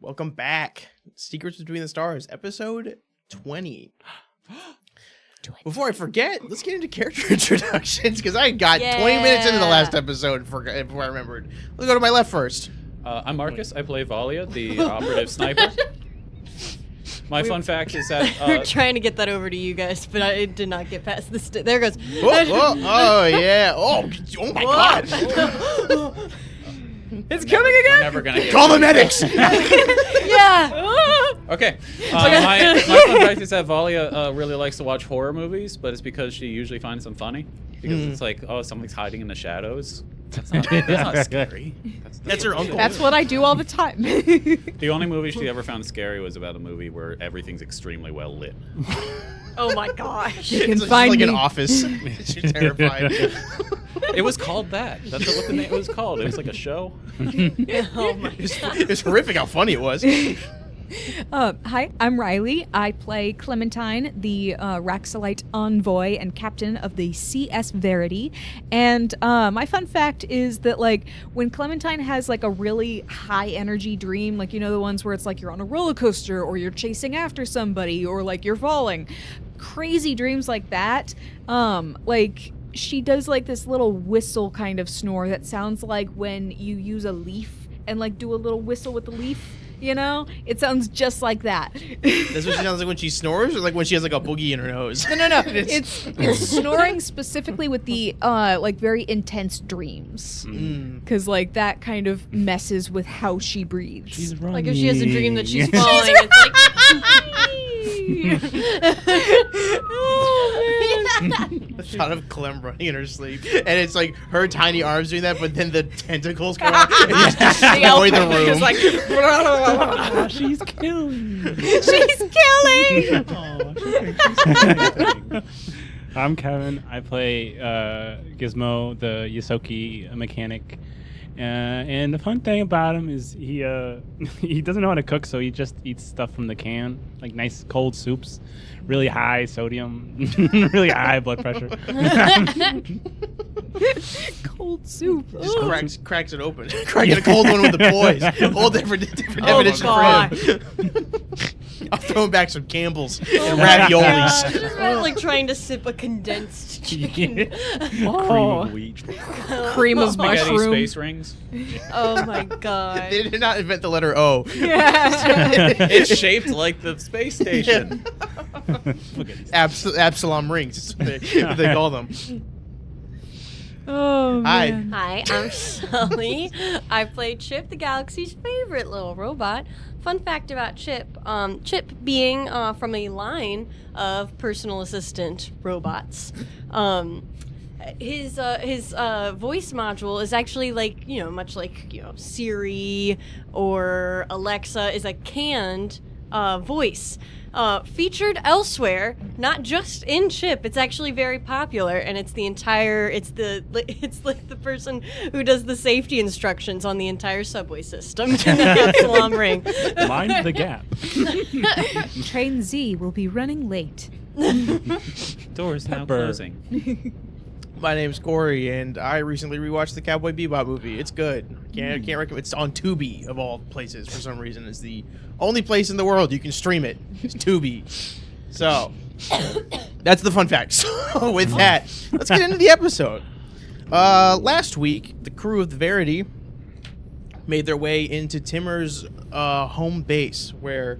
Welcome back. Secrets Between the Stars, episode 20. Before I forget, let's get into character introductions, because I got 20 minutes into the last episode before I remembered. Let's go to my left first. I'm Marcus. I play Valia, the operative sniper. My fun fact is that... We're trying to get that over to you guys, but it did not get past this. There it goes. Oh, yeah. Oh my God. It's coming again? We're never gonna get Call the medics. Yeah. Okay. My fun fact is that Valia really likes to watch horror movies, but it's because she usually finds them funny. Because it's like, oh, something's hiding in the shadows. That's not scary. That's her uncle. That's what I do all the time. The only movie she ever found scary was about a movie where everything's extremely well lit. Oh my gosh. You can find like an office. She's terrified. It was called that. That's what the name was called. It was like a show. Oh my God. It's horrific how funny it was. Hi, I'm Riley. I play Clementine, the Raxolite envoy and captain of the CS Verity. And my fun fact is that, like, when Clementine has, like, a really high energy dream, like, you know, the ones where it's like you're on a roller coaster or you're chasing after somebody or, like, you're falling. Crazy dreams like that. Like, she does, like, this little whistle kind of snore that sounds like when you use a leaf and, like, do a little whistle with the leaf. You know? It sounds just like that. That's what she sounds like when she snores, or like when she has like a boogie in her nose? No. It's snoring specifically with the like very intense dreams. Because like that kind of messes with how she breathes. She's running. Like if she has a dream that she's falling, it's like... A shot of Clem running in her sleep, and it's like her tiny arms doing that, but then the tentacles come out and just destroy the room. It's like, She's killing. She's killing! I'm Kevin. I play Gizmo, the Yosoki mechanic. And the fun thing about him is he doesn't know how to cook, so he just eats stuff from the can, like nice cold soups, really high sodium, really high blood pressure. Cold soup. Just cracks it open. Cracking a cold one with the boys. Whole different definition for him. I'll throw him back some Campbell's and raviolis. Just about like trying to sip a condensed chicken. Cream of wheat. Cream of Spaghetti mushroom. space rings. Oh my God. They did not invent the letter O. It's shaped like the space station. Absalom rings. That's what they call them. Oh, Hi. man. Hi, I'm Shelly. I play Chip, the galaxy's favorite little robot. Fun fact about Chip, Chip being from a line of personal assistant robots. His voice module is actually like, you know, much like, you know, Siri or Alexa is a canned voice. Featured elsewhere, not just in Chip. It's actually very popular, and it's like the person who does the safety instructions on the entire subway system in the Absalom ring. Mind the gap. Train Z will be running late. Doors now closing. My name's Corey, and I recently rewatched the Cowboy Bebop movie. It's good. Can't recommend. It's on Tubi of all places for some reason. It's the only place in the world you can stream it. It's Tubi. So that's the fun fact. So with that, let's get into the episode. Last week, the crew of the Verity made their way into Timur's home base, where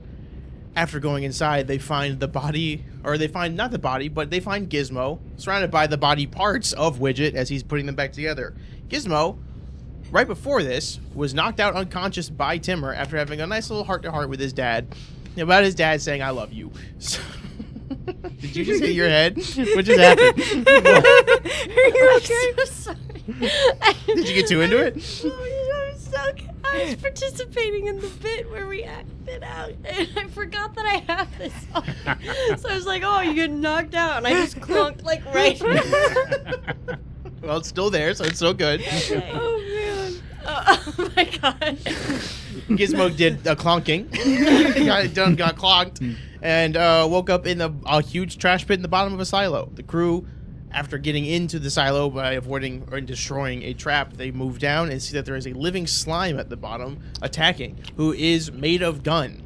after going inside, they find the body, or they find not the body, but they find Gizmo surrounded by the body parts of Widget as he's putting them back together. Gizmo, right before this, was knocked out unconscious by Timur after having a nice little heart-to-heart with his dad about his dad saying, "I love you." So, did you just hit your head? What just happened? Are you okay? I'm so sorry. Did you get too into it? I was participating in the bit where we acted out, and I forgot that I have this on. So I was like, oh, you get knocked out, and I just clunked, like, right. Well, it's still there, so it's so good. Okay. Oh, man. Oh, my God. Gizmo did a clonking. got clonked, and woke up in a huge trash pit in the bottom of a silo. The crew After getting into the silo by avoiding or destroying a trap, they move down and see that there is a living slime at the bottom attacking, who is made of gun.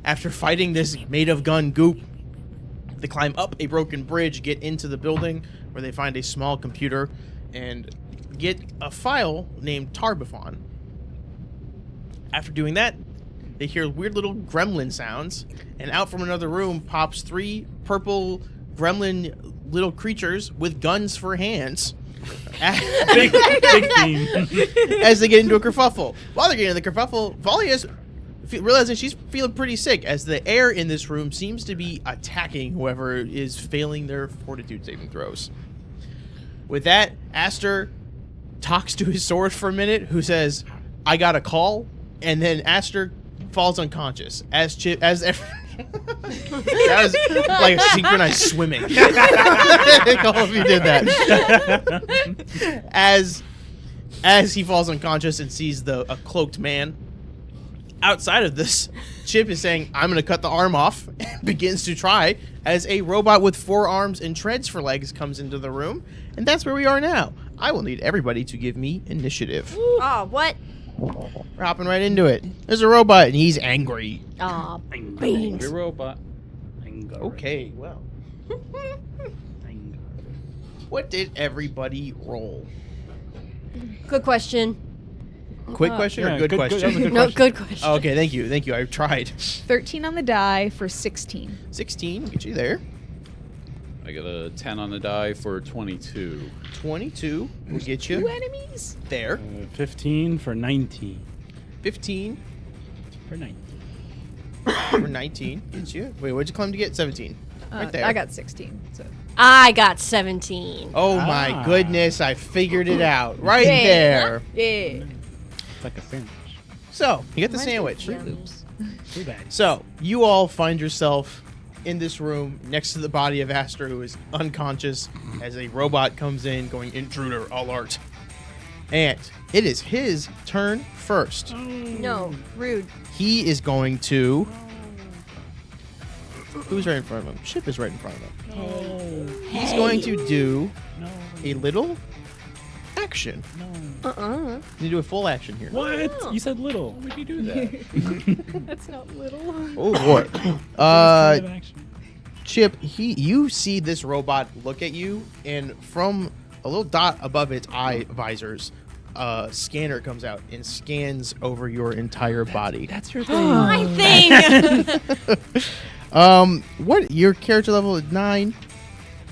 After fighting this made of gun goop, they climb up a broken bridge, get into the building where they find a small computer and get a file named Tarbathon. After doing that, they hear weird little gremlin sounds, and out from another room pops 3 purple gremlin little creatures with guns for hands. Big theme. As they get into a kerfuffle. While they're getting in the kerfuffle, Volley is realizing she's feeling pretty sick as the air in this room seems to be attacking whoever is failing their fortitude saving throws. With that, Aster talks to his sword for a minute, who says, "I got a call," and then Aster falls unconscious as that was like a synchronized swimming. I think all of you did that. As he falls unconscious and sees a cloaked man outside of this, Chip is saying, "I'm going to cut the arm off," and begins to try as a robot with 4 arms and treads for legs comes into the room. And that's where we are now. I will need everybody to give me initiative. Oh, what? We're hopping right into it. There's a robot and he's angry. Oh, Your robot. Okay, well. What did everybody roll? good question. Quick question or yeah, good good- question? that was a good No, question. good question. Oh, okay, thank you. I tried. 13 on the die for 16. 16, get you there. I got a 10 on the die for 22. 22 will get 2 you enemies. there. 15 for 19. 15 For 19. for 19 gets you. Wait, what'd you climb to get? 17. Right there. I got 16. So. I got 17. Oh my Ah. goodness, I figured it out. Right Yeah. there. Yeah. It's like a sandwich. So, you get the sandwich. Too bad. So, you all find yourself in this room next to the body of Aster, who is unconscious, as a robot comes in going, "Intruder alert." And it is his turn first. No, rude. He is going to... Who's right in front of him? Chip is right in front of him. He's going to do a little action. Uh-uh. You do a full action here. What? You said little. Why would you do that? That's not little. Oh boy. Kind of action. Chip, you see this robot look at you, and from a little dot above its eye visors, a scanner comes out and scans over your entire body. That's your thing. My thing. What your character level is 9?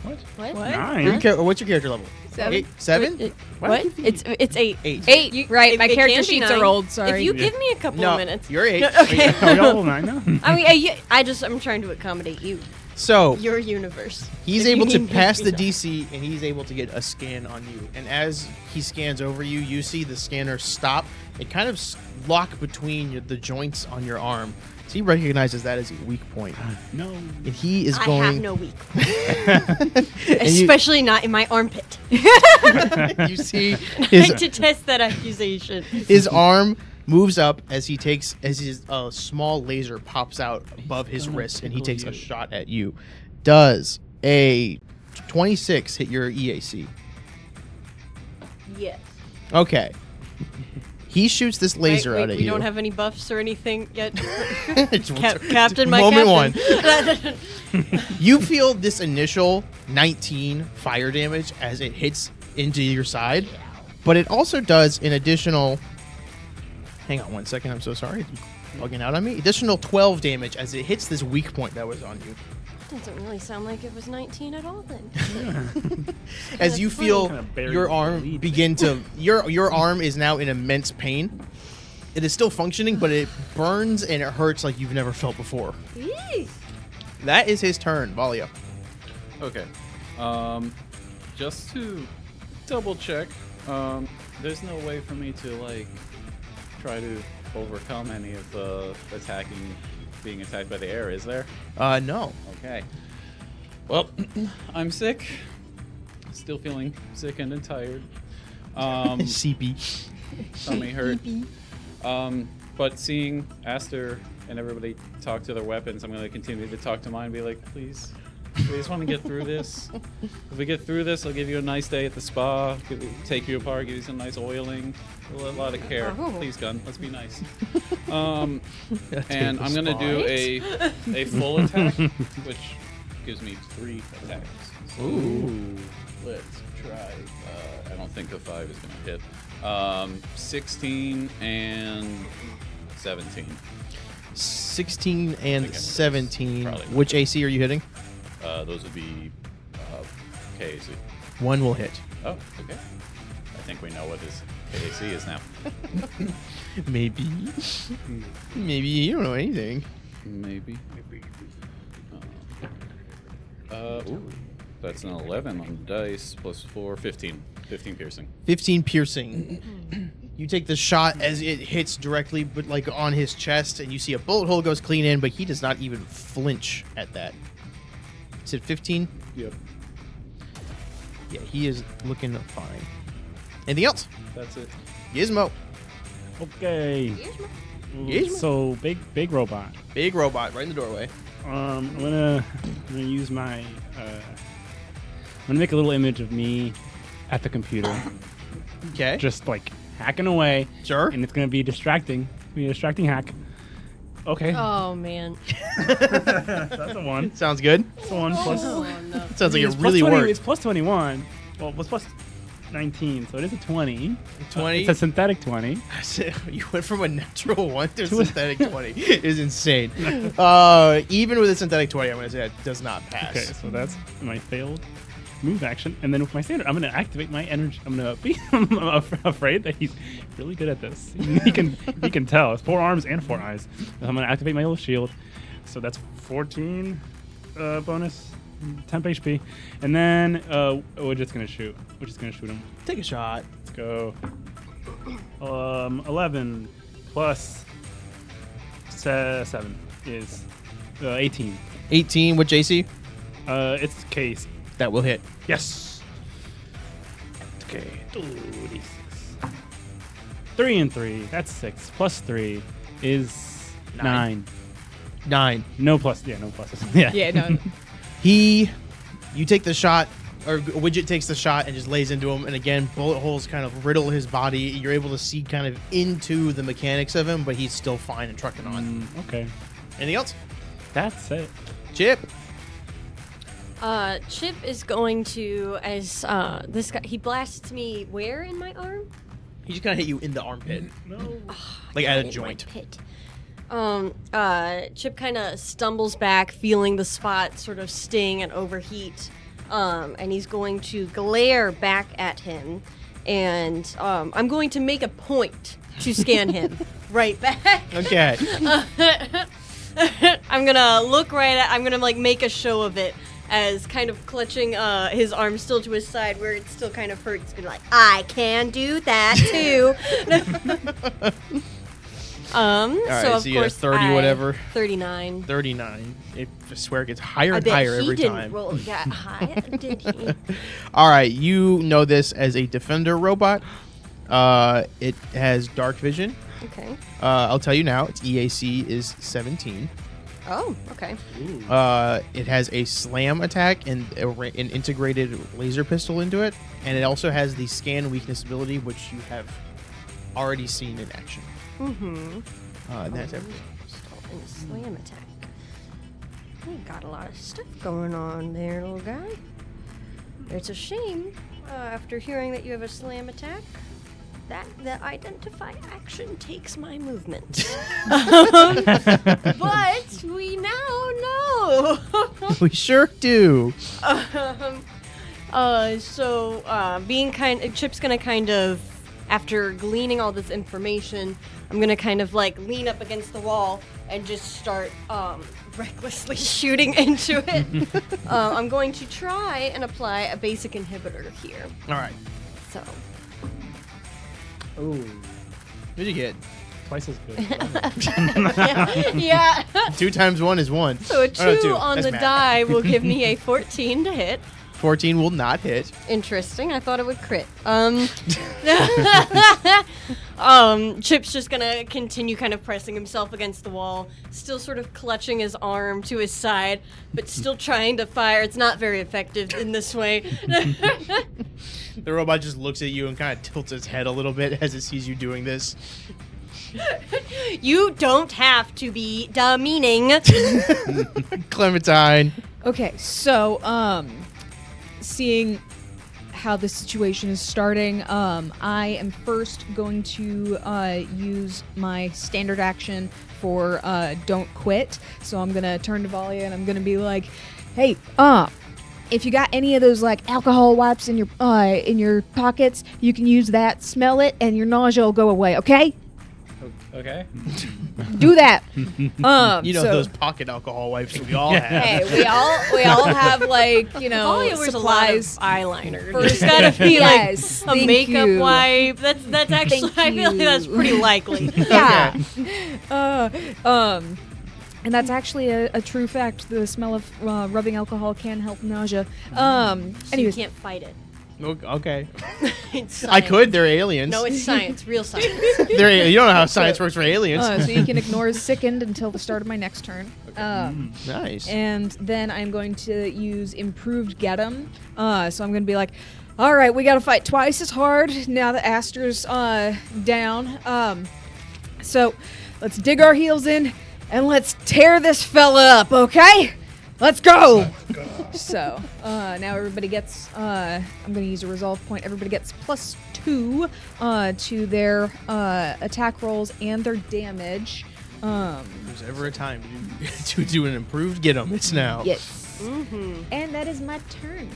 What? What? 9? What's your character level? 7. 7? Why What? do you think- It's 8. 8. 8. You- Right, it- my it character can be sheets 9. are old, sorry. If you Yeah. give me a couple No, of minutes. you're 8. Okay. Are we all 9 now? I mean, I'm trying to accommodate you, So your universe. he's If you able to need me pass to the be DC, and he's able to get a scan on you. And as he scans over you, you see the scanner stop. It kind of lock between the joints on your arm. So he recognizes that as a weak point. No. And he is I going. have no weak, And you, especially not in my armpit. you see I his like to test that accusation. his arm moves up as his small laser pops out above his wrist, and he takes a shot at you. Does a 26 hit your EAC? Yes. Okay. He shoots this laser Wait, out at we you. don't have any buffs or anything yet. It's- Captain, my moment captain. You feel this initial 19 fire damage as it hits into your side, but it also does an additional. Hang on 1 second. I'm so sorry. It's bugging out on me. Additional 12 damage as it hits this weak point that was on you. Doesn't really sound like it was 19 at all then. As you feel Kinda buried your the arm lead begin to your arm is now in immense pain. It is still functioning, but it burns and it hurts like you've never felt before. Eee. That is his turn, Valia. Okay. Just to double check, there's no way for me to like try to overcome any of the being attacked by the air, is there? No. Okay. Well, I'm sick. Still feeling sick and tired. CP. Tummy hurt. But seeing Aster and everybody talk to their weapons, I'm going to continue to talk to mine and be like, please, We just want to get through this. If we get through this, I'll give you a nice day at the spa. Take you apart, give you some nice oiling. A lot of care. Oh. Please, gun. Let's be nice. And I'm gonna do a full attack, which gives me 3 attacks. So Ooh. let's try. I don't think a 5 is gonna hit. 16 and 17. 16 and Okay. 17. Probably. Which AC are you hitting? Those would be KAC. One will hit. Oh, okay. I think we know what his KAC is now. Maybe. Maybe you don't know anything. Maybe. Ooh, that's an 11 on the dice, plus 4, 15. 15 piercing. 15 piercing. You take the shot as it hits directly, but like on his chest, and you see a bullet hole goes clean in, but he does not even flinch at that. Is it 15? Yep. Yeah, he is looking fine. Anything else? That's it. Gizmo. Okay. Gizmo. So big robot. Big robot right in the doorway. I'm gonna use my. I'm gonna make a little image of me at the computer, Okay. just like hacking away, Sure. and it's gonna be distracting. Be a distracting hack. Okay. Oh man. That's a 1. Sounds good. That's a 1 plus. Oh no. It sounds like It's it plus really 20 worked. It's plus 21. Well, it's plus 19, so it is a 20. 20. It's a synthetic 20. You went from a natural 1 to a To a- synthetic 20. It is insane. Even with a synthetic 20, I'm going to say it does not pass. Okay, so that's my failed move action, and then with my standard, I'm gonna activate my energy. I'm gonna be afraid that he's really good at this. He can tell. It's 4 arms and 4 eyes. So I'm gonna activate my little shield. So that's 14 bonus, temp HP, and then we're just gonna shoot. We're just gonna shoot him. Take a shot. Let's go. 11 plus 7 is 18. 18, which AC? It's case. That will hit. Yes. Okay. 2d6. 3 and 3. That's 6. Plus 3 is 9. 9. No plus. Yeah, no pluses. Yeah. Yeah, no. You take the shot, or Widget takes the shot and just lays into him, and again, bullet holes kind of riddle his body. You're able to see kind of into the mechanics of him, but he's still fine and trucking on. Okay. Anything else? That's it. Chip. Chip is going to, as this guy, he blasts me where in my arm? He just kind of hit you in the armpit, No. like at a In my joint. pit. Chip kind of stumbles back, feeling the spot sort of sting and overheat. And he's going to glare back at him, and I'm going to make a point to scan him right back. Okay. I'm gonna look right at. I'm gonna like make a show of it as kind of clutching his arm still to his side, where it still kind of hurts. It's gonna be like, I can do that too. All right, So of so you got a course 30 whatever. 39. 39. I swear it gets higher I and bet higher he every didn't time. roll that high, did he? All right, you know this as a defender robot. It has dark vision. Okay. I'll tell you now, its EAC is 17. Oh, okay. It has a slam attack and an integrated laser pistol into it, and it also has the scan weakness ability, which you have already seen in action. Mm-hmm. And that's everything. And a slam attack. You got a lot of stuff going on there, little guy. It's a shame, after hearing that you have a slam attack, that the identify action takes my movement. But we now know. We sure do. Chip's gonna kind of, after gleaning all this information, I'm gonna kind of like lean up against the wall and just start recklessly shooting into it. I'm going to try and apply a basic inhibitor here. All right. So, Oh, What'd you get? twice as good. yeah. 2 times 1 is 1. So a 2 Oh, no, 2. on That's the math. die will give me a 14 to hit. 14 will not hit. Interesting. I thought it would crit. Chip's just gonna continue kind of pressing himself against the wall, still sort of clutching his arm to his side, but still trying to fire. It's not very effective in this way. The robot just looks at you and kind of tilts its head a little bit as it sees you doing this. You don't have to be demeaning. Clementine. Okay, so seeing how the situation is starting, I am first going to use my standard action for don't quit. So I'm gonna turn to Valia and I'm gonna be like, hey, if you got any of those like alcohol wipes in your pockets, you can use that, smell it, and your nausea will go away, okay? Okay. Do that. You know so- those pocket alcohol wipes we all have. Hey, we all have like, you know, Valia wears a lot of supplies. eyeliner. First- There's gotta be Yes, like a thank makeup you. wipe. That's actually I feel like that's pretty likely. Yeah. And that's actually a true fact. The smell of rubbing alcohol can help nausea. So you Anyways, can't fight it. Okay. It's I science. could. They're aliens. No, it's science. Real science. You don't know how science works for aliens. so you can ignore sickened until the start of my next turn. Nice. And then I'm going to use improved get 'em. So I'm going to be like, all right, we got to fight twice as hard now that Aster's down. So let's dig our heels in and let's tear this fella up, okay? Let's go! So now everybody gets, I'm going to use a resolve point. Everybody gets +2 to their attack rolls and their damage. There's ever a time to do an improved get 'em. It's now. Yes. Mm-hmm. And that is my turn.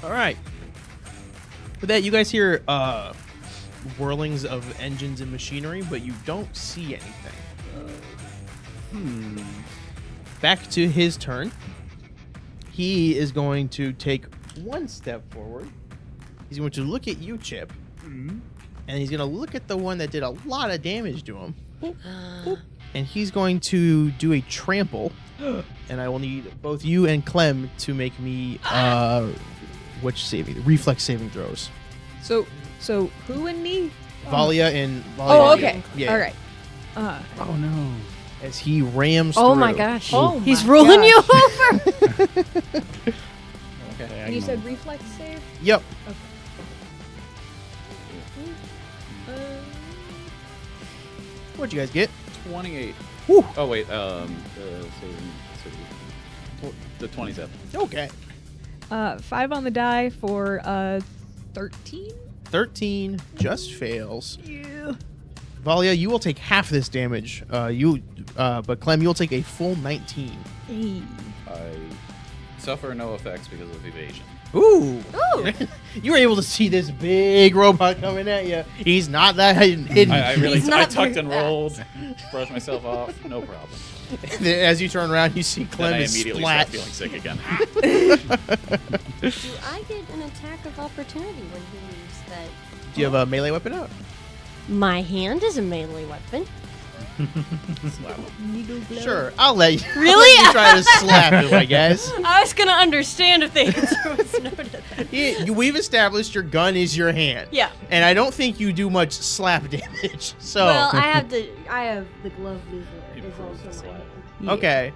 All right. With that, you guys hear whirlings of engines and machinery, but you don't see anything. Back to his turn. He is going to take one step forward. He's going to look at you, Chip, and he's going to look at the one that did a lot of damage to him. And he's going to do a trample. And I will need both you and Clem to make me reflex saving throws. So who and me? Valia and Valia. Oh, okay. Yeah. All right. Oh no. As he rams Oh through. my gosh. Oh He's my rolling you gosh. over. Okay. And you said reflex save? Yep. What'd you guys get? 28. Woo. Oh wait, the 27. Okay. 5 on the die for 13. 13 just fails. Yeah. Valia, you will take half this damage. But Clem, you'll take a full 19. Hey. I suffer no effects because of evasion. Ooh. Ooh. You were able to see this big robot coming at you. He's not that hidden. I really He's not tucked very and rolled, brushed myself off, no problem. As you turn around, you see Then Clem I is immediately splat. start feeling sick again. Do I get an attack of opportunity when he leaves that? Do you have a melee weapon out? My hand is a melee weapon. Slap him. Needle blow. Sure, I'll let you. Really? I'll let you try to slap him, I guess. I was gonna understand if the answer was no to that. We've established your gun is your hand. Yeah. And I don't think you do much slap damage. So Well, I have the glove He is improves the also my slap. hand. okay.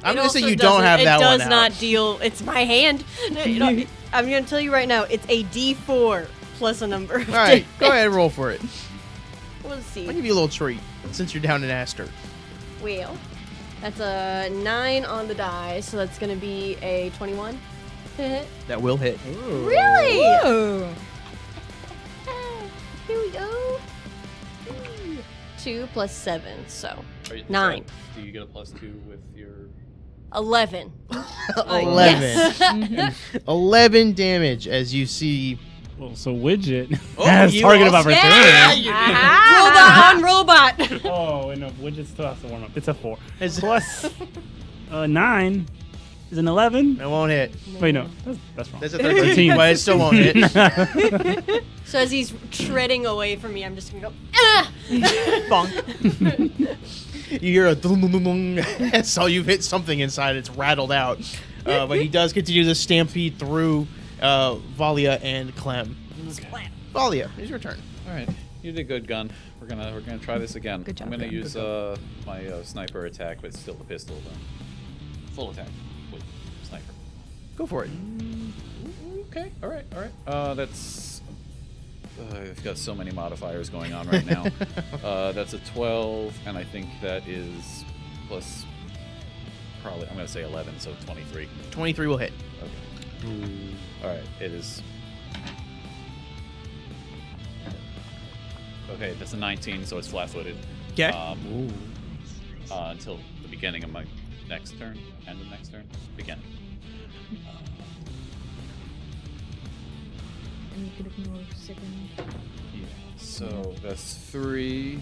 I'm It gonna say also you don't doesn't- have that one It does out. not deal. It's my hand. No, you know, I'm gonna tell you right now. It's a D4 plus a number. All right, go ahead and roll for it. Let's see. I'll give you a little treat since you're down in Aster. Well, that's a 9 on the die, so that's gonna be a 21 to hit. That will hit. Really? Whoa. Here we go. 2 plus 7, so Are you- 9. Do you get a +2 with your... 11. 11. 11 damage as you see. Well, so Widget Oh, has you target of also- opportunity. Yeah, you Aha! Robot on robot. Oh, and no, Widget still has to warm up. It's a 4. It's- Plus 9 is an 11. It won't hit. Wait, no, that's wrong. That's a 13, but it still won't hit. So as he's treading away from me, I'm just gonna go, ah! Bonk. You hear a dum-dum-dum-dum. That's all you've hit something inside. It's rattled out. But he does continue to stampede through Valia and Clem. Valia, it's your turn. All right, you did good, gun. We're gonna try this again. Good job, I'm gonna Gun. use my sniper attack, but still the pistol. Full attack with sniper. Go for it. Okay. All right. That's. I've got so many modifiers going on right now. That's a 12, and I think that is plus. Probably, I'm gonna say 11, so 23. 23 will hit. Okay. All right. It is. Okay, that's a 19, so it's flat-footed. Okay. Until the beginning of my next turn. End of next turn. Beginning. And you could ignore second. Yeah. So that's 3.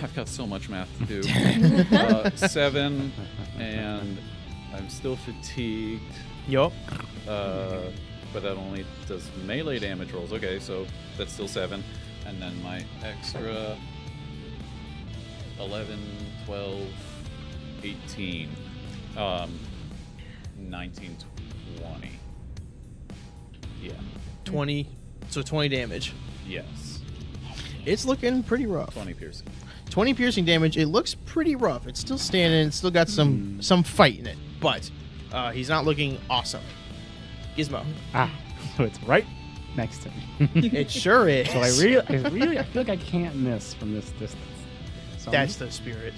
I've got so much math to do. 7, and I'm still fatigued. Yup. But that only does melee damage rolls. Okay, so that's still 7. And then my extra 11, 12, 18, 19, 20. Yeah. 20. So 20 damage. Yes. It's looking pretty rough. 20 piercing. 20 piercing damage. It looks pretty rough. It's still standing. It's still got some fight in it. But he's not looking awesome. Gizmo. So it's right next to me. It sure is. So I feel like I can't miss from this distance. So That's the spirit.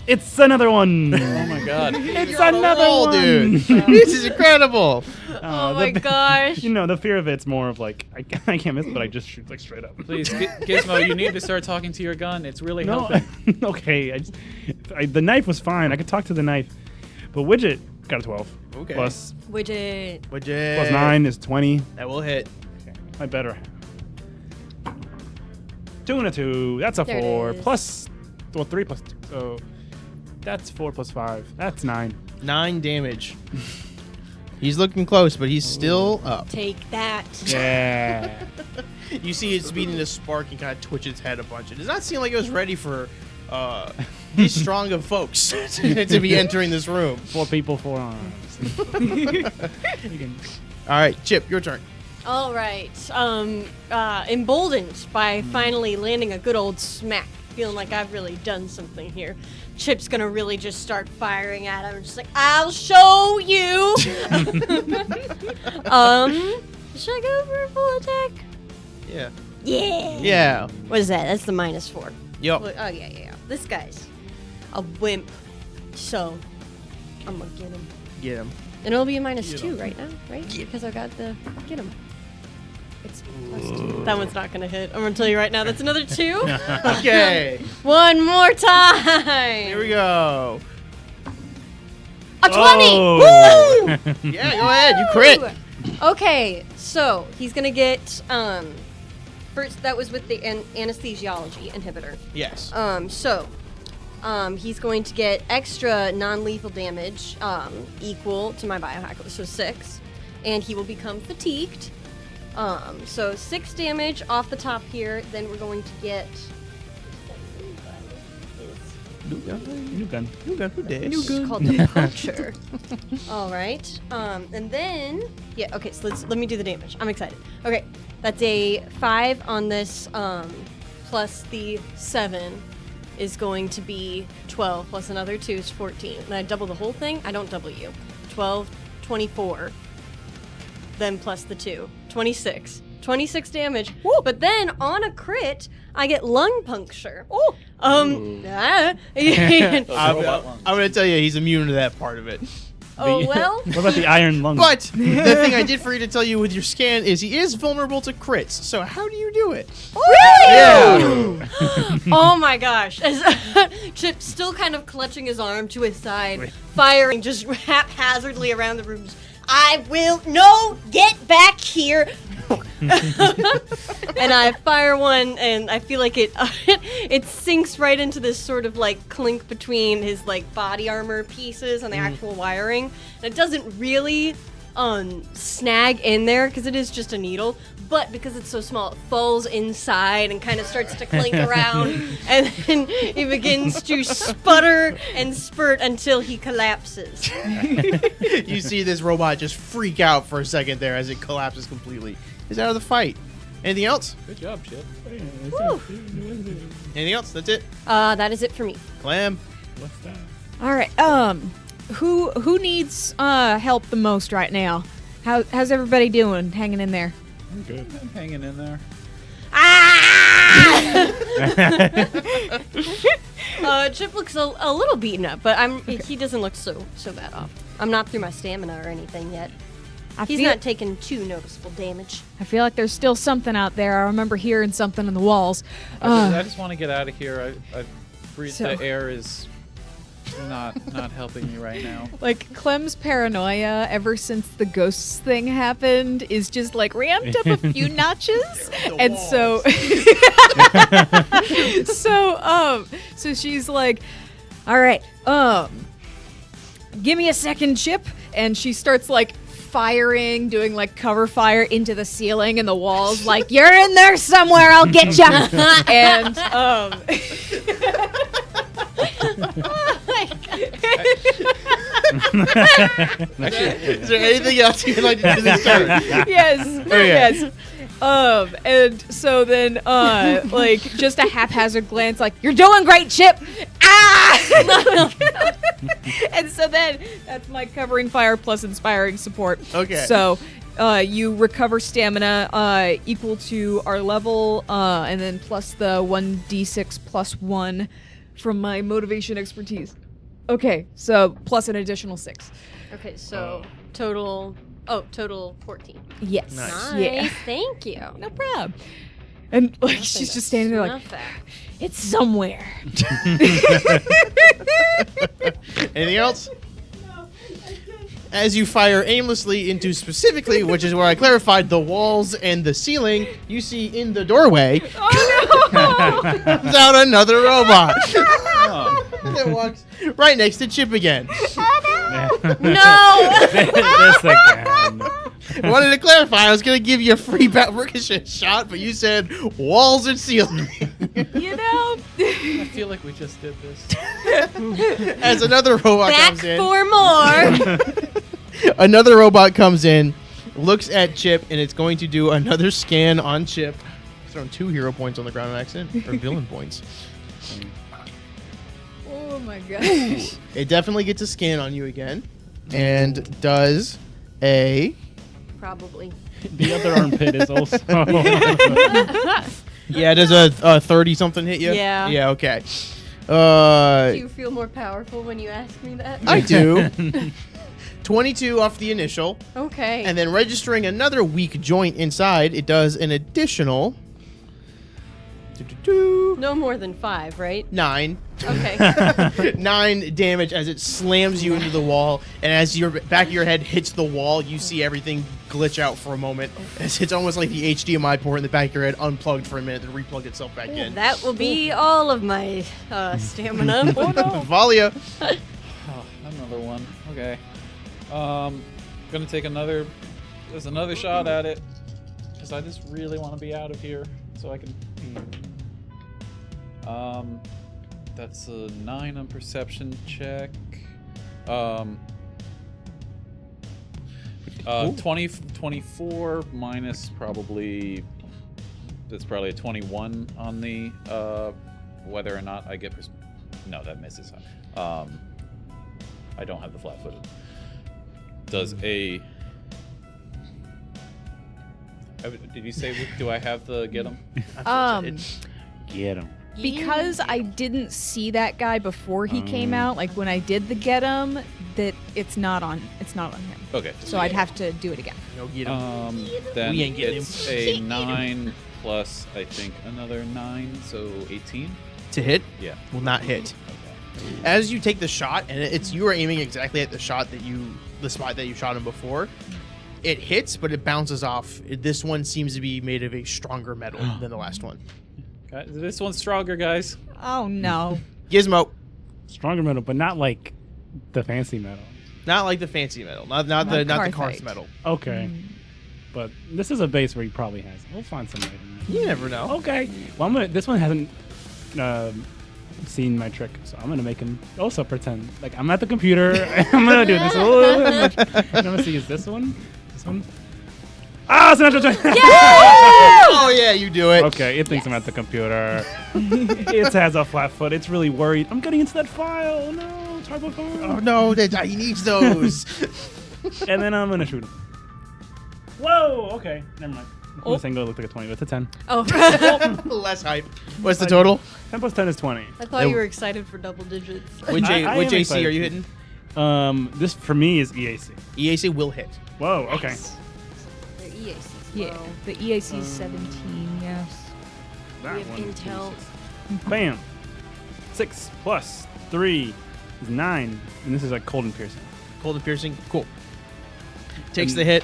It's another one. Oh my god. It's You're on a another roll, one, dude. This is incredible. Oh my gosh. You know, the fear of it's more of like I can't miss, but I just shoot like straight up. Please, Gizmo, you need to start talking to your gun. It's really No, helping. okay. The knife was fine. I could talk to the knife, but Widget got a 12. Okay. Plus Widget. Widget. 9 is 20. That will hit. Okay, I better. 2 and a 2. That's a There it 4. is. Plus, well, 3 plus 2. So that's 4 plus 5. That's 9. 9 damage. He's looking close, but he's still up. Take that. Yeah. You see it's beating a spark and kind of twitch its head a bunch. It does not seem like it was ready for these strong of folks to be entering this room. 4 people, 4 arms. All right, Chip, your turn. All right. Emboldened by finally landing a good old smack, feeling like I've really done something here. Chip's gonna really just start firing at him, just like, I'll show you. Should I go for a full attack? Yeah. Yeah. Yeah. What is that? That's the -4. Yup. Oh yeah. This guy's a wimp, so I'm gonna get him. Get him. And it'll be a -2 right now, right? Because I got the get him. It's +2. That one's not gonna hit. I'm gonna tell you right now. That's another 2. Okay. One more time. Here we go. A 20. Oh. Woo! Yeah, go ahead. You crit. Okay, so he's gonna get first. That was with the anesthesiology inhibitor. Yes. He's going to get extra non-lethal damage equal to my biohacker, so 6, and he will become fatigued. So 6 damage off the top here. Then we're going to get. New gun. New gun. Who did? It's called the puncture. All right. And then okay. So let me do the damage. I'm excited. Okay, that's a 5 on this. Plus the 7 is going to be 12. Plus another 2 is 14. And I double the whole thing. I don't double you. 12, 24. Then plus the 2, 26. 26 damage. Woo! But then on a crit, I get lung puncture. Oh. I'm robot lungs. going to tell you he's immune to that part of it. Oh, well. What about the iron lung? But the thing I did forget to tell you with your scan is he is vulnerable to crits. So how do you do it? Really? Yeah. Oh my gosh. As Chip's still kind of clutching his arm to his side, firing just haphazardly around the room. I will get back here. And I fire one, and I feel like it sinks right into this sort of like clink between his like body armor pieces and the actual wiring. And it doesn't really snag in there because it is just a needle, but because it's so small, it falls inside and kind of starts to clink around, and then he begins to sputter and spurt until he collapses. You see this robot just freak out for a second there as it collapses completely. He's out of the fight. Anything else? Good job, Chip. Anything else? That's it. That is it for me. Clam. What's that? All right. Who needs help the most right now? How's everybody doing? Hanging in there? I'm good. I'm hanging in there. Chip looks a little beaten up, but he doesn't look so bad off. I'm not through my stamina or anything yet. He's not taking too noticeable damage. I feel like there's still something out there. I remember hearing something in the walls. I just want to get out of here. I breathe. So- The air is not helping me right now. Like, Clem's paranoia ever since the ghosts thing happened is just like ramped up a few notches. And so so she's like, all right, give me a second, Chip. And she starts like firing, doing like cover fire into the ceiling and the walls, like, you're in there somewhere, I'll get ya. And Is there anything else you'd like to do this turn? yes. And so then, like, just a haphazard glance, like, you're doing great, Chip. Ah! And so then, that's my covering fire plus inspiring support. Okay. So, you recover stamina equal to our level, and then plus the 1d6 plus 1 from my motivation expertise. Okay, so plus an additional 6. Okay, so total 14. Yes. Nice. Yeah. Thank you. No problem. And like Nothing she's but just standing there like, snuff at. it's somewhere. Anything else? As you fire aimlessly into specifically, which is where I clarified the walls and the ceiling, you see in the doorway comes out another robot. That walks right next to Chip again. No! This again. Wanted to clarify, I was going to give you a free ricochet shot, but you said walls and ceiling. You know? I feel like we just did this. As another robot Back comes in. for more. Another robot comes in, looks at Chip, and it's going to do another scan on Chip. Throwing 2 hero points on the ground accident, or villain points. Oh my gosh. It definitely gets a scan on you again, and does a... Probably. The other armpit is also. Yeah, does a 30-something hit you? Yeah. Yeah, okay. Do you feel more powerful when you ask me that? I do. 22 off the initial, Okay. and then registering another weak joint inside, it does an additional... No more than 5, right? 9. Okay. 9 damage as it slams you into the wall, and as your back of your head hits the wall, you see everything glitch out for a moment. It's almost like the HDMI port in the back of your head unplugged for a minute, then replugged itself back in. That will be all of my stamina. Oh no. Valia. Oh, another one. Okay. Gonna take another shot at it, because I just really want to be out of here so I can. That's a 9 on perception check. 24 minus probably. That's probably a 21 on the whether or not I get. No, that misses. I don't have the flat-footed. Does a. Did you say? Do I have the get 'em? Get him. Because I didn't see that guy before he came out, like when I did the get him, that it's not on him. Okay. So I'd have to do it again. No, get him. Then We ain't getting it's him. a 9 plus I think another 9, so 18. To hit? Yeah. Will not hit. Okay. As you take the shot, and you are aiming exactly at the spot that you shot him before. It hits, but it bounces off. This one seems to be made of a stronger metal than the last one. Guys, this one's stronger, guys. Oh no. Gizmo. Stronger metal, but not like the fancy metal. Not like the fancy metal. Not the Karthite. Karth metal. Okay. But this is a base where he probably has. We'll find some item. You never know. Okay. Well, this one hasn't seen my trick, so I'm gonna make him also pretend like I'm at the computer. I'm gonna do this a little bit much. I'm gonna see, is this one? This one? Ah, it's an natural 20. Oh yeah, you do it. Okay, it thinks I'm at the computer. It has a flat foot. It's really worried. I'm getting into that file. Oh, no, turbo phone. Oh no, he needs those. And then I'm gonna shoot him. Whoa. Okay, never mind. This angle looked like a 20, but it's a 10. Oh. Less hype. What's the total? 10 plus 10 is 20. I thought you were excited for double digits. Which I which am AC excited are you too. hitting? This for me is EAC. EAC will hit. Whoa. Okay. Nice. Their EAC's Yeah, low. the EAC is 17. Yeah. That We have one is intel. 26. Bam. 6 plus 3 is 9, and this is like cold and piercing. Cold and piercing. Cool. Takes And- the hit.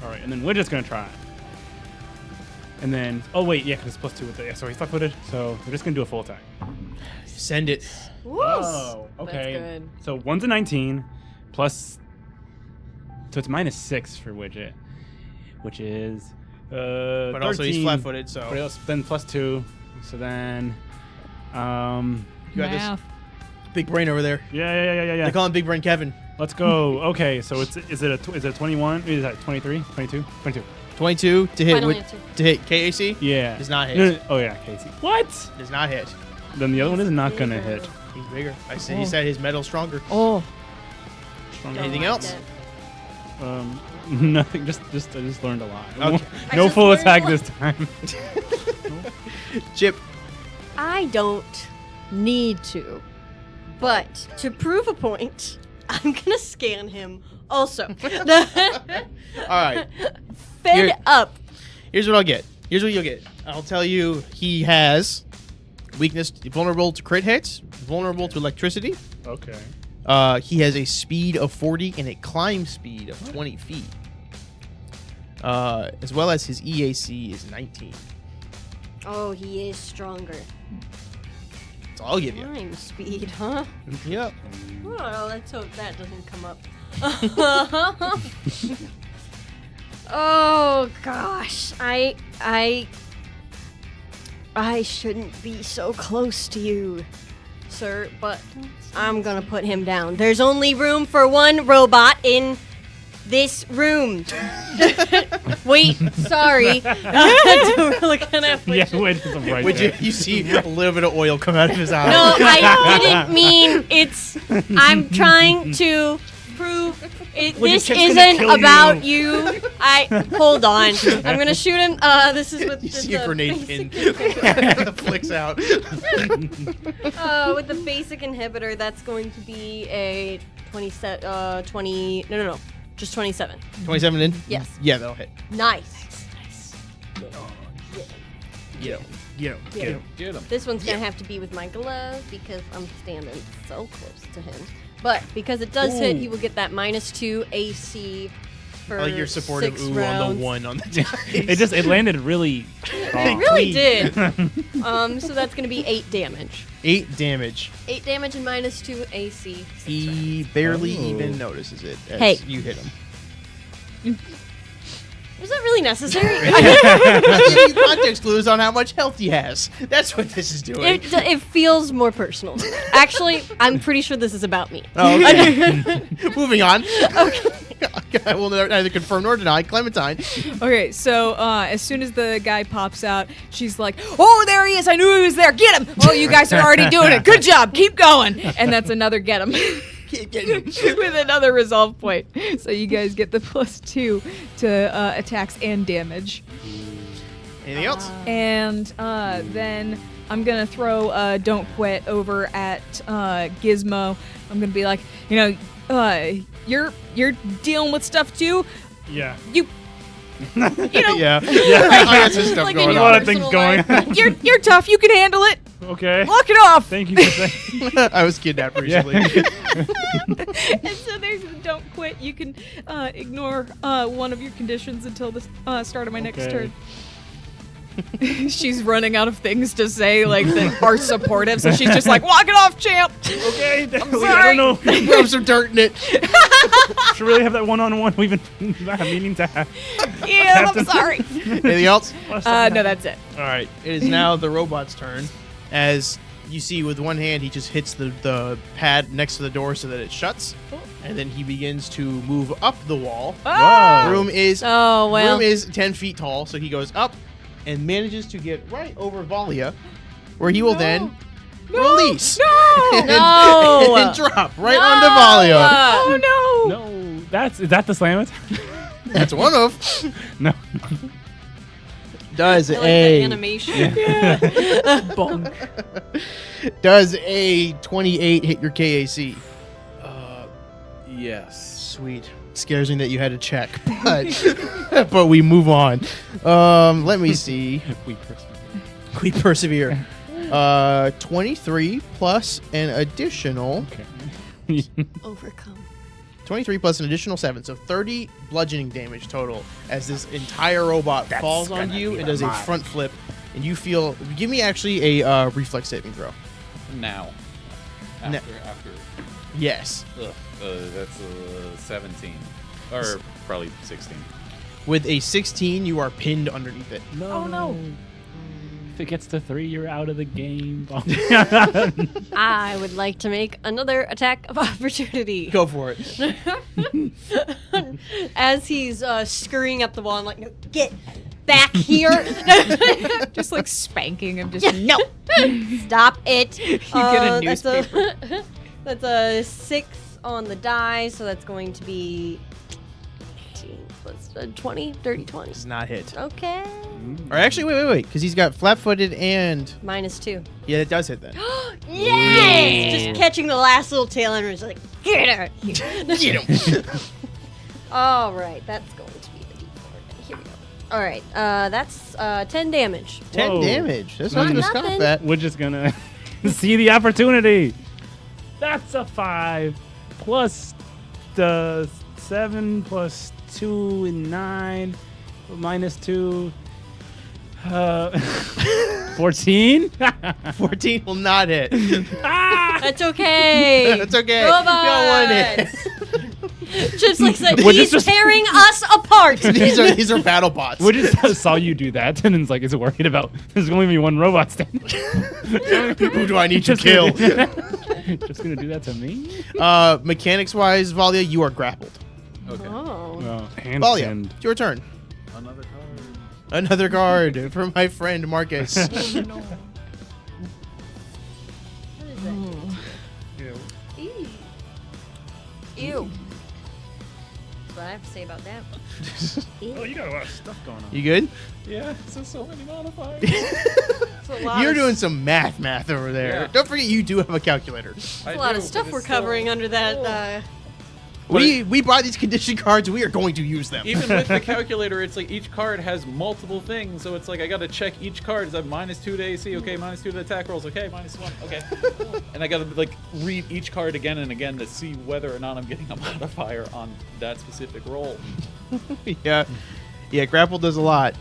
All right, and then we're just gonna try. And then, oh wait, yeah, because it's +2 with the. Yeah, so he's flat-footed. So we're just gonna do a full attack. Send it. Woo! Oh, okay. That's good. So 1's a 19, plus. So it's -6 for Widget, which is. But 13, also he's flat-footed, so But else, then +2. So then. you got this Math. big brain over there. Yeah. They call him Big Brain Kevin. Let's go. Okay, so is it a 21? Is that 23? 22? 22. 22 to hit. Final answer. To hit KAC. Yeah. Does not hit. No. Oh yeah, Casey. What? Does not hit. Then the other one is not gonna hit. He's bigger. I said he said his metal's stronger. Oh. Don't Anything like else? that. Nothing. Just I just learned a lot. Okay. I No just full learned attack a lot. this time. Chip. I don't need to, but to prove a point, I'm gonna scan him. Also, All right. fed Here- up. Here's what I'll get. Here's what you'll get. I'll tell you he has weakness, vulnerable to crit hits, vulnerable to electricity. Okay. He has a speed of 40 and a climb speed of 20 feet. As well as his EAC is 19. Oh, he is stronger. That's all I'll give you. Climb speed, huh? Yep. Well, let's hope that doesn't come up. Oh gosh, I shouldn't be so close to you, sir, but I'm gonna put him down. There's only room for one robot in this room. Wait, sorry. We're looking at Yeah, wait, it's right Would there. you see a little bit of oil come out of his eye? No, I didn't mean it's. I'm trying to prove this chip's gonna isn't kill about you. Hold on. I'm gonna shoot him. This is with You just see a the grenade pin basic- flicks out. with the basic inhibitor, that's going to be a 20. No. Just 27. 27 in? Yes. Yeah, that'll hit. Nice. Get him. Get him. Get him. Get him. This one's gonna have to be with my glove because I'm standing so close to him. But because it does hit, Ooh. he will get that -2 AC for I like your supportive 6 ooh rounds. on the 1 on the dice. it landed really. It really did. So that's gonna be 8 damage. 8 damage. 8 damage and -2 AC. He barely Oh. even notices it as Hey. you hit him. Was that really necessary? I give you context clues on how much health he has. That's what this is doing. it feels more personal. Actually, I'm pretty sure this is about me. Oh, okay. Moving on. Okay. I will neither confirm nor deny. Clementine. Okay, so as soon as the guy pops out, she's like, "Oh, there he is! I knew he was there. Get him! Oh, you guys are already doing it. Good job. Keep going." And that's another get him Keep getting him. with another resolve point. So you guys get the +2 to attacks and damage. Anything else? And then I'm gonna throw "Don't Quit" over at Gizmo. I'm gonna be like, you're dealing with stuff too. Yeah. You know, Yeah. I got some stuff Like going in A your lot on. of things personal going. life. you're tough. You can handle it. Okay. Walk it off. Thank you for saying. I was kidnapped recently. And so there's the "Don't Quit." You can ignore one of your conditions until the start of my next Okay. turn. She's running out of things to say, like, that are supportive, so she's just like, walk it off, champ! Okay, I sorry. don't know. Rub some dirt in it. Should really have that one-on-one we've been meaning to have. Yeah, I'm sorry. Anything else? No, that's it. All right. It is now the robot's turn. As you see, with one hand, he just hits the pad next to the door so that it shuts. And then he begins to move up the wall. Whoa. Room is Oh, well. room is 10 feet tall, so he goes up and manages to get right over Valia, where he will then release and, No. and drop right onto Valia. Oh, no! No, is that the slam attack? That's one of. No. Does I like that a animation. Bonk. does a 28 hit your KAC? Yes. Sweet. Scares me that you had to check, but but we move on. Let me see. We persevere. We persevere. 23 plus an additional Okay. Overcome. 23 plus an additional 7, so 30 bludgeoning damage total as this entire robot falls on gonna you be and does a mine. front flip, and you feel. Give me actually a reflex saving throw. Now. No. After. Yes, That's 17. Or probably 16. with a 16, you are pinned underneath it. No. Oh, no. If it gets to 3, you're out of the game. I would like to make another attack of opportunity. Go for it. As he's scurrying up the wall, I'm like, no, get back here. Just like spanking him, just no. Stop it. You get a newspaper. That's a 6 on the die, so that's going to be 18 plus 20, 30, 20. Does not hit. Okay. Or actually, wait, because he's got flat-footed and -2. yeah, it does hit then. Yes! Just catching the last little tail end, just like, get her. Get him. All right, that's going to be the D4. Here we go. All right, that's 10 damage. 10 Whoa. damage. That's Not nothing to scoff nothing. at. We're just gonna see the opportunity. That's a 5 plus the 7 plus 2 and 9 minus 2. 14. 14 will not hit. That's okay. That's okay. You got one hit. Just like that, We're he's just- tearing us apart. these are battle bots. We just saw you do that, and it's like, is worried about there's only be one robot standing. Who do I need to Just kill? Just gonna do that to me? Mechanics wise, Valia, you are grappled. Okay. Oh. Well, hand Valia, pinned. it's your turn. Another card. Another card from my friend Marcus. What is that? Ew. Ew. That's what I have to say about that. Oh, you got a lot of stuff going on. You good? Yeah, there's so many modifiers. It's a lot You're of doing some math over there. Yeah. Don't forget you do have a calculator. It's a lot of stuff we're covering under that. We buy these condition cards. We are going to use them. Even with the calculator, it's like each card has multiple things, so it's like I gotta check each card. Is that -2 to AC? Okay, -2 to attack rolls. Okay, -1. Okay, and I gotta like read each card again and again to see whether or not I'm getting a modifier on that specific roll. yeah, grapple does a lot.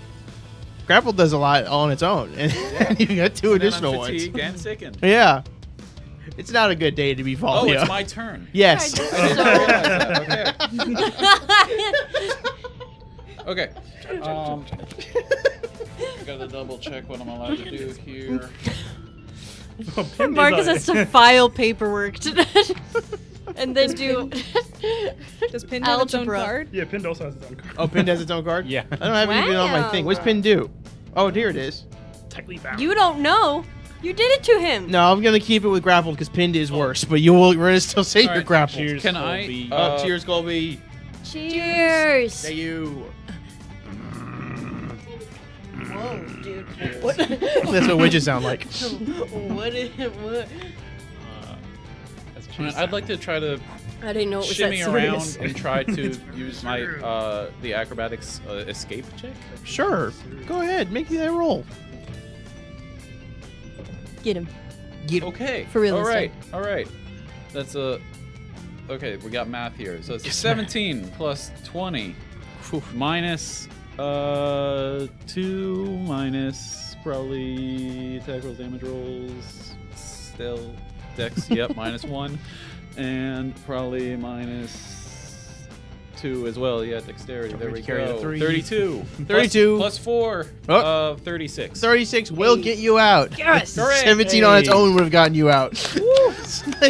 Grapple does a lot on its own, and you got 2 And then additional I'm ones. fatigued and sickened. Yeah, it's not a good day to be Oh, Valia. it's my turn. Yes. I didn't realize that. Okay. Gotta double check what I'm allowed to do here. Marcus has to file paperwork to and then do. Does Pin have its own Algebra. card? Yeah, Pind also has its own card. Oh, Pin has its own card? Yeah. I don't have it even on my thing. What's Pin do? Oh, here it is. Tightly bound. You don't know. You did it to him. No, I'm gonna keep it with grappled because pinned is worse. But we're gonna still say All you're right, grappled. Cheers, Can I, Colby. Cheers, Colby. Cheers. Say you. Whoa, dude. That's what widgets sound like. What? That's I mean, I'd like to try to I didn't know it was shimmy that around serious. and try to use my the acrobatics escape check. Sure. Go ahead. Make that roll. Get him. Okay. For real All this right. All right. That's a. Okay, we got math here. So it's 17 plus 20 minus 2 minus probably attack rolls, damage rolls, still dex, yep, -1, and probably -2 as well. Yeah, dexterity. There we carry the go. 3. 32. 32. Plus 4. Oh. 36. 36 will get you out. Yes! Hooray. 17 on its own would have gotten you out.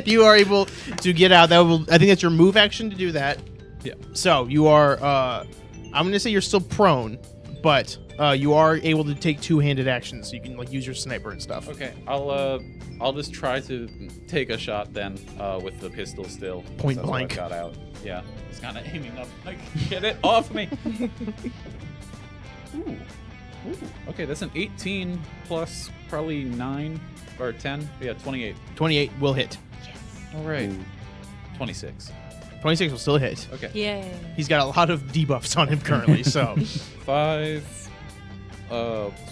You are able to get out. I think that's your move action to do that. Yeah. So you are. I'm gonna say you're still prone, but you are able to take two-handed actions. So you can like use your sniper and stuff. Okay, I'll just try to take a shot then with the pistol still. Point That's what blank. I've got out. Yeah, it's kind of aiming up. Like, get it off me. Ooh. Okay, that's an 18 plus probably 9 or 10. Yeah, 28. 28 will hit. All right. 26. 26 will still hit. Okay. Yay. He's got a lot of debuffs on him currently, so 5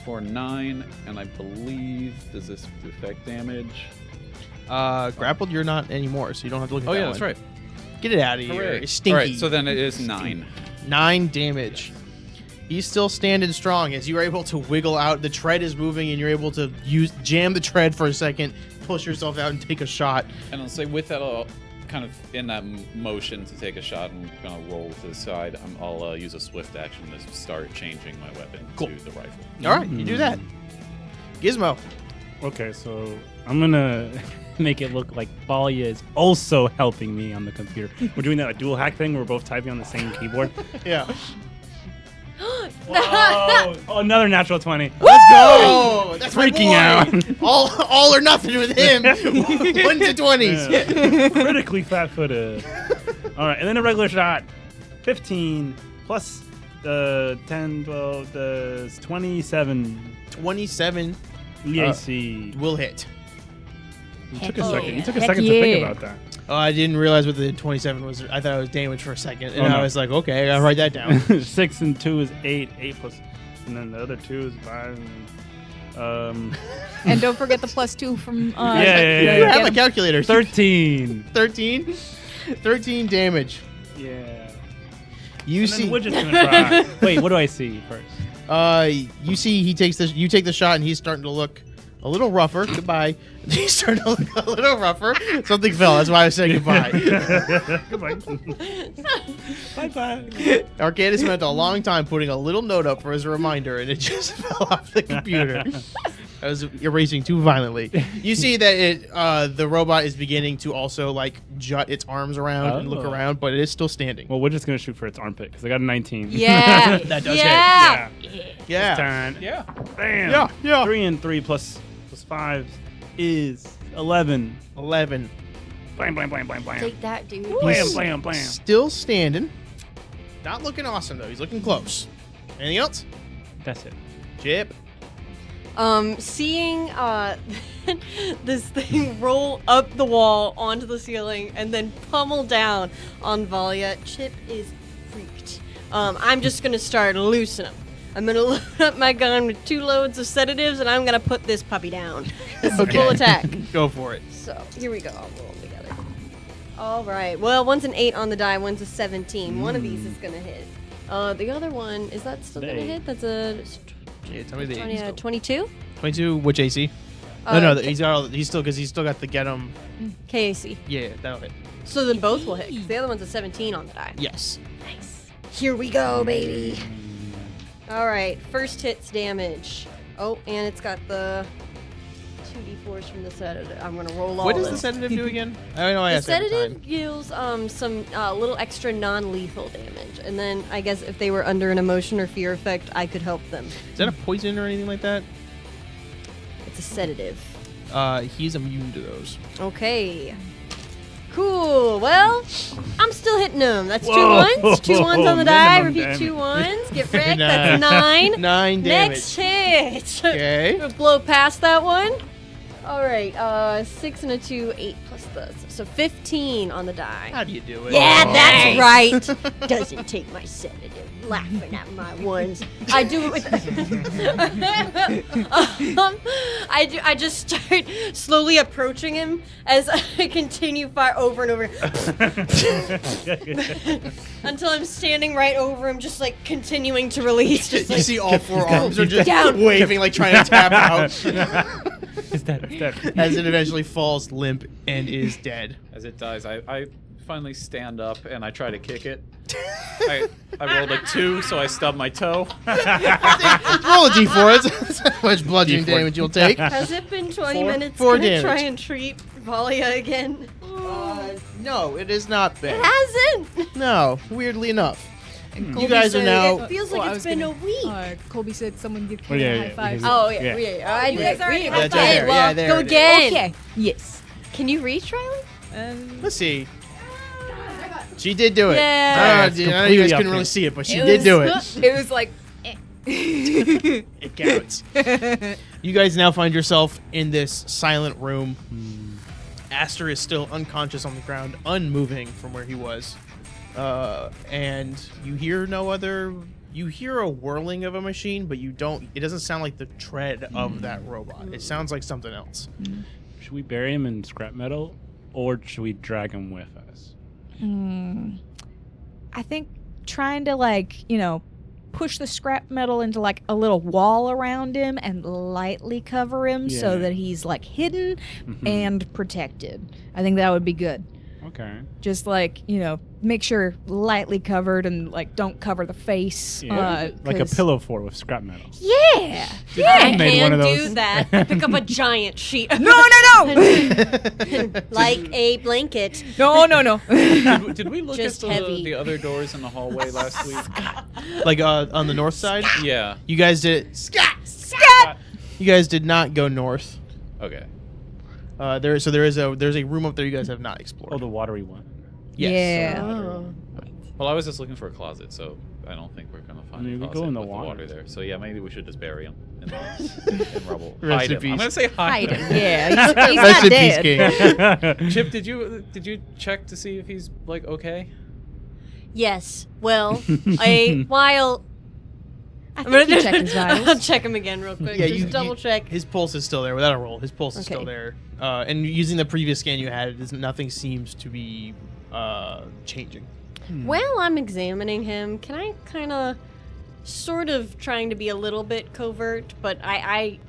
for 9, and I believe does this affect damage? grappled you're not anymore, so you don't have to look at Oh that yeah, one. that's right. Get it out of here. Hooray. It's stinky. All right, so then it is 9. 9 damage. He's still standing strong as you're able to wiggle out. The tread is moving, and you're able to jam the tread for a second, push yourself out, and take a shot. And I'll say with that, kind of in that motion to take a shot and gonna roll to the side, I'll use a swift action to start changing my weapon to the rifle. All right, you do that. Gizmo. Okay, so I'm gonna make it look like Balya is also helping me on the computer. We're doing that dual hack thing. We're both typing on the same keyboard. Yeah. Whoa! Oh, another natural 20. Let's go. That's my Freaking boy. out. all or nothing with him. 1 to 20s. Yeah. Critically fat-footed. All right, and then a regular shot. 15 plus 10, 12, 27 27 EAC. will hit. You took a Heck second. yeah. You took a Heck second to think yeah. about that. Oh, I didn't realize what the 27 was. I thought it was damage for a second, and Oh, no. I was like, okay, I gotta write that down. 6 and 2 is 8. 8 plus, and then the other 2 is 5. And don't forget the +2 from. Yeah. You have a get 'em. calculator. 13. 13. 13 damage. Yeah. You And see. then we're just gonna try. Wait, what do I see first? You see, he takes this. You take the shot, and he's starting to look a little rougher. Goodbye. He's starting to look a little rougher. Something fell. That's why I was saying goodbye. Goodbye. Bye. Arcadis spent a long time putting a little note up for as a reminder, and it just fell off the computer. I was erasing too violently. You see that the robot is beginning to also like jut its arms around and look Oh. around, but it is still standing. Well, we're just gonna shoot for its armpit because I got a 19. Yeah. That does yeah. Yeah. Turn. Yeah. Bam. Yeah. 3 and 3 plus 5 is 11. 11. Blam, blam, blam, blam, blam. Take that, dude. Blam, blam, blam. Still standing. Not looking awesome though. He's looking close. Anything else? That's it. Chip. Seeing this thing roll up the wall onto the ceiling and then pummel down on Valya, Chip is freaked. I'm just gonna start loosening him. I'm gonna load up my gun with 2 loads of sedatives, and I'm gonna put this puppy down. This is Okay. full attack. Go for it. So here we go. I'll roll them together. All right. Well, one's an 8 on the die. One's a 17. One of these is gonna hit. The other one, is that still gonna Eight. hit? That's a Yeah, tell me the 20, 22 22. Which AC? No, he's got all. He's still got the get him. KAC. Yeah, that'll hit. So then both will hit. 'Cause the other one's a 17 on the die. Yes. Nice. Here we go, baby. All right. First hit's damage. Oh, and it's got the 2d4s from the sedative. I'm gonna roll all What does this. the sedative do again? I know I The asked every sedative time. deals some little extra non-lethal damage, and then I guess if they were under an emotion or fear effect, I could help them. Is that a poison or anything like that? It's a sedative. He's immune to those. Okay. Cool. Well, I'm still hitting them. That's 2 Whoa. 1s. 2 1s on the die. Minimum Repeat 2 damage. 1s. Get wrecked. That's 9. 9 damage. Next hit. Okay. Gonna blow past that one. All right. 6 and a 2, 8 plus the so 15 on the die. How do you do it? Yeah, Oh. that's right. Doesn't take my sedative. laughing at my ones. I do it with. I just start slowly approaching him as I continue fire over and over until I'm standing right over him, just like continuing to release. Just You like, see all four arms are just down. waving, like trying to tap out. Is that? As it eventually falls limp and is dead. As it dies, I finally stand up and I try to kick it. I rolled a 2, so I stub my toe. Roll a d4. That's how much bludgeoning D4. damage you'll take. Has it been 20 4 minutes? Four Can I damage. try and treat Valia again? No, it is not It bad. hasn't. No, weirdly enough. You Colby guys are said- now. It feels Well, I like was it's been a gonna- week. Colby said someone give Oh, yeah, Kate a yeah, high five. because- Oh Yeah. yeah, I You did. guys already We- had That's five. right there. well, Yeah, there go it is. again. Okay. Yes. Can you reach, Riley? Let's see. She did do it. Yeah. I know you guys completely up couldn't really here. see it, but she did do it. It was like. It counts. You guys now find yourself in this silent room. Aster is still unconscious on the ground, unmoving from where he was. And you hear no other. You hear a whirling of a machine, but you don't. It doesn't sound like the tread of that robot. It sounds like something else. Should we bury him in scrap metal, or should we drag him with us? I think trying to push the scrap metal into like a little wall around him and lightly cover him so Yeah. that he's like hidden Mhm. and protected. I think that would be good. Okay. Just make sure lightly covered and like don't cover the face. Like a 'cause- pillow fort with scrap metal. Yeah. I made one can of do those. that. I pick up a giant sheet. No. Like a blanket. No. Did we look Just at heavy. the other doors in the hallway last week? Like on the north side. Yeah. You guys did. You guys did not go north. Okay. There's a room up there you guys have not explored. Oh, the watery one. Yes. Yeah. Oh. Well, I was just looking for a closet, so I don't think we're gonna find I mean, a we closet go in the with water. there. So yeah, maybe we should just bury him in rubble. Rest Hide in him. peace. I'm gonna say hide Hide him. him. Yeah. He's Rest not in peace, dead. King. Chip, did you check to see if he's like okay? Yes. Well, while I think he checked his I'll vitals. check him again real quick. Yeah, Just double check. His pulse is still there without a roll. His pulse is still Okay. there. And using the previous scan you had, nothing seems to be changing. While I'm examining him, can I kind of, sort of trying to be a little bit covert, but I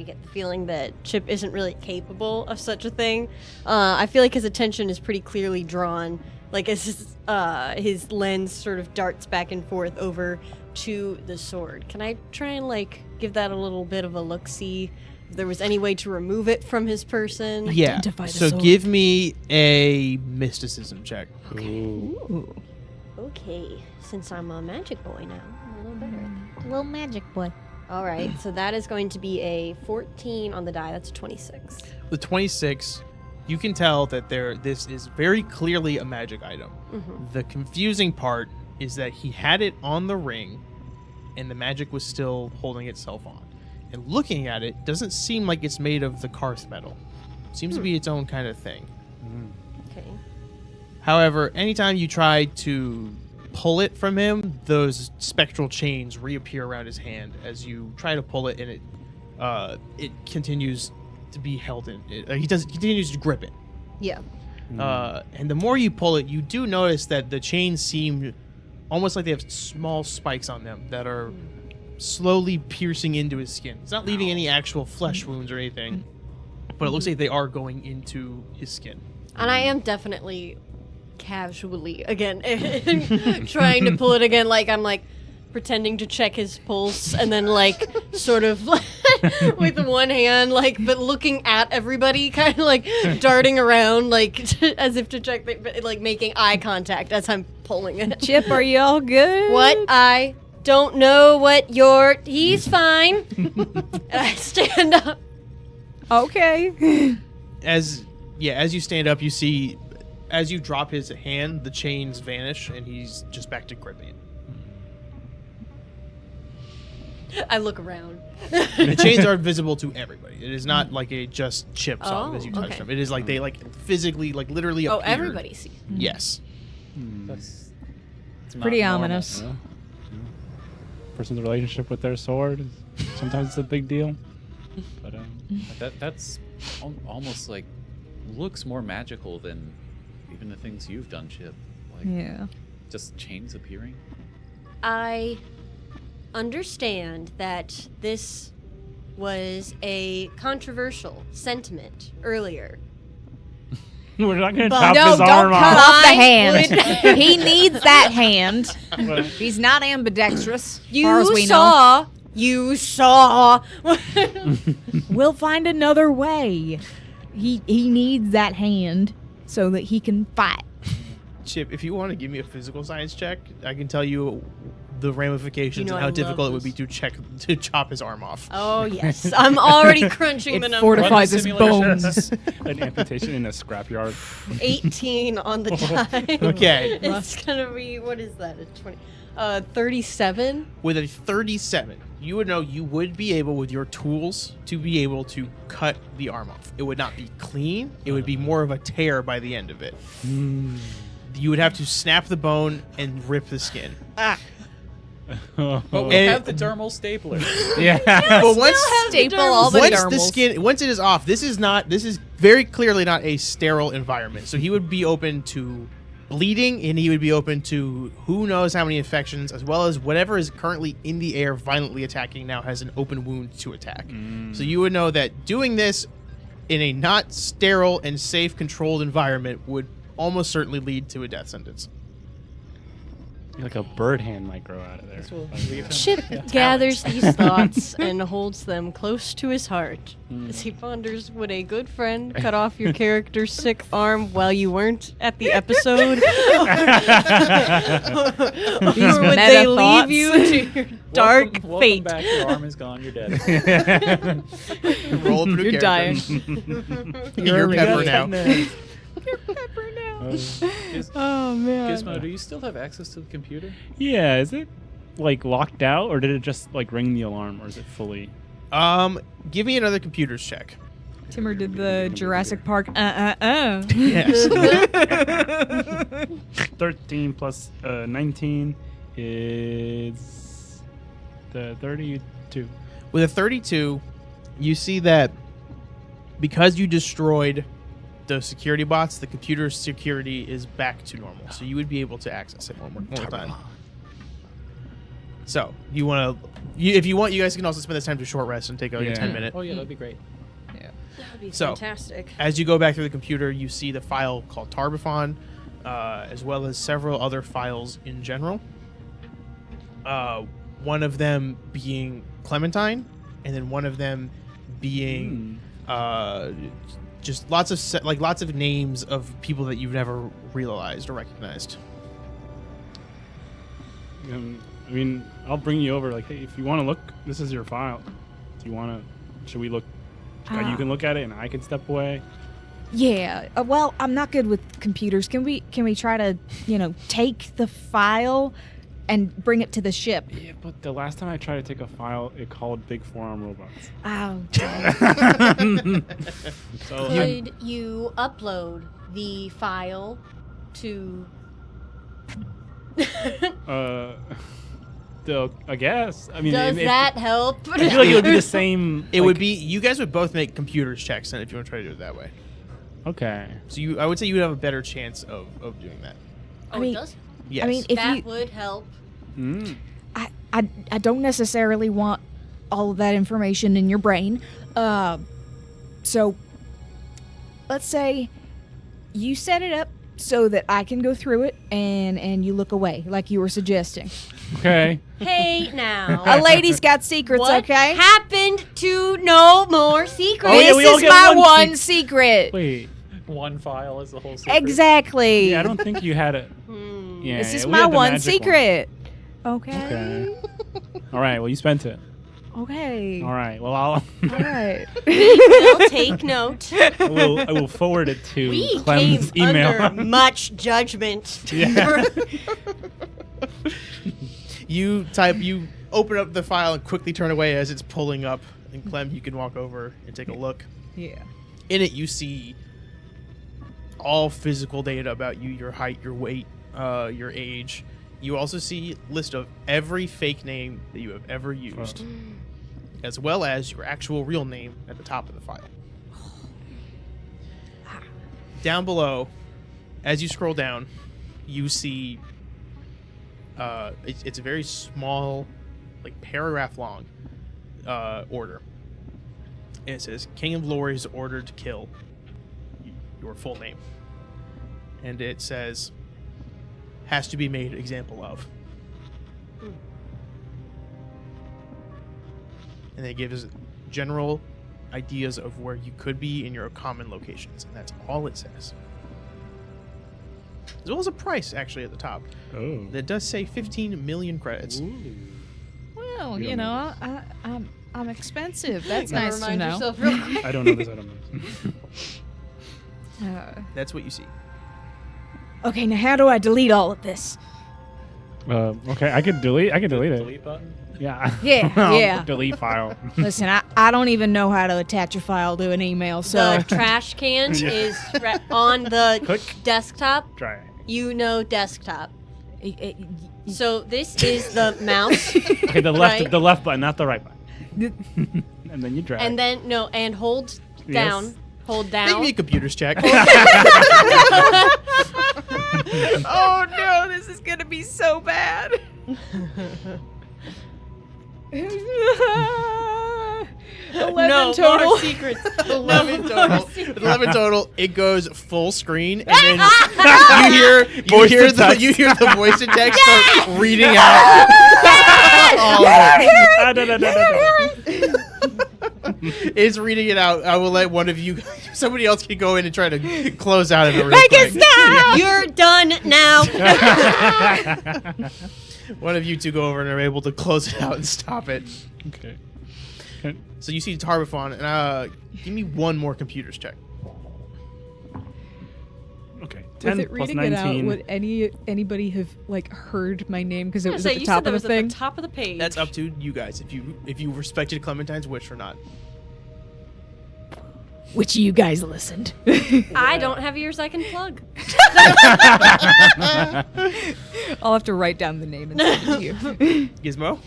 get the feeling that Chip isn't really capable of such a thing. I feel like his attention is pretty clearly drawn, like as his lens sort of darts back and forth over to the sword. Can I try and give that a little bit of a look-see? If there was any way to remove it from his person? Yeah. Identify the So sword. give me a mysticism check. Ooh. Okay, since I'm a magic boy now, I'm a little better. Little magic boy. All right, so that is going to be a 14 on the die. That's a 26. The 26, you can tell that this is very clearly a magic item. Mhm. The confusing part is that he had it on the ring, and the magic was still holding itself on. And looking at it, doesn't seem like it's made of the Karth metal. Seems to be its own kind of thing. Okay. However, anytime you try to pull it from him, those spectral chains reappear around his hand as you try to pull it, and it continues to be held in. He continues to grip it. Yeah. And the more you pull it, you do notice that the chains seem almost like they have small spikes on them that are slowly piercing into his skin. It's not leaving any actual flesh wounds or anything, but it looks like they are going into his skin. And I am definitely casually, again, trying to pull it again. I'm pretending to check his pulse and then sort of with one hand, but looking at everybody, kind of darting around, as if to check, but making eye contact as I'm pulling it. Chip, are you all good? What? I don't know what he's fine. And I stand up. Okay. As you stand up, you see, as you drop his hand, the chains vanish, and he's just back to gripping it. I look around. The chains are visible to everybody. It is not like a just Chip saw because you touched okay. them. It is like they physically, literally Oh, appeared. everybody sees. Yes. That's Pretty not normal. ominous. person's relationship with their sword. Sometimes it's a big deal. But That's almost like looks more magical than even the things you've done, Chip. Like Yeah. just chains appearing. I understand that this was a controversial sentiment earlier. we're not gonna But- chop No, his don't arm cut off. off the I hand. He needs that hand. But- He's not ambidextrous, as far as we You saw. know. We'll find another way. He needs that hand so that he can fight. Chip, if you want to give me a physical science check, I can tell you the ramifications You know and I how love difficult it would this. be to chop his arm off. Oh yes, I'm already crunching the It numbers. fortifies his simulation. bones. An amputation in a scrapyard. 18 on the die. Okay. It's gonna be, what is that? A 20. 37. With a 37, you would know you would be able, with your tools, to be able to cut the arm off. It would not be clean. It would be more of a tear by the end of it. You would have to snap the bone and rip the skin. But we And- have the dermal stapler. Yeah. But once Staple all the once the dermals. skin, once it is off, this is very clearly not a sterile environment. So he would be open to bleeding, and he would be open to who knows how many infections, as well as whatever is currently in the air violently attacking now has an open wound to attack. So you would know that doing this in a not sterile and safe, controlled environment would almost certainly lead to a death sentence. Like a bird hand might grow out of there. Chip gathers these thoughts and holds them close to his heart as he ponders, would a good friend cut off your character's sick arm while you weren't at the episode? These Or would meta they thoughts. leave you to your dark welcome fate? back. Your arm is gone. You're dead. Roll through You're character. dying. You're Pepper now. Oh man. Gizmo, do you still have access to the computer? Yeah, is it like locked out, or did it just like ring the alarm, or is it fully? Give me another computers check. Timur did the Jurassic Park. Yes. 13 plus 19 is the 32. With a 32, you see that because you destroyed the security bots, the computer's security is back to normal. So you would be able to access it one more time. So you want to, if you want, you guys can also spend this time to short rest and take like a Yeah. 10-minute. Oh yeah, that'd be great. That would be So- fantastic. As you go back through the computer, you see the file called Tarbifon, as well as several other files in general. One of them being Clementine, and then one of them being just lots of names of people that you've never realized or recognized. I mean, I'll bring you over. Like, hey, if you want to look, this is your file. Do you want to? Should we look? You can look at it, and I can step away. Yeah. Well, I'm not good with computers. Can we try to, take the file and bring it to the ship? Yeah, but the last time I tried to take a file, it called big forearm robots. Oh. So Could you upload the file to... I guess. I mean, Does that help? I feel like it would be the same. It would be, you guys would both make computers checks, and if you want to try to do it that way. Okay. So I would say you would have a better chance of doing that. Oh, I mean- it does? Yes. I mean, if That you, would help. I don't necessarily want all of that information in your brain. So let's say you set it up so that I can go through it and you look away, like you were suggesting. Okay. Hey, now. A lady's got secrets, What okay? happened to No More Secrets? Oh, yeah, This we all is get my one one secret. Wait. One file is the whole secret. Exactly. Yeah, I don't think you had it. Hmm. Yeah. This is we my had the one magic secret. Okay. All right. Well, you spent it. Okay. All right. Well, All right. We'll take note. I will forward it to We Clem's came email. under much judgment. Yeah. You open up the file and quickly turn away as it's pulling up. And Clem, you can walk over and take a look. Yeah. In it, you see all physical data about you: your height, your weight, your age, You also see a list of every fake name that you have ever used, as well as your actual real name at the top of the file. Down below, as you scroll down, you see it's a very small, like paragraph long order. And it says, King of Glory is ordered to kill your full name. And it says, has to be made example of. And they give us general ideas of where you could be in your common locations. And that's all it says. As well as a price, actually, at the top. Oh. That does say 15 million credits. Well, You you don't know, I'm expensive. That's Gotta nice to remind know. yourself real quick. I don't know this. I don't know this. That's what you see. Okay, now how do I delete all of this? Okay, I could delete it. Delete button. Yeah. Yeah, yeah. Delete file. Listen, I don't even know how to attach a file to an email, so The trash can Yeah. is on the Click. desktop. Try. You know desktop. So this is the mouse. Okay, the left, Right. the left button, not the right button. And then you drag. And then and hold Yes. down. Hold Make down. me a computers check. oh no, this is gonna be so bad. 11 no, total. more secrets. 11 No, more total. secrets. 11 total. It goes full screen, and then you hear Voice to the text. voice to text start reading out. all of it. It's reading it out. I will let one of you. Somebody else can go in and try to close out of it. Real quick. You're done now. One of you two go over and are able to close it out and stop it. Okay. So you see Tarbafon, and give me one more computers check. Okay. With 10 it plus reading it out, 19. would anybody have like heard my name because it was So at the you top said that of was the thing? at the top of the page. That's up to you guys if you respected Clementine's wish or not. Which you guys listened. I don't have ears I can plug. I'll have to write down the name and send it to you. Gizmo?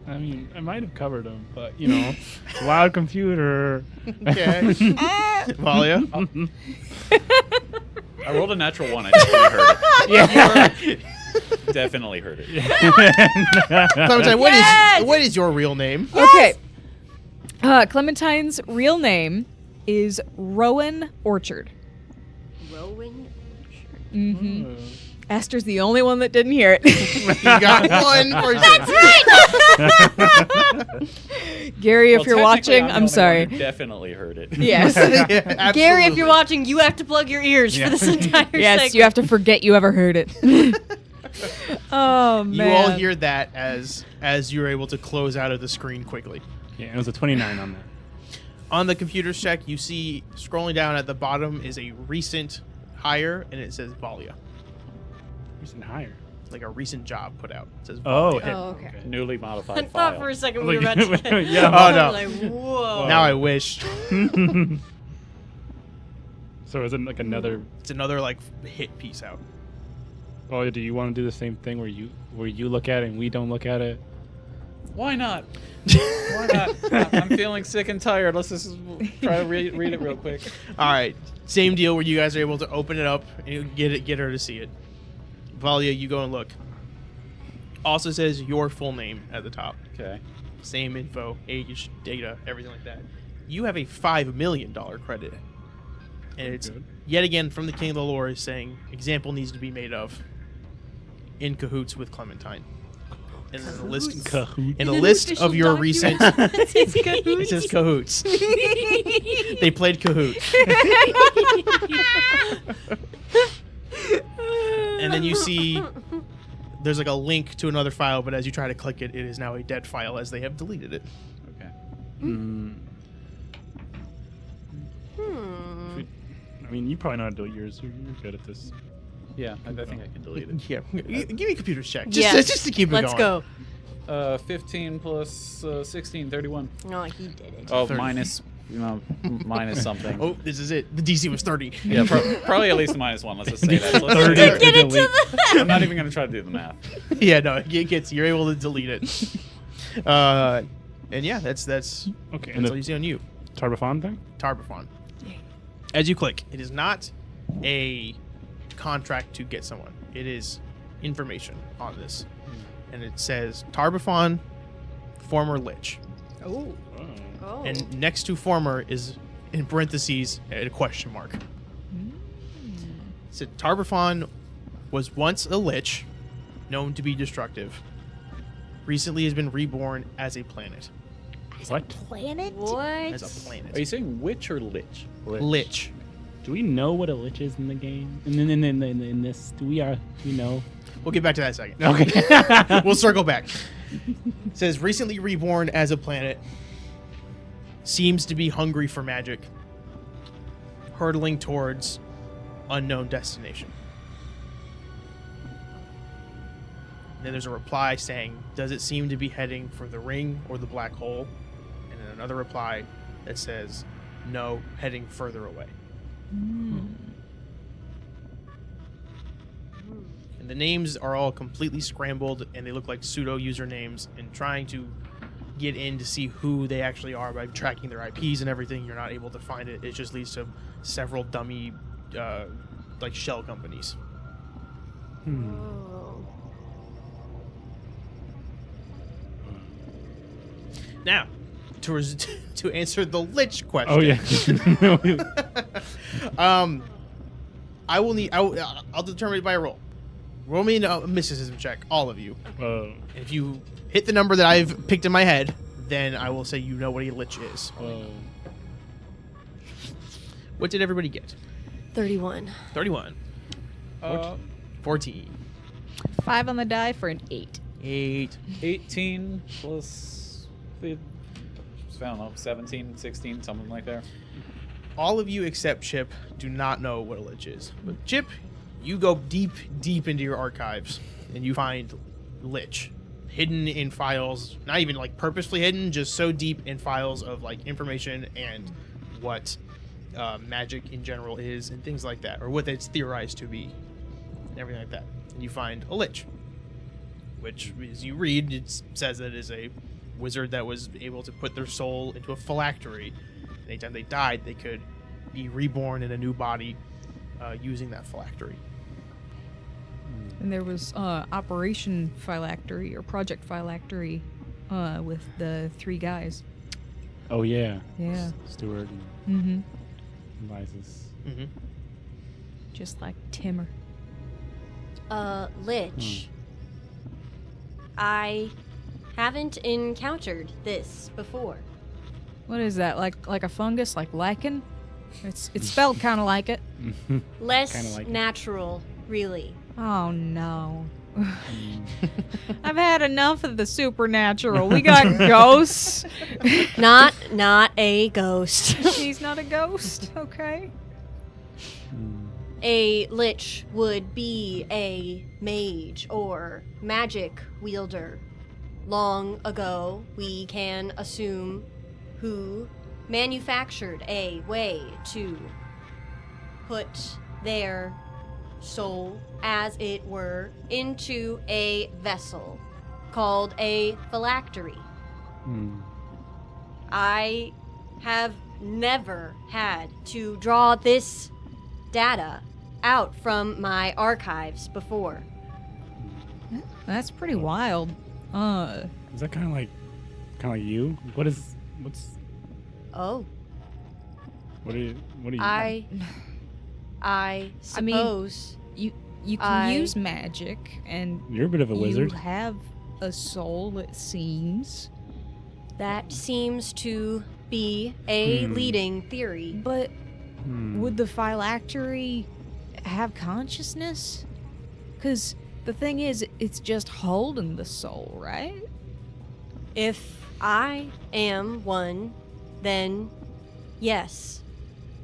I mean, I might have covered them, but you know, loud computer. Okay. Valia? I rolled a natural 1. I definitely heard it. Yeah. Definitely heard it. Clementine, Yes! what is your real name? Okay. Clementine's real name is Rowan Orchard. Rowan. Mm-hmm. Aster's the only one that didn't hear it. You got one person. Gary, if Well, you're technically, watching, I'm the I'm only sorry. one who definitely heard it. Yes. Yeah, Gary, if absolutely. you're watching, you have to plug your ears for this entire Yes, segment. you have to forget you ever heard it. Oh, man. You all hear that as you're able to close out of the screen quickly. Yeah, it was a 29 on that. On the computer's check, you see scrolling down at the bottom is a recent hire, and it says Valia. Recent hire. Like a recent job put out. It says Oh, Valia. Oh, okay. Newly I modified thought file. for a second we were about to. Yeah. Oh, no. Like, whoa. Now I wish. So is it like another? It's another like hit piece out. Oh, do you want to do the same thing where you look at it and we don't look at it? Why not? Why not? I'm feeling sick and tired. Let's just try to read it real quick. All right, same deal where you guys are able to open it up and you get her to see it. Valia, you go and look. Also says your full name at the top. Okay. Same info, age, data, everything like that. You have a $5 million credit. And it's Good. yet again from the King of the Lore is saying example needs to be made of in cahoots with Clementine. And in the list Kahoot. in a In an list official of your document. recent It says it cahoots. says cahoots. They played Kahoot. And then you see there's like a link to another file, but as you try to click it, it is now a dead file as they have deleted it. Okay. Mm, I mean, you probably know how to do yours. You're good at this. Yeah, I think I can delete it. Yeah, give me a computer's check. Yes. Just to keep it Let's going. go. 15 plus 16, 31. No, he did it. Oh, 30. minus minus something. Oh, this is it. The DC was 30. Yeah, probably at least a -1. Let's just say that. So let's 30 say Get it to delete. the I'm not even gonna try to do the math. Yeah, no, it gets. You're able to delete it. And yeah, that's Okay, all and the you see on you. Tarbafon thing? Tarbafon. As you click, it is not a contract to get someone. It is information on this, and it says Tarbafon, former Lich, Oh. Oh. and next to former is in parentheses a question mark. It said Tarbafon was once a Lich, known to be destructive. Recently has been reborn as a planet. What? Planet? What? As a planet. Are you saying witch or lich? Lich. Do we know what a lich is in the game? In this, do we know? We'll get back to that in a second. Okay. We'll circle back. It says recently reborn as a planet. Seems to be hungry for magic. Hurtling towards unknown destination. And then there's a reply saying, does it seem to be heading for the ring or the black hole? And then another reply that says, no, heading further away. And the names are all completely scrambled, and they look like pseudo usernames. And trying to get in to see who they actually are by tracking their IPs and everything, you're not able to find it. It just leads to several dummy, like shell companies. Oh. Now, to answer the Lich question. Oh yeah. I'll determine it by a roll. Roll me a mysticism check, all of you. If you hit the number that I've picked in my head, then I will say you know what a Lich is. What did everybody get? 31. 31. 14. 5 on the die for an 8. 8. 18 plus, I don't know, 17, 16, something like that. All of you except Chip do not know what a Lich is. But Chip, you go deep into your archives, and you find Lich hidden in files, not even like purposefully hidden, just so deep in files of like information and what magic in general is and things like that, or what it's theorized to be, and everything like that. And you find a Lich, which, as you read, it says that it is a wizard that was able to put their soul into a phylactery. Anytime they died, they could be reborn in a new body using that phylactery. And there was Operation Phylactery or Project Phylactery with the 3 guys. Oh yeah. Yeah. Stewart Mm-hmm. and Liza's. Mm-hmm. Just like Timmer. Lich. I haven't encountered this before. What is that? Like a fungus? Like lichen? It's spelled kind of like it. Less Kinda like it. natural, really. Oh no. I've had enough of the supernatural. We got ghosts. Not a ghost. He's not a ghost. Okay. A lich would be a mage or magic wielder. Long ago, we can assume, who manufactured a way to put their soul, as it were, into a vessel called a phylactery. I have never had to draw this data out from my archives before. That's pretty wild. Is that kind of like you? What's Oh, what are you? I suppose. You can use magic, and You're a bit of a wizard. you have a soul, it seems. That seems to be a leading theory. But would the phylactery have consciousness? Because the thing is, it's just holding the soul, right? If I am one, then yes.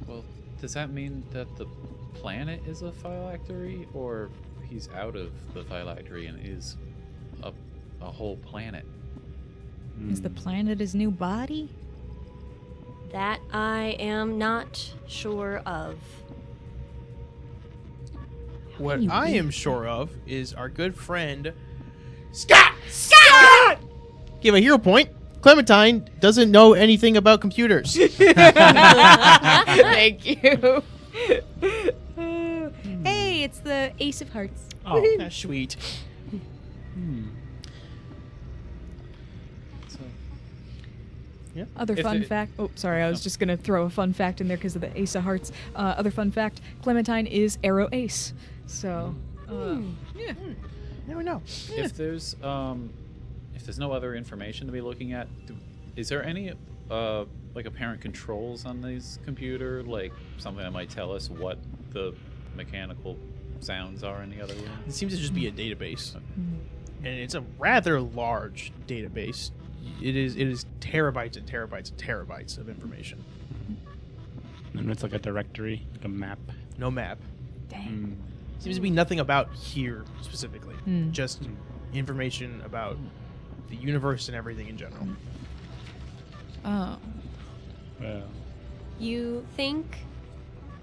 Well, does that mean that the planet is a phylactery, or he's out of the phylactery and is a whole planet? Is the planet his new body? That I am not sure of. What you I eat? am sure of is our good friend Scott. Scott! Give a hero point. Clementine doesn't know anything about computers. Thank you. Hey, it's the Ace of Hearts. Oh, That's sweet. So, Other If fun it- fact. Oh, sorry. I was just going to throw a fun fact in there because of the Ace of Hearts. Other fun fact. Clementine is Arrow Ace. So, yeah. Never know. if there's no other information to be looking at, is there any like apparent controls on these computer, like something that might tell us what the mechanical sounds are in the other room? It seems to just be a database, and it's a rather large database. It is terabytes and terabytes and terabytes of information. and it's like a directory, like a map. No map. Dang. Seems to be nothing about here specifically. Hmm. Just information about the universe and everything in general. Oh. Well, You think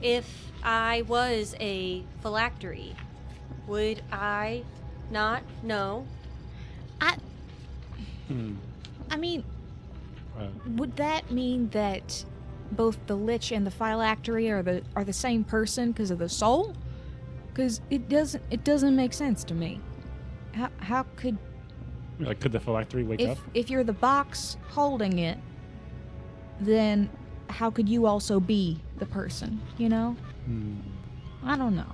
if I was a phylactery, would I not know? I mean, well, would that mean that both the Lich and the Phylactery are the same person because of the soul? Because it doesn't make sense to me. How could like, could the phylactery wake up? if you're the box holding it, then how could you also be the person? You know? I don't know.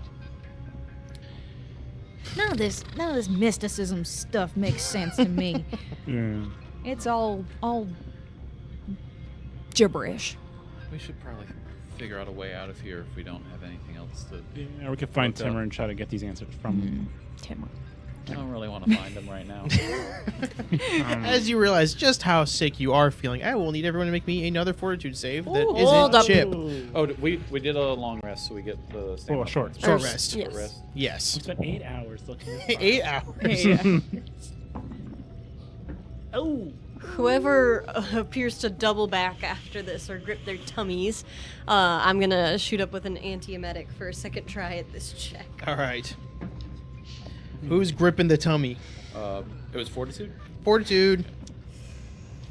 None of this mysticism stuff makes sense to me. Yeah. It's all gibberish. We should probably figure out a way out of here if we don't have anything else to. Yeah, we could find Look up. Timur and try to get these answers from him. Timur. I don't really want to find them right now. As you realize just how sick you are feeling, I will need everyone to make me another fortitude save that Ooh, isn't hold up. Chip. Oh, we did a long rest, so we get the stamina short. points. Short Or- rest. yes. Short rest. Yes. We spent 8 hours looking at 8 hours. Oh! Whoever appears to double back after this or grip their tummies, I'm gonna shoot up with an antiemetic for a second try at this check. All right. Who's gripping the tummy? It was fortitude. Fortitude.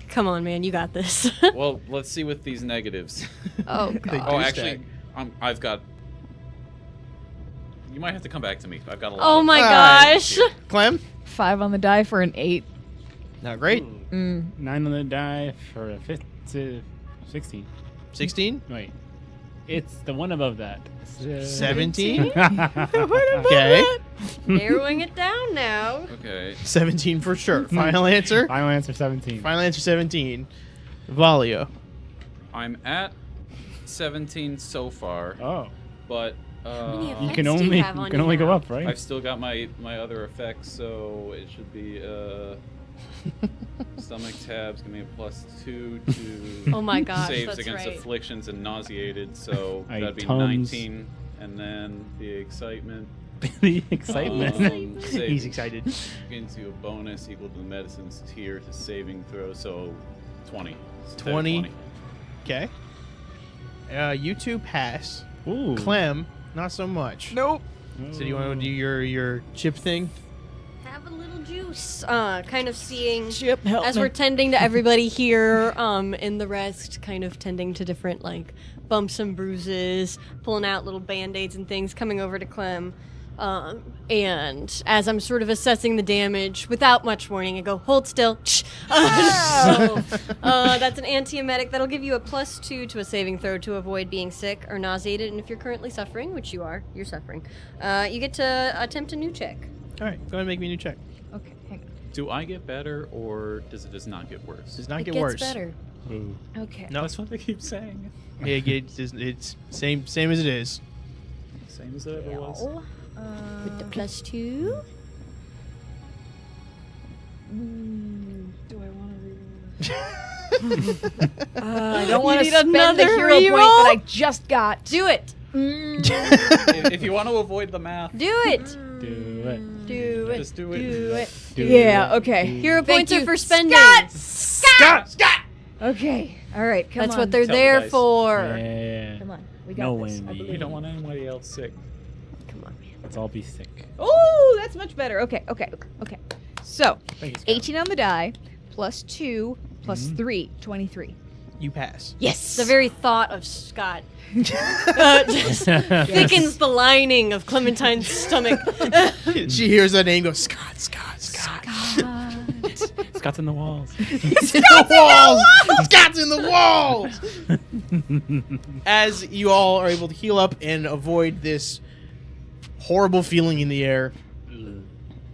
Come on, man, you got this. Well, let's see with these negatives. Oh They god. Oh, do actually, I've got. You might have to come back to me. I've got a lot. Oh of- my Alright. gosh. Clem? 5 on the die for an 8. Not great. 9 on the die for a 16. 16? Wait. It's the one above that. 17? Okay. Okay. Narrowing it down now. Okay. 17 for sure. Final answer? Final answer 17. Final answer 17. Valio. I'm at 17 so far, Oh. but many You effects can do you only have on you go now? up, right? I've still got my other effects, so it should be stomach tabs. Give me a +2 to Oh my gosh, saves that's against right. afflictions and nauseated. So Aye, that'd be tons. 19, and then the excitement. The excitement. He's excited. Gives you a bonus equal to the medicine's tier to saving throw, so 20. Instead of 20. Okay. You two pass. Ooh. Clem, not so much. Nope. So do you want to do your chip thing? Have a little juice. Kind of seeing Chip, help as me. we're tending to everybody here, in the rest, kind of tending to different like bumps and bruises, pulling out little band-aids and things, coming over to Clem. And as I'm sort of assessing the damage, without much warning, I go, hold still. So, that's an antiemetic. That'll give you a +2 to a saving throw to avoid being sick or nauseated. And if you're currently suffering, which you are, you're suffering, you get to attempt a new check. All right, go ahead and make me a new check. Okay, hang on. Do I get better, or does it just not get worse? Does not It get gets worse. better. Ooh. Okay. No, That's what they keep saying. it's same as it is. Same as it ever was. Well, With the +2. do I want to I don't want to need spend the another hero point reroll? that I just got. Do it. If you want to avoid the math, Do it. Do it. Do it. just do it. Do it. Do Yeah, it. okay. Hero Thank points are you. for spending. Scott! Okay. All right. Come That's on. what they're Tell the there dice. for. Yeah. Come on. We got No this. way. I believe. We don't want anybody else sick. Come on, man. Let's all be sick. Oh, that's much better. Okay. So, Thank you, Scott. 18 on the die, plus 2, plus 3, 23. You pass. Yes. The very thought of Scott just thickens the lining of Clementine's stomach. She hears that name, goes Scott, Scott, Scott. Scott's in the walls. It's in the walls. Scott's in the walls. As you all are able to heal up and avoid this horrible feeling in the air,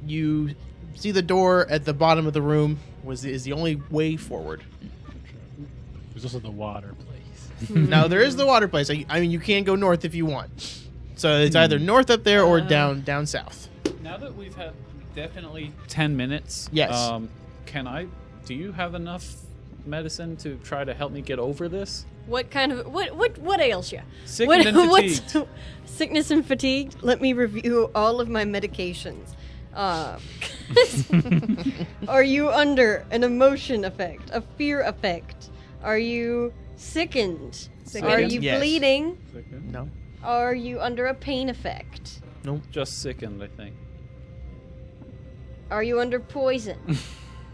you see the door at the bottom of the room is the only way forward. There's also the water place. Now there is the water place. I mean, you can go north if you want. So it's either north up there or down south. Now that we've had definitely 10 minutes, Yes. Do you have enough medicine to try to help me get over this? What kind of what ails you? Sickened and fatigued. Sickness and fatigue. Let me review all of my medications. Are you under an emotion effect, a fear effect? Are you sickened? Are you Yes. bleeding? No. Are you under a pain effect? Just sickened, I think. Are you under poison?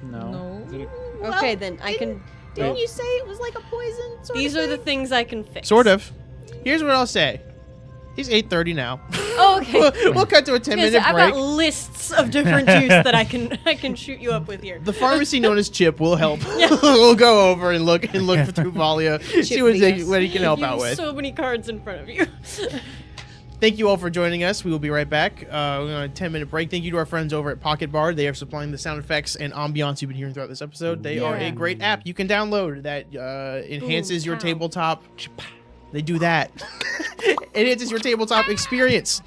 No. Okay, then I can. Didn't you say it was like a poison sort These of are the thing? things I can fix. Sort of. Here's what I'll say. It's 8:30 now. Oh, okay. We'll cut to a 10-minute I've break. got lists of different juice that I can shoot you up with here. The pharmacy known as Chip will help. We'll go over and look through Valia, see what he can help You out have with. so many cards in front of you. Thank you all for joining us. We will be right back. We're on a 10-minute break. Thank you to our friends over at Pocket Bar. They are supplying the sound effects and ambiance you've been hearing throughout this episode. They are a great app you can download that enhances your pow. tabletop. They do that. It enhances your tabletop experience.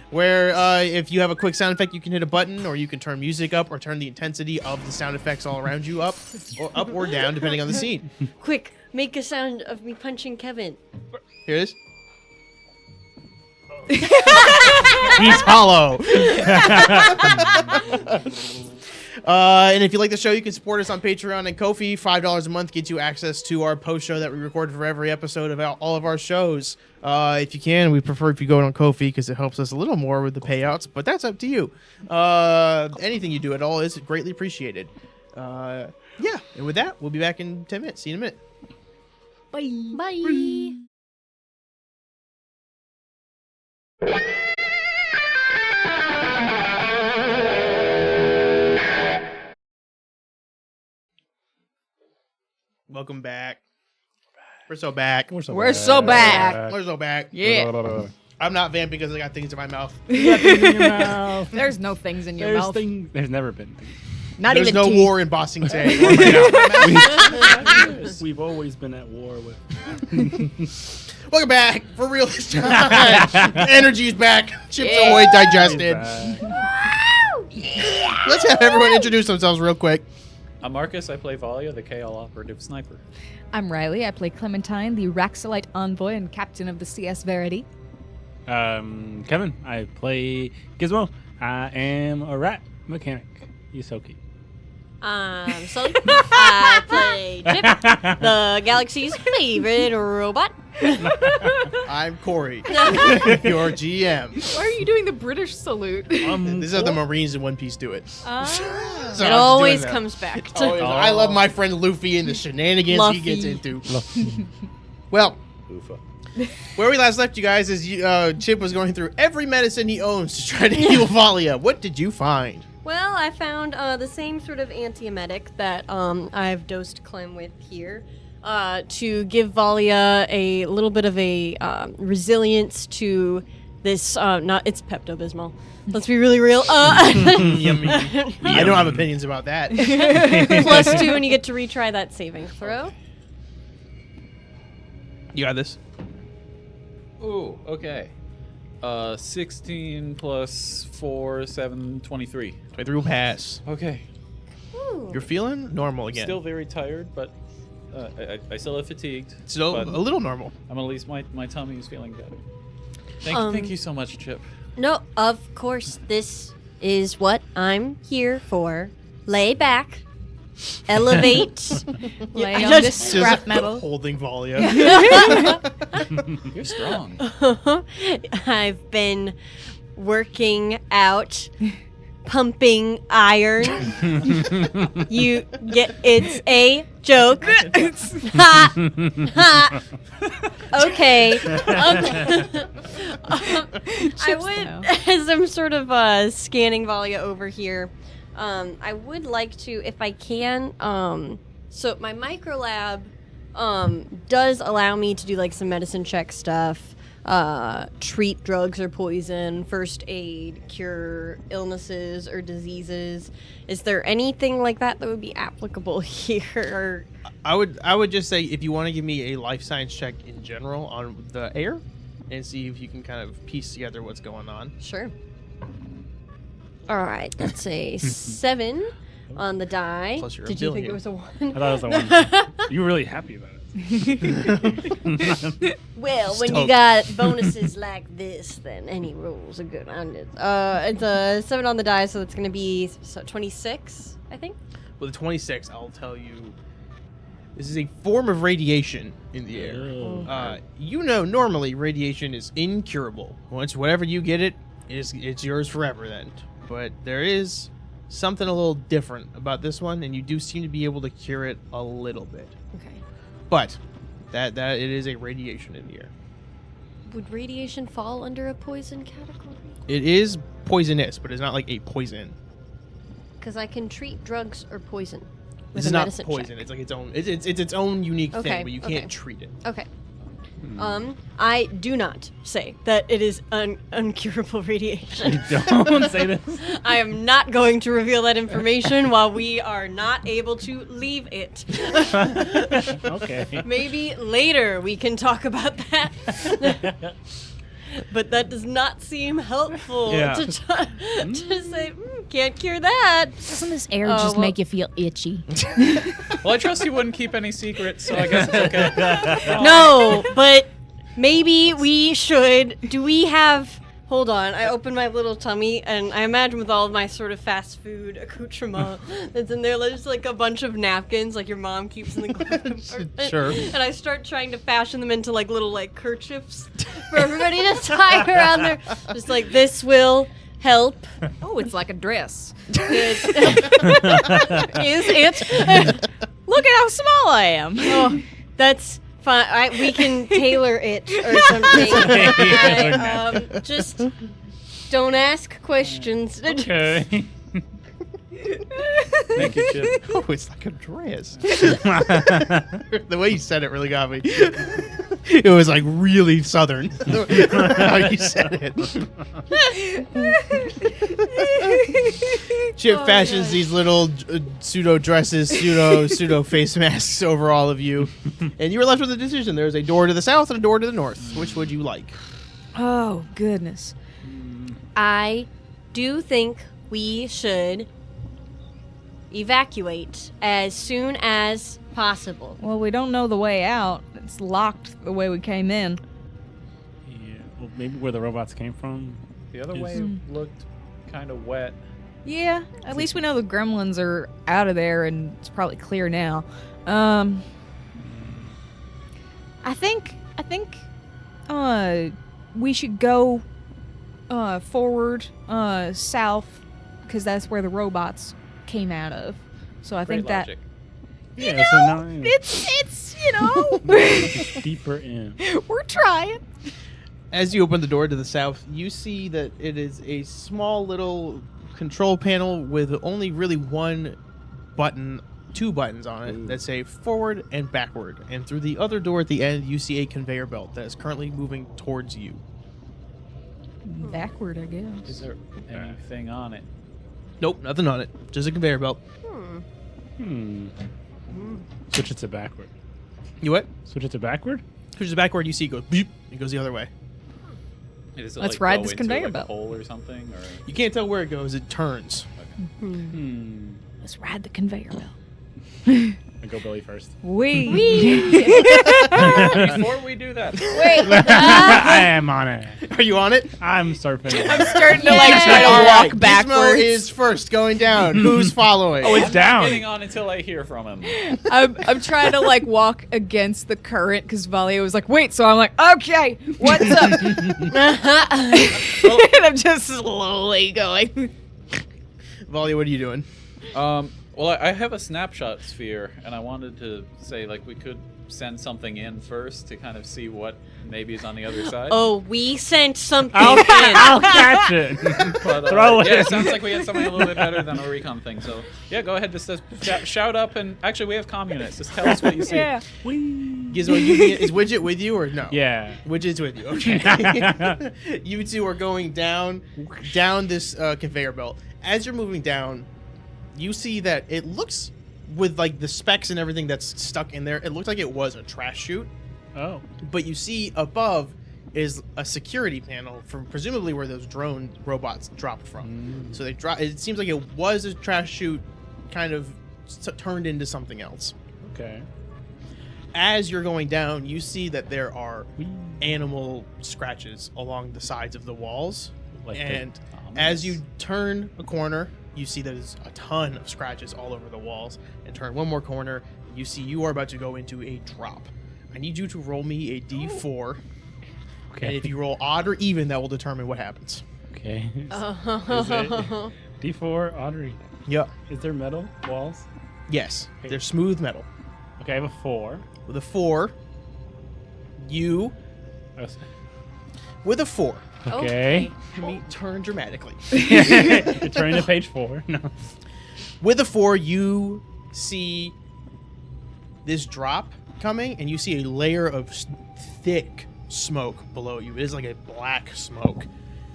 Where if you have a quick sound effect, you can hit a button, or you can turn music up, or turn the intensity of the sound effects all around you up or down, depending on the scene. Quick, make a sound of me punching Kevin. Here it is. He's hollow. And if you like the show, you can support us on Patreon and Ko-fi. $5 a month gets you access to our post show that we record for every episode of all of our shows. If you can, we prefer if you go on Ko-fi because it helps us a little more with the payouts, but that's up to you. Anything you do at all is greatly appreciated. Yeah, and with that, we'll be back in 10 minutes. See you in a minute. Bye. Welcome back. We're so back. We're so back. We're so back. Yeah. I'm not vamping because I got things in my mouth. There's no things in your mouth. There's never been. Not There's even no teeth. war in Bossing Tay. or my mouth. We've always been at war with. Welcome back. For real this time. Energy's back. Chips Ahoy digested. Let's have everyone introduce themselves real quick. I'm Marcus. I play Valia, the KL operative sniper. I'm Riley. I play Clementine, the Raxolite envoy and captain of the CS Verity. Kevin, I play Gizmo. I am a rat mechanic. Yusoki. Sully. I play Chip, the galaxy's favorite robot. I'm Corey, your GM. Why are you doing the British salute? These are the Marines in One Piece do it. So I'm It just always doing that. comes back to Always. I love my friend Luffy and the shenanigans Luffy. he gets into. Well, Oofa. where we last left you guys is Chip was going through every medicine he owns to try to heal Valia. What did you find? Well, I found the same sort of antiemetic that I've dosed Clem with here to give Valia a little bit of a resilience to this. It's Pepto-Bismol. Let's be really real. Yummy. I don't have opinions about that. +2, and you get to retry that saving throw. You got this. Ooh, okay. 16 plus 4, 7, 23. 23 will pass. Okay. Ooh. You're feeling normal again. Still very tired, but I still have fatigued. Still but a little normal. I'm at least my tummy is feeling better. Thank you so much, Chip. No, of course, this is what I'm here for. Lay back, elevate. Lay I on just- this scrap metal. Holding Valia. You're strong. I've been working out, pumping iron. You get it's a joke. Ha ha. Okay. I would, as I'm sort of scanning Valia over here, I would like to, if I can. So my micro lab does allow me to do like some medicine check stuff, treat drugs or poison, first aid, cure illnesses or diseases. Is there anything like that that would be applicable here? I would just say if you want to give me a life science check in general on the air, and see if you can kind of piece together what's going on. Sure. All right, that's a 7 on the die. Plus you're a Did you think billion. it was a 1? I thought it was the one. You were really happy about it. Well, when you Stoked. got bonuses like this, then any rolls are good on it. It's a 7 on the die, so it's going to be 26, I think. With the 26, I'll tell you, this is a form of radiation in the air. Normally radiation is incurable. Once whatever you get it's yours forever then. But there is something a little different about this one, and you do seem to be able to cure it a little bit. Okay. But that it is a radiation in the air. Would radiation fall under a poison category? It is poisonous, but it's not like a poison. Because I can treat drugs or poison with This is a not medicine poison. check. It's like its own. It's its own unique Okay, thing, but you can't okay. treat it. Okay. I do not say that it is uncurable radiation. Don't say this. I am not going to reveal that information while we are not able to leave it. Okay. Maybe later we can talk about that. But that does not seem helpful Yeah. to say, can't cure that. Doesn't this air Oh, just well- make you feel itchy? Well, I trust you wouldn't keep any secrets, so I guess it's okay. No, but maybe we should. Do we have. Hold on, I open my little tummy, and I imagine with all of my sort of fast food accoutrement that's in there, there's like a bunch of napkins, like your mom keeps in the glove compartment. Sure. And I start trying to fashion them into like little like kerchiefs for everybody to tie around there. Just like, this will help. Oh, it's like a dress. Is it? Look at how small I am. Oh, that's fine. We can tailor it or something. Just don't ask questions. Okay. Thank you, Chip. Oh, it's like a dress. The way you said it really got me. It was like really southern. How you said it. Chip fashions these little pseudo dresses, pseudo face masks over all of you, and you were left with a decision. There's a door to the south and a door to the north. Which would you like? Oh, goodness. I do think we should evacuate as soon as possible. Well, we don't know the way out. It's locked the way we came in. Yeah. Well, maybe where the robots came from. The other Is- way looked kind of wet. Yeah, at least we know the gremlins are out of there and it's probably clear now. I think we should go forward south because that's where the robots came out of. So I think Great logic. Yeah. So now it's you know deeper in. we're trying. As you open the door to the south, you see that it is a small little control panel with only really two buttons on it that say forward and backward. And through the other door at the end, you see a conveyor belt that is currently moving towards you. Backward, I guess. Is there anything on it? Nope, nothing on it. Just a conveyor belt. Switch it to backward. You what? Switch it to backward. Switch to backward, you see it goes beep. It goes the other way. Does it, Let's like, ride go this into, conveyor like, belt. a hole or something? Or You can't tell where it goes. It turns. Let's ride the conveyor belt. I go Billy first. We. Before we do that, Wait. I am on it. Are you on it? I'm Starfinder. I'm starting to like Yeah. try to All walk right, backwards. Gizmo is first going down. Who's following? Oh, it's I'm down. not getting on until I hear from him. I'm trying to like walk against the current because Valia was like, wait. So I'm like, okay, what's up? And I'm just slowly going. Volley, what are you doing? Well, I have a snapshot sphere, and I wanted to say, like, we could send something in first to kind of see what maybe is on the other side. Oh, we sent something I'll in. catch it. But, Throw it yeah, in. it sounds like we had something a little bit better than a recon thing. So, yeah, go ahead. Just shout up, and actually, we have communists. Just tell us what you see. Yeah. Gizmo, is Widget with you or no? Yeah. Widget's with you. Okay. You two are going down this conveyor belt. As you're moving down, you see that it looks, with like the specs and everything that's stuck in there, it looked like it was a trash chute. Oh. But you see above is a security panel from presumably where those drone robots dropped from. So they it seems like it was a trash chute, kind of turned into something else. Okay. As you're going down, you see that there are animal scratches along the sides of the walls. Like And the as you turn a corner, you see there's a ton of scratches all over the walls. And turn one more corner, you see you are about to go into a drop. I need you to roll me a d4. Okay. And if you roll odd or even, that will determine what happens. Okay. Oh. D4 odd or even? Yep. Is there metal walls? Yes. Okay. They're smooth metal. Okay, I have a 4. With a 4, you... I was- With a 4. Okay. Let me turn dramatically. Turning to page 4. No. With a 4, you see this drop coming, and you see a layer of thick smoke below you. It is like a black smoke,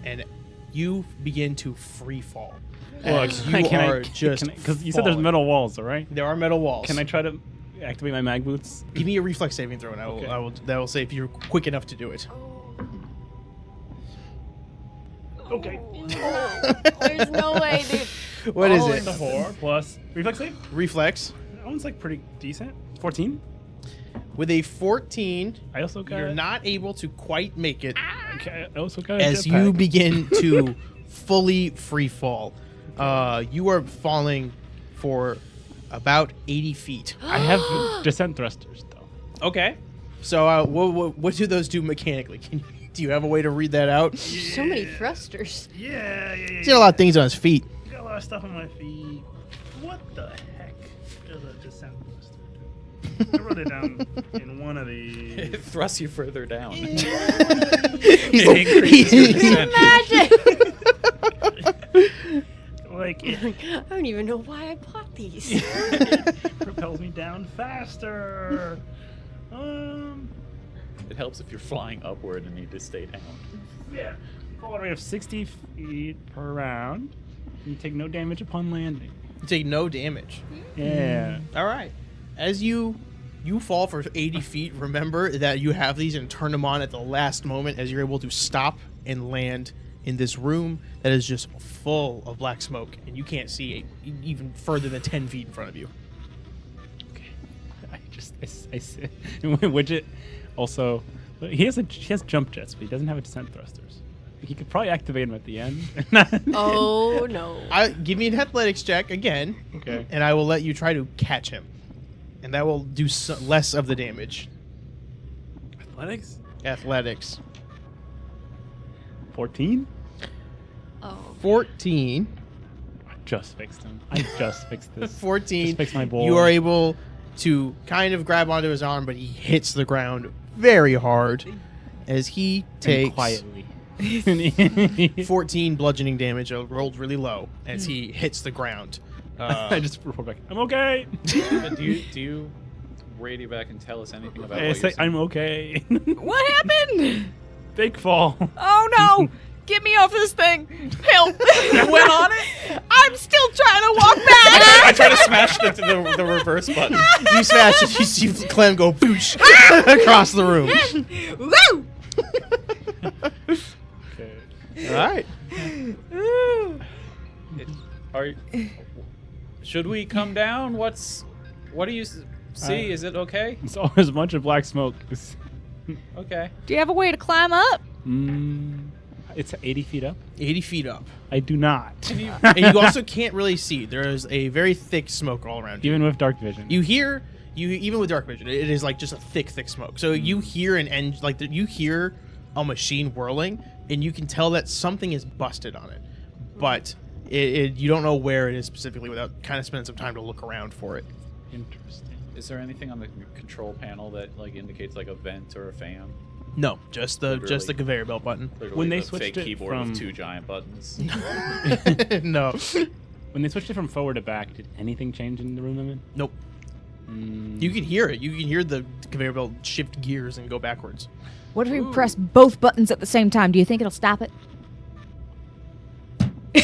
and you begin to free fall. Look, As you are just because you said there's falling. metal walls, all right? There are metal walls. Can I try to activate my mag boots? Give me a reflex saving throw, and Okay. that will say if you're quick enough to do it. Okay. There's no way, dude. What is It's a it? 4 plus reflex save. Reflex. That one's like pretty decent. 14. With a 14, I also got. you're not able to quite make it Okay, I also got a as jetpack. you begin to fully free fall. You are falling for about 80 feet. I have descent thrusters though. Okay. So what do those do mechanically? Do you have a way to read that out? So many thrusters. Yeah. He's got a lot of things on his feet. Got a lot of stuff on my feet. What the heck does a descent thruster do? I wrote it down in one of these. It thrusts you further down. He's Imagine. Like it I don't even know why I bought these. propels me down faster. It helps if you're flying upward and need to stay down. Yeah. Fall rate of 60 feet per round. You take no damage upon landing. You take no damage. Yeah. All right. As you fall for 80 feet, remember that you have these and turn them on at the last moment as you're able to stop and land in this room that is just full of black smoke, and you can't see even further than 10 feet in front of you. Okay. I see. Widget also, he has jump jets, but he doesn't have descent thrusters. He could probably activate them at the end. Oh no. Give me an athletics check again, Okay. and I will let you try to catch him, and that will do less of the damage. Athletics? Athletics. 14? Oh. 14. I just fixed him. I just fixed this. 14. Just fix my boy. You are able to kind of grab onto his arm, but he hits the ground very hard as he And takes quietly. 14 bludgeoning damage. It rolled really low as he hits the ground. I just report back. I'm okay. But do you radio back and tell us anything about I what say you're seeing? I'm okay. What happened? Fake fall. Oh no! Get me off this thing! Help! You went on it? I'm still trying to walk I back! try to smash the reverse button. You smash it, you see Clem go boosh across the room. Woo! Okay. All right. Should we come down? What do you? See, is it okay? So there's a bunch of black smoke. Okay. Do you have a way to climb up? It's 80 feet up. 80 feet up. I do not. And you also can't really see. There is a very thick smoke all around you. Even with dark vision. You hear, even with dark vision, it is like just a thick smoke. So you hear an engine, like you hear a machine whirling, and you can tell that something is busted on it. But you don't know where it is specifically without kind of spending some time to look around for it. Interesting. Is there anything on the control panel that like indicates like a vent or a fan? No, just the conveyor belt button. Literally When they the switched fake it keyboard from- with 2 giant buttons. No. When they switched it from forward to back, did anything change in the room I'm in? Nope. You can hear it. You can hear the conveyor belt shift gears and go backwards. What if we press both buttons at the same time? Do you think it'll stop it? You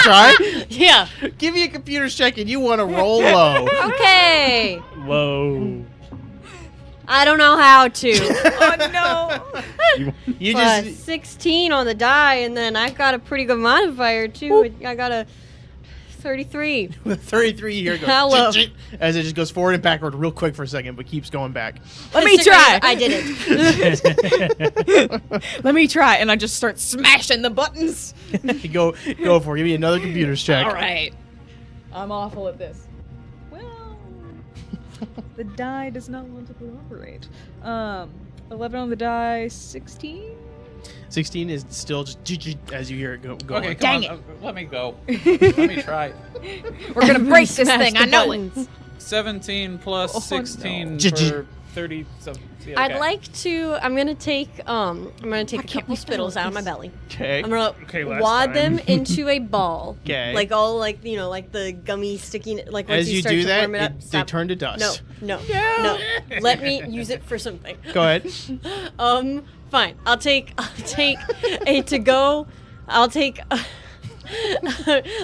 try? Yeah. Give me a computer's check and you want to roll low. Okay. Whoa. I don't know how to. Oh no! You But just 16 on the die, and then I got a pretty good modifier too. I got a 33. with 33 here goes Hello. as it just goes forward and backward real quick for a second, but keeps going back. Let me try. I did it. Let me try, and I just start smashing the buttons. go for it. Give me another computer's check. All right. I'm awful at this. Well, the die does not want to cooperate. 11 on the die, 16. 16 is still just as you hear it go. Okay, on. come Dang on. Let me go. Let me try. We're gonna break this Smash thing. the I know buttons. it. 17 plus Oh, 16 no. for 30. So, yeah, I'd okay. like to. I'm gonna take a couple spittles out of my belly. Okay. I'm gonna Okay, last wad time. them into a ball. 'Kay. Like all like like the gummy sticking. Like once As you start do to that, warm it up, they stop. turn to dust. No. Let me use it for something. Go ahead. Fine. I'll take a to go. I'll take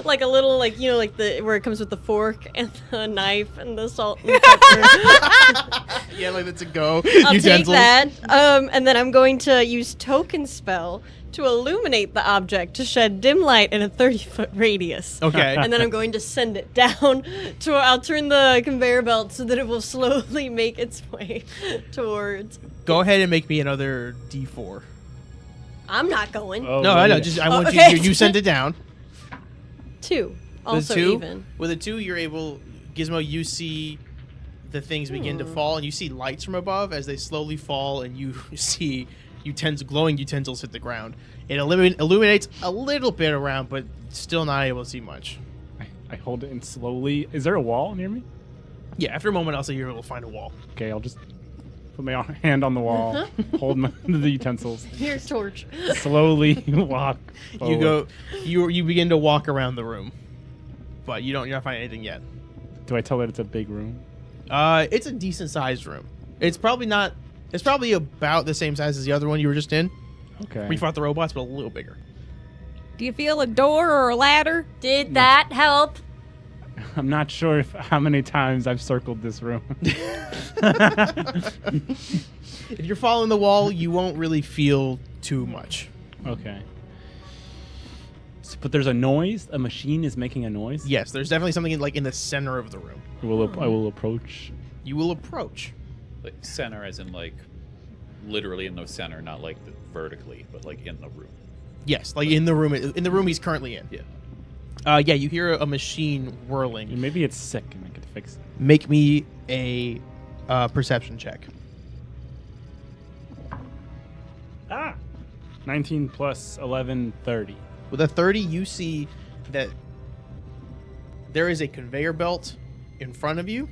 like a little like like the where it comes with the fork and the knife and the salt and pepper. Yeah, like that's a go. I'll take Utensils. that. And then I'm going to use token spell to illuminate the object to shed dim light in a 30-foot radius. Okay. And then I'm going to send it down to. I'll turn the conveyor belt so that it will slowly make its way towards. Go ahead and make me another D4. I'm not going. Oh, No, I know. yeah. Just I want Okay. you send it down. 2. Also With a 2, even. With a 2, you're able, Gizmo, you see the things begin to fall, and you see lights from above as they slowly fall, and you see glowing utensils hit the ground. It illuminates a little bit around, but still not able to see much. I hold it in slowly. Is there a wall near me? Yeah, after a moment, I'll say you're able to find a wall. Okay, I'll just put my hand on the wall, hold the utensils, Here's torch. slowly walk forward. You begin to walk around the room, but you're not finding anything yet. Do I tell it it's a big room? It's a decent sized room. It's probably about the same size as the other one you were just in. Okay. We fought the robots, but a little bigger. Do you feel a door or a ladder? Did that help? I'm not sure how many times I've circled this room. If you're following the wall, you won't really feel too much. Okay. But there's a noise. A machine is making a noise. Yes, there's definitely something in the center of the room. I will approach. You will approach. Like center as in like literally in the center, not like vertically, but like in the room. Yes, like in the room he's currently in. Yeah. Yeah, you hear a machine whirling. And maybe it's sick and I could fix it. Make me a perception check. 19 plus 11, 30. With a 30, you see that there is a conveyor belt in front of you.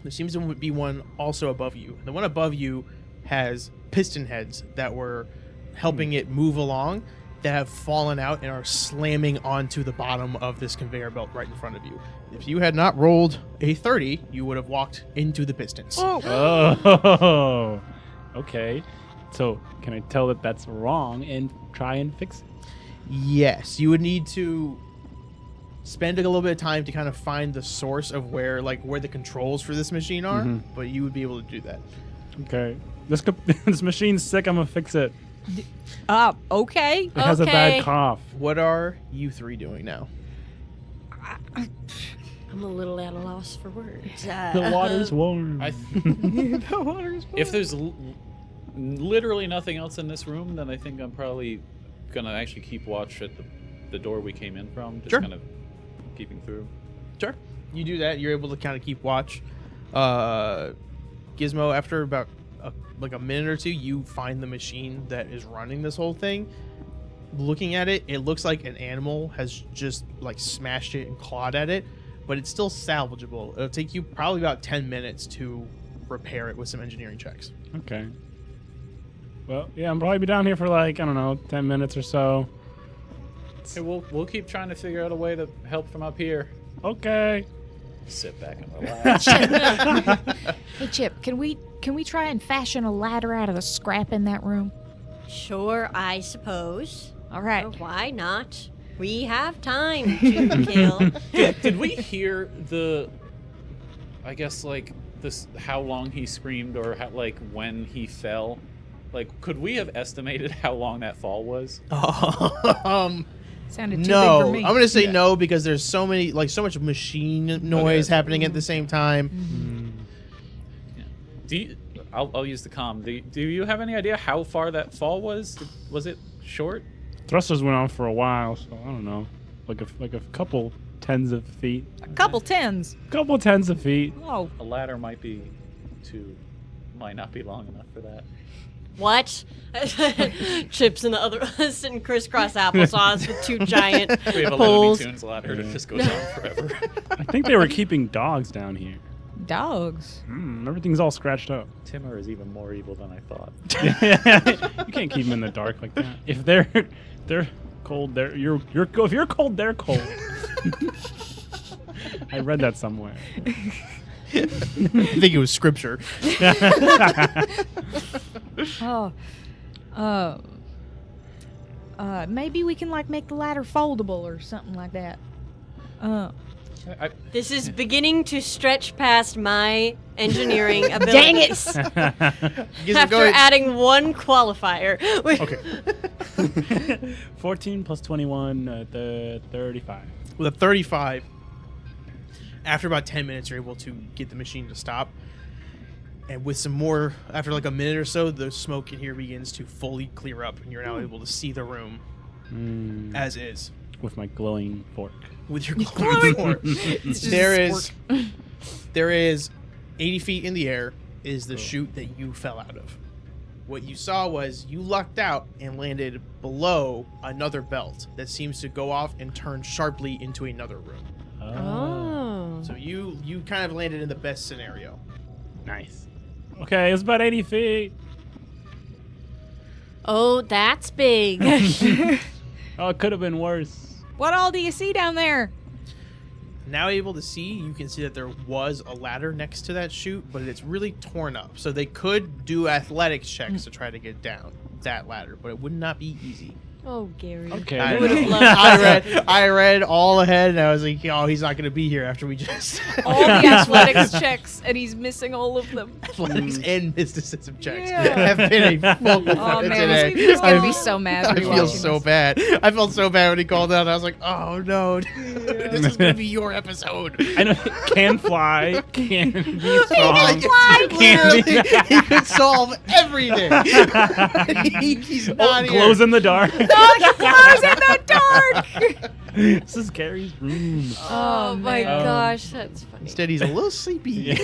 There seems to be one also above you. The one above you has piston heads that were helping it move along that have fallen out and are slamming onto the bottom of this conveyor belt right in front of you. If you had not rolled a 30, you would have walked into the pistons. Oh. Okay. So can I tell that that's wrong and try and fix it? Yes, you would need to spend a little bit of time to kind of find the source of where the controls for this machine are, but you would be able to do that. Okay. This machine's sick. I'm gonna fix it. Okay. It has a Okay. bad cough. What are you three doing now? I'm a little at a loss for words. The water's warm. The water's If there's literally nothing else in this room, then I think I'm probably gonna actually keep watch at the door we came in from. Just Sure. kind of peeping through. Sure. You do that. You're able to kind of keep watch. Gizmo, after about like a minute or two, you find the machine that is running this whole thing. Looking at it, it looks like an animal has just like smashed it and clawed at it, but it's still salvageable. It'll take you probably about 10 minutes to repair it with some engineering checks. Okay. Well, yeah, I'll probably be down here for like, I don't know, 10 minutes or so. Hey, we'll keep trying to figure out a way to help from up here. Okay. Sit back and relax. Hey, Chip, can we try and fashion a ladder out of the scrap in that room? Sure, I suppose. All right. Or why not? We have time to kill. Did we hear I guess like this, how long he screamed or how, like when he fell? Like, could we have estimated how long that fall was? Sounded too No, big for me. I'm gonna say no because there's so much machine noise happening at the same time. Yeah. I'll use the comm. Do you have any idea how far that fall was? Was it short? Thrusters went on for a while, so I don't know. Like a couple tens of feet. A couple tens. Couple tens of feet. Oh, A ladder might not be long enough for that. What? Chips and the other sitting crisscross applesauce with two giant We have a poles. Looney Tunes ladder that just goes on forever. I think they were keeping dogs down here. dogs. Everything's all scratched up. Timur is even more evil than I thought. You can't keep them in the dark like that. If they're cold, if you're cold, they're cold. I read that somewhere. I think it was scripture. Maybe we can like make the ladder foldable or something like that. This is beginning to stretch past my engineering abilities. Dang it! Gizmo, After go ahead. adding one qualifier. Okay. 14 plus 21, 35. With a 35, after about 10 minutes, you're able to get the machine to stop. And with some more, after like a minute or so, the smoke in here begins to fully clear up, and you're now able to see the room as is. With my glowing fork. With your glowing fork. There is 80 feet in the air is the chute that you fell out of. What you saw was you lucked out and landed below another belt that seems to go off and turn sharply into another room. Oh. So you kind of landed in the best scenario. Nice. Okay, it's about 80 feet. Oh, that's big. Oh, it could have been worse. What all do you see down there? Now able to see, you can see that there was a ladder next to that chute, but it's really torn up. So they could do athletics checks to try to get down that ladder, but it would not be easy. Oh, Gary. Okay. I would have know. loved I read all ahead, and I was like, oh, he's not going to be here after we just All the athletics checks, and he's missing all of them. athletics and mysticism checks Yeah. have been a full Oh man, today. he's gonna be I- so mad. I rewatching feel so this. bad. I felt so bad when he called out. I was like, oh no, this is going to be your episode. I know. Can fly. Can be strong. Literally, he could solve everything. He's not here. Glows in the dark. Oh, he glows in the dark. This is Gary's room. Oh, my gosh, that's funny. Instead, he's a little sleepy. Yeah.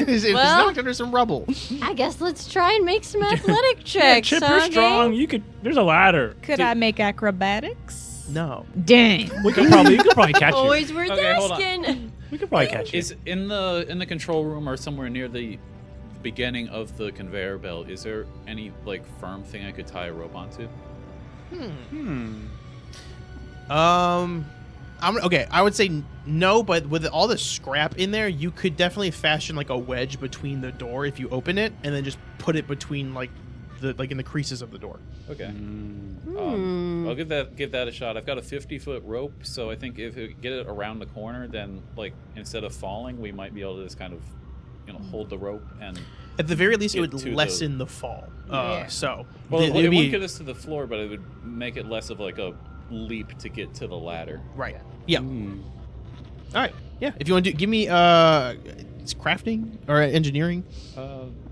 He's Well- knocked under some rubble. I guess let's try and make some athletic checks. Chip, huh, you're strong. gang? You could. There's a ladder. Could I make acrobatics? No. Dang. We could probably catch you. Always worth Okay, hold on. asking. We could probably catch you. Is in the control room or somewhere near the beginning of the conveyor belt, is there any like firm thing I could tie a rope onto? I would say no, but with all the scrap in there, you could definitely fashion like a wedge between the door if you open it, and then just put it between like in the creases of the door. Okay. Hmm. I'll give that a shot. I've got a 50-foot rope, so I think if we get it around the corner, then like instead of falling, we might be able to just kind of, hold the rope and. At the very least, it Get would to the- lessen the fall. So Well, it'd it be- wouldn't get us to the floor, but it would make it less of like a leap to get to the ladder. right. Yeah. Hmm. All right. Yeah, if you want to give me it's crafting or engineering.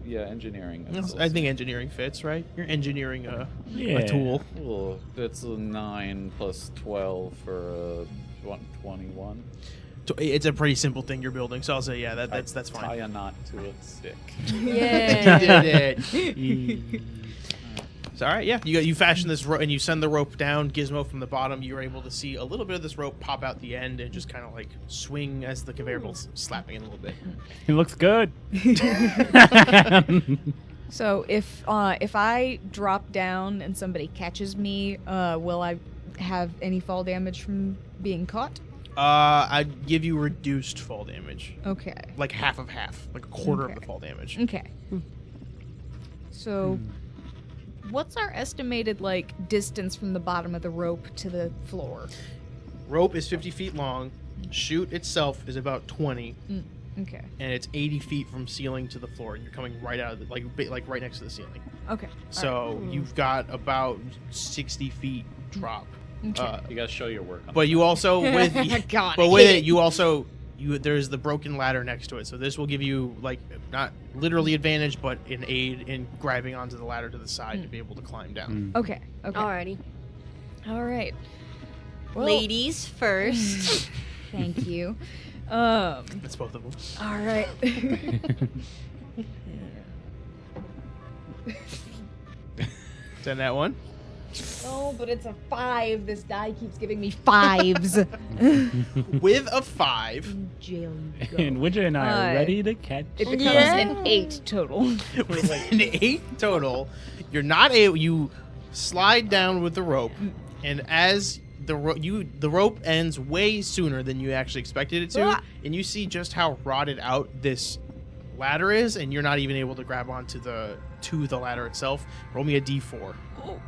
Yeah, engineering. I think engineering fits, right? You're engineering a Yeah. tool. Well, it's a 9 plus 12 for 21. It's a pretty simple thing you're building, so I'll say that's Tie fine. a knot to a stick. Yeah. You did it. So, all right, yeah. You fashion this rope and you send the rope down. Gizmo from the bottom. You're able to see a little bit of this rope pop out the end and just kind of like swing as the conveyor belt's slapping it a little bit. It looks good. So if I drop down and somebody catches me, will I have any fall damage from being caught? I'd give you reduced fall damage, Okay. like half of half, like a quarter of Okay. the fall damage. Okay. So, what's our estimated distance from the bottom of the rope to the floor? Rope is 50 feet long. Chute itself is about 20, Okay. and it's 80 feet from ceiling to the floor. You're coming right out of the like right next to the ceiling. Okay. So you've got about 60 feet drop. Okay. You gotta show your work on But you also with God, but I with hate it you also there's the broken ladder next to it. So this will give you like not literally advantage, but an aid in grabbing onto the ladder to the side to be able to climb down. Okay. Okay. Alrighty. All right. Well, Ladies first. Thank you. That's both of them. All right. Send that one. Oh, but it's a 5. This die keeps giving me 5s. With a 5. Jail you go. And Widget and I are Uh, ready to catch. It becomes Yeah. an 8 total. With an 8 total, you're not able. You slide down with the rope, and as the rope ends way sooner than you actually expected it to, Ah. and you see just how rotted out this ladder is, and you're not even able to grab onto the ladder itself. Roll me a d4. Oh.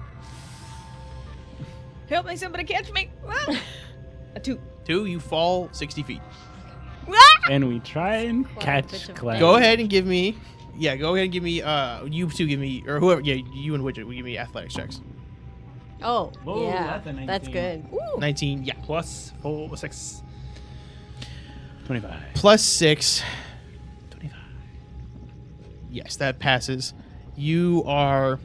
Help me, somebody catch me. Ah. A 2. 2, you fall 60 feet. And we try and Quite a catch bit of Clem. Go ahead and give me. Yeah, go ahead and give me. You two give me, or whoever. Yeah, you and Widget will give me athletics checks. Oh, Whoa, yeah. that's a That's 19. good. Ooh. 19. Yeah. Plus 4, 6. 25. Plus 6. 25. Yes, that passes. You only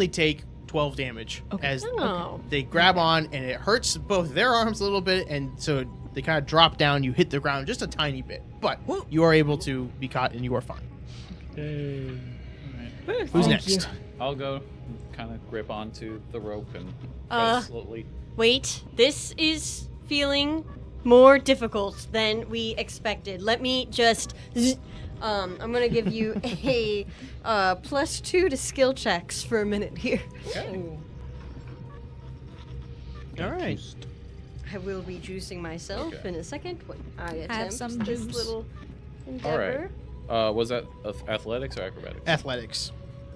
take 12 damage as Oh. they grab on, and it hurts both their arms a little bit, and so they kind of drop down. You hit the ground just a tiny bit, but you are able to be caught, and you are fine. Yay. Alright. Who's Thank next? you. I'll go kind of grip onto the rope and Uh, try to slowly. Wait, this is feeling more difficult than we expected. Let me just. I'm gonna give you a +2 to skill checks for a minute here. All right. I will be juicing myself Okay. in a second when I attempt some this juice. little All endeavor. right. Was that athletics or acrobatics? Athletics.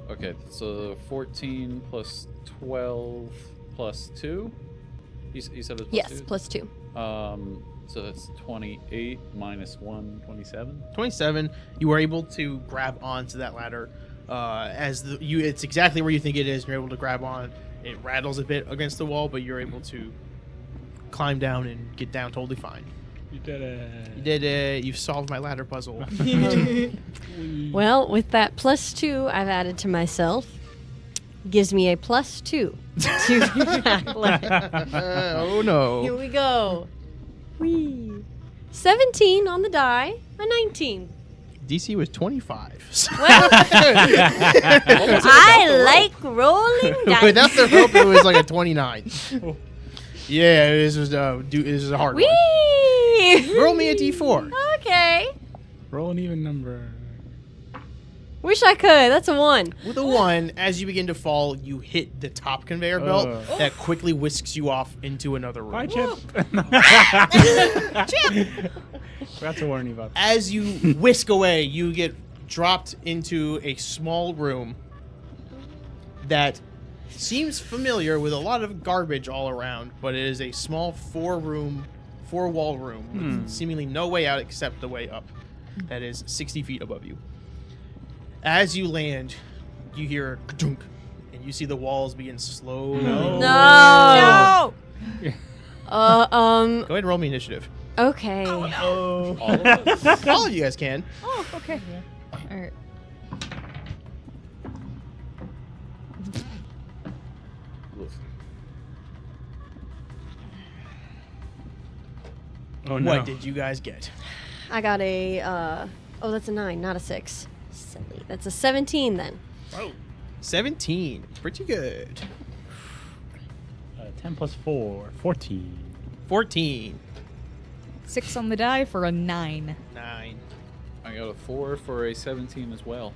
Okay, so 14 plus 12 plus 2. You said it's plus Yes, 2? +2. So that's 28 minus 1, 27. 27. You are able to grab onto that ladder. It's exactly where you think it is. You're able to grab on. It rattles a bit against the wall, but you're able to climb down and get down totally fine. You did it. You did it. You've solved my ladder puzzle. Well, with that +2 I've added to myself, gives me a +2 to athletics. Oh no. Here we go. Whee. 17 on the die, a 19. DC was 25. So Well, I like rolling dice. without the rope, it was like a 29. Yeah, this was a hard one. Whee! Roll me a d4. Okay. Roll an even number. Wish I could. That's a 1. With a 1, as you begin to fall, you hit the top conveyor belt Ugh. that quickly whisks you off into another room. Bye, Chip. Forgot to warn you about that. As you whisk away, you get dropped into a small room that seems familiar with a lot of garbage all around, but it is a small four-wall room with seemingly no way out except the way up that is 60 feet above you. As you land, you hear ka-dunk, and you see the walls begin slowly. No. No. Go ahead and roll me initiative. Okay. Oh. All of us? All of you guys can. Oh, okay. All right. Oh no. What did you guys get? I got a, oh, that's a 9, not a 6. Silly. That's a 17 then. Oh. 17. Pretty good. 10 plus 4, 14. 14. 6 on the die for a 9. 9. I got a 4 for a 17 as well.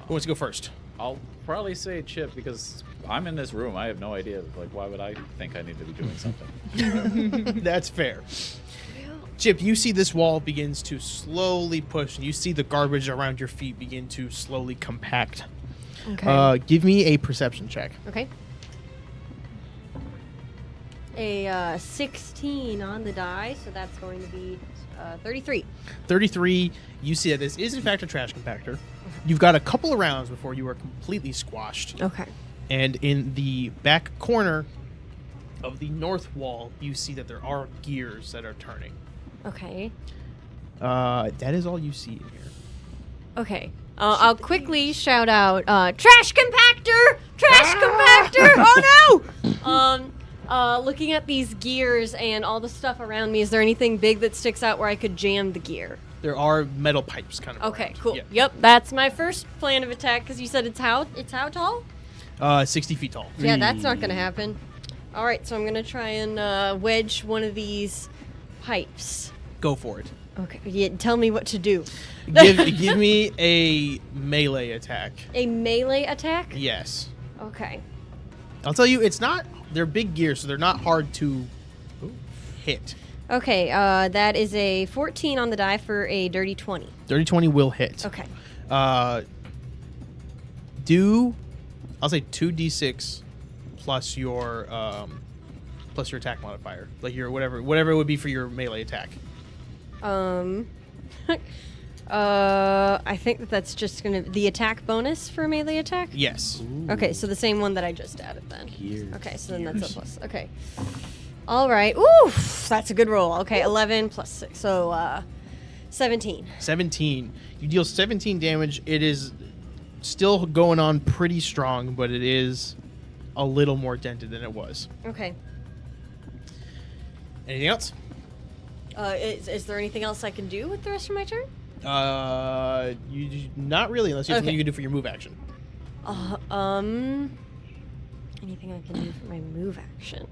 Who wants to go first? I'll probably say Chip because I'm in this room. I have no idea. Like, why would I think I need to be doing something? That's fair. Chip, you see this wall begins to slowly push, and you see the garbage around your feet begin to slowly compact. Okay. Give me a perception check. Okay. A 16 on the die, so that's going to be 33. 33, you see that this is in fact a trash compactor. You've got a couple of rounds before you are completely squashed. Okay. And in the back corner of the north wall, you see that there are gears that are turning. Okay. That is all you see in here. Okay. I'll quickly shout out, trash compactor! Trash compactor! Oh no! Looking at these gears and all the stuff around me, is there anything big that sticks out where I could jam the gear? There are metal pipes kind of Okay, around. cool. Yeah. Yep, that's my first plan of attack, because you said it's how tall? 60 feet tall. Yeah, that's not gonna happen. Alright, so I'm gonna try and wedge one of these pipes. Go for it. Okay, yeah, tell me what to do. Give me a melee attack. A melee attack? Yes. Okay. I'll tell you, it's not... They're big gears, so they're not hard to hit. Okay, that is a 14 on the die for a dirty 20. Dirty 20 will hit. Okay. I'll say 2d6 plus your attack modifier. Like your whatever it would be for your melee attack. I think that's just gonna the attack bonus for melee attack. Yes. Okay, so the same one that I just added then. Gears. Okay, so then that's a plus. Okay. All right. Ooh, that's a good roll. Okay, 11 plus 6, so 17. 17. You deal 17 damage. It is still going on pretty strong, but it is a little more dented than it was. Okay. Anything else? Is there anything else I can do with the rest of my turn? You not really, unless you have something Okay. you can do for your move action. Anything I can do for my move action?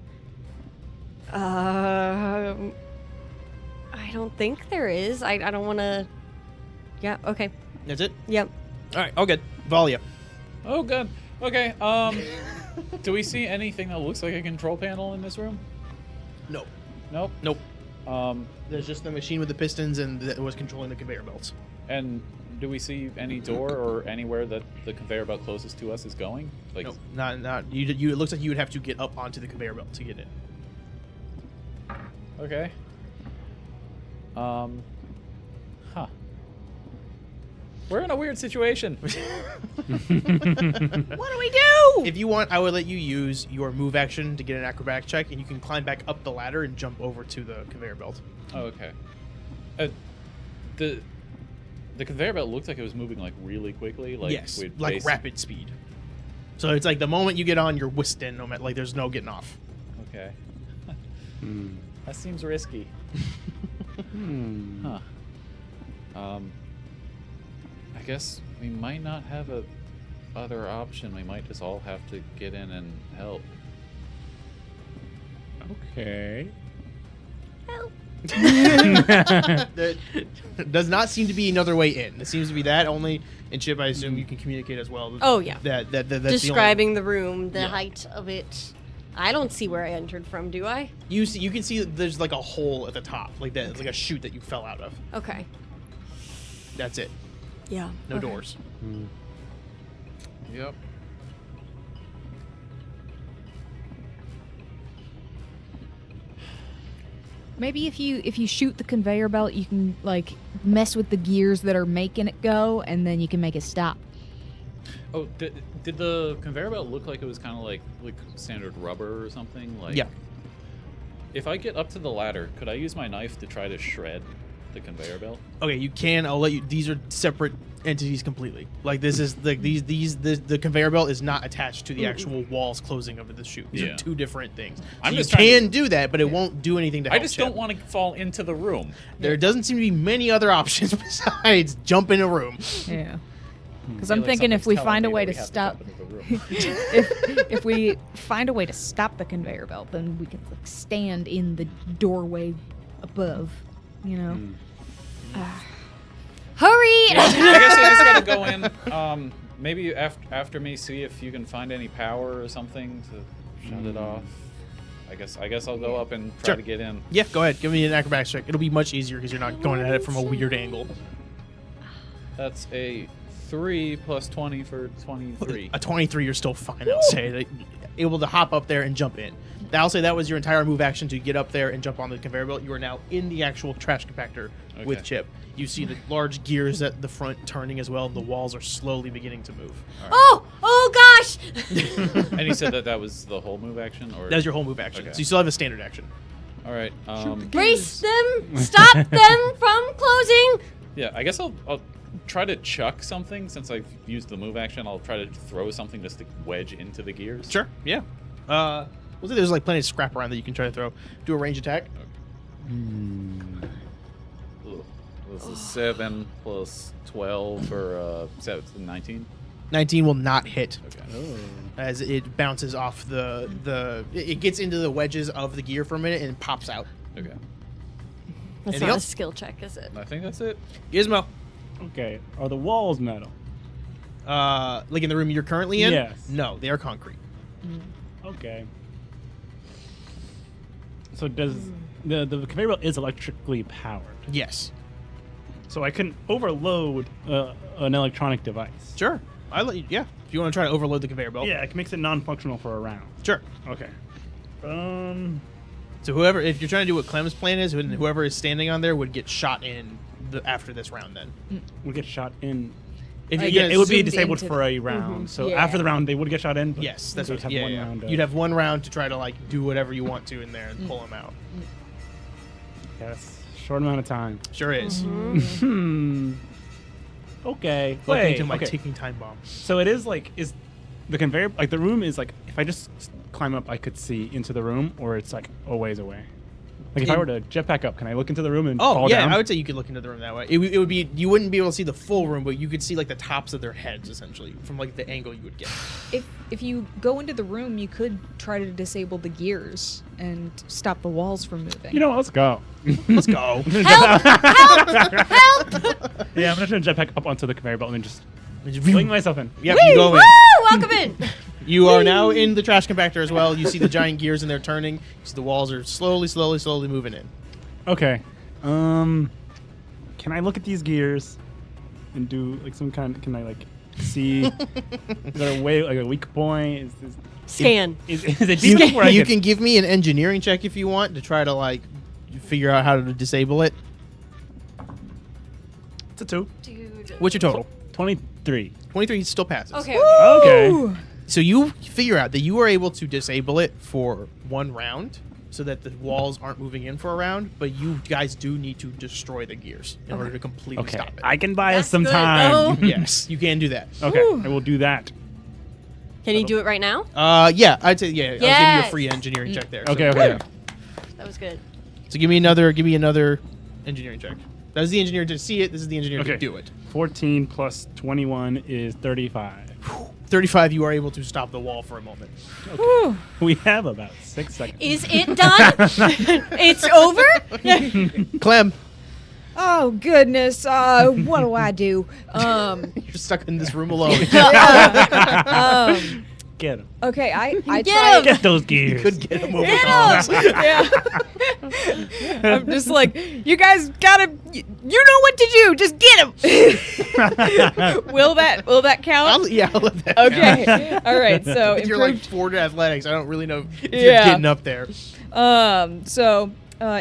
I don't think there is. I don't want to. Yeah. Okay. That's it. Yep. All right. All good. Valia. Oh, good. Okay. Do we see anything that looks like a control panel in this room? Nope. Nope. Nope. Um, There's just the machine with the pistons and that was controlling the conveyor belts. and do we see any door or anywhere that the conveyor belt closest to us is going? Like, Nope. Not. You. It looks like you would have to get up onto the conveyor belt to get in. okay. Huh. We're in a weird situation. What do we do? If you want, I would let you use your move action to get an acrobatic check, and you can climb back up the ladder and jump over to the conveyor belt. Oh, okay. The conveyor belt looked like it was moving like really quickly. Like yes, we'd like base- rapid speed. So it's like the moment you get on, you're whisked in. No matter, like there's no getting off. Okay. Hmm. That seems risky. Hmm. Huh. I guess we might not have a other option. We might just all have to get in and help. Okay. Help. There does not seem to be another way in. It seems to be that only. And Chip, I assume you can communicate as well. Oh, yeah. That's Describing the room, the Yeah. height of it. I don't see where I entered from, do I? You can see that there's like a hole at the top, like that. It's like a chute that you fell out of. Okay. That's it. Yeah. No okay. doors. Hmm. Yep. Maybe if you shoot the conveyor belt, you can like mess with the gears that are making it go, and then you can make it stop. Oh, did the conveyor belt look like it was kind of like standard rubber or something? Like, Yeah. If I get up to the ladder, could I use my knife to try to shred the conveyor belt? Okay, you can. I'll let you. These are separate entities completely. Like this is like the conveyor belt is not attached to the actual walls closing of the chute. These Yeah. are two different things. So I'm you just trying can to- do that, but it won't do anything to I help just Chip. don't want to fall into the room. There doesn't seem to be many other options besides jump in a room. Yeah. Because I I'm feel like thinking if we something's find a telling way me to that we stop, have to jump into the room. if we find a way to stop the conveyor belt, then we can like stand in the doorway above. You know. Hurry! I guess I just gotta go in. Maybe after me, see if you can find any power or something to shut it off. I guess I'll go up and try Sure. to get in. Yeah, go ahead. Give me an acrobatics check. It'll be much easier because you're not going at it from a weird angle. That's a 3 plus 20 for 23. A 23, you're still fine. I'll say that able to hop up there and jump in. I'll say that was your entire move action to get up there and jump on the conveyor belt. You are now in the actual trash compactor with Okay. Chip. You see the large gears at the front turning as well. The walls are slowly beginning to move. Oh gosh! And you said that was the whole move action, or That's your whole move action. Okay. So you still have a standard action. all right. Brace them! Stop them from closing! Yeah, I guess I'll try to chuck something since I've used the move action. I'll try to throw something just to wedge into the gears. Sure. Yeah. We'll say there's like plenty of scrap around that you can try to throw. Do a range attack. Ugh. This is 7 plus 12 or 19. 19 will not hit Okay. as it bounces off it gets into the wedges of the gear for a minute and pops out. Okay. That's Anything not else? a skill check, is it? I think that's it. Gizmo. Okay. Are the walls metal? Like in the room you're currently in? Yes. No, they are concrete. Okay. So does the conveyor belt is electrically powered? Yes. So I can overload an electronic device. Sure. I let you. Yeah. If you want to try to overload the conveyor belt. Yeah, it makes it non-functional for a round. Sure. Okay. So whoever, if you're trying to do what Clem's plan is, whoever is standing on there would get shot in after this round. Then. We'll get shot in. If Like, you Yeah, get it would be zoomed disabled into for a round. So Yeah. after the round, they would get shot in. But Yes, that's we'd what. have Yeah, one yeah. round. You'd have one round to try to like do whatever you want to in there and pull them out. Yes, short amount of time. Sure is. Okay. Welcome Wait, to my okay. ticking time bomb. So it is like is the conveyor like the room is like if I just climb up I could see into the room or it's like a ways away. Like if I were to jetpack up, can I look into the room and Oh fall yeah, down? I would say you could look into the room that way. It would be you wouldn't be able to see the full room, but you could see like the tops of their heads essentially from like the angle you would get. If you go into the room, you could try to disable the gears and stop the walls from moving. You know what? Let's go. Let's go. Help! Yeah, I'm just gonna jetpack up onto the conveyor belt and then just Yep, fling myself in. you go in. Woo! Welcome in! You are now in the trash compactor as well. You see the giant gears and they're turning. You see the walls are slowly moving in. Okay. Can I look at these gears and do like some kind? Can I like see? Is there a way like a weak point? Scan. Is it deep enough where I You can give me an engineering check if you want to try to like figure out how to disable it. It's a 2. Dude. What's your total? 23. 23 still passes. Okay. Okay. So you figure out that you are able to disable it for one round so that the walls aren't moving in for a round, but you guys do need to destroy the gears in order to completely Okay. stop it. I can buy us That's some good, time. though. Yes, you can do that. Okay. I will do that. Can you do it right now? Yeah, I'd say yeah. I'll give you a Yes. free engineering check there. So, Okay. Okay. That was good. So give me another engineering check. That is the engineer to see it. This is the engineer to Okay. do it. 14 plus 21 is 35. 35, you are able to stop the wall for a moment. Whew. We have about 6 seconds. Is it done? It's over? Clem, Oh goodness! What do I do? you're stuck in this room alone. Get him. Okay, I Get tried. him! Get those gears. Could get him over. Yeah. I'm just like, you guys gotta. You know what to do. Just get him. Will that count? I'll let that Okay. count. All right. So If you're like improved. 4 to athletics, I don't really know if you're Yeah. getting up there.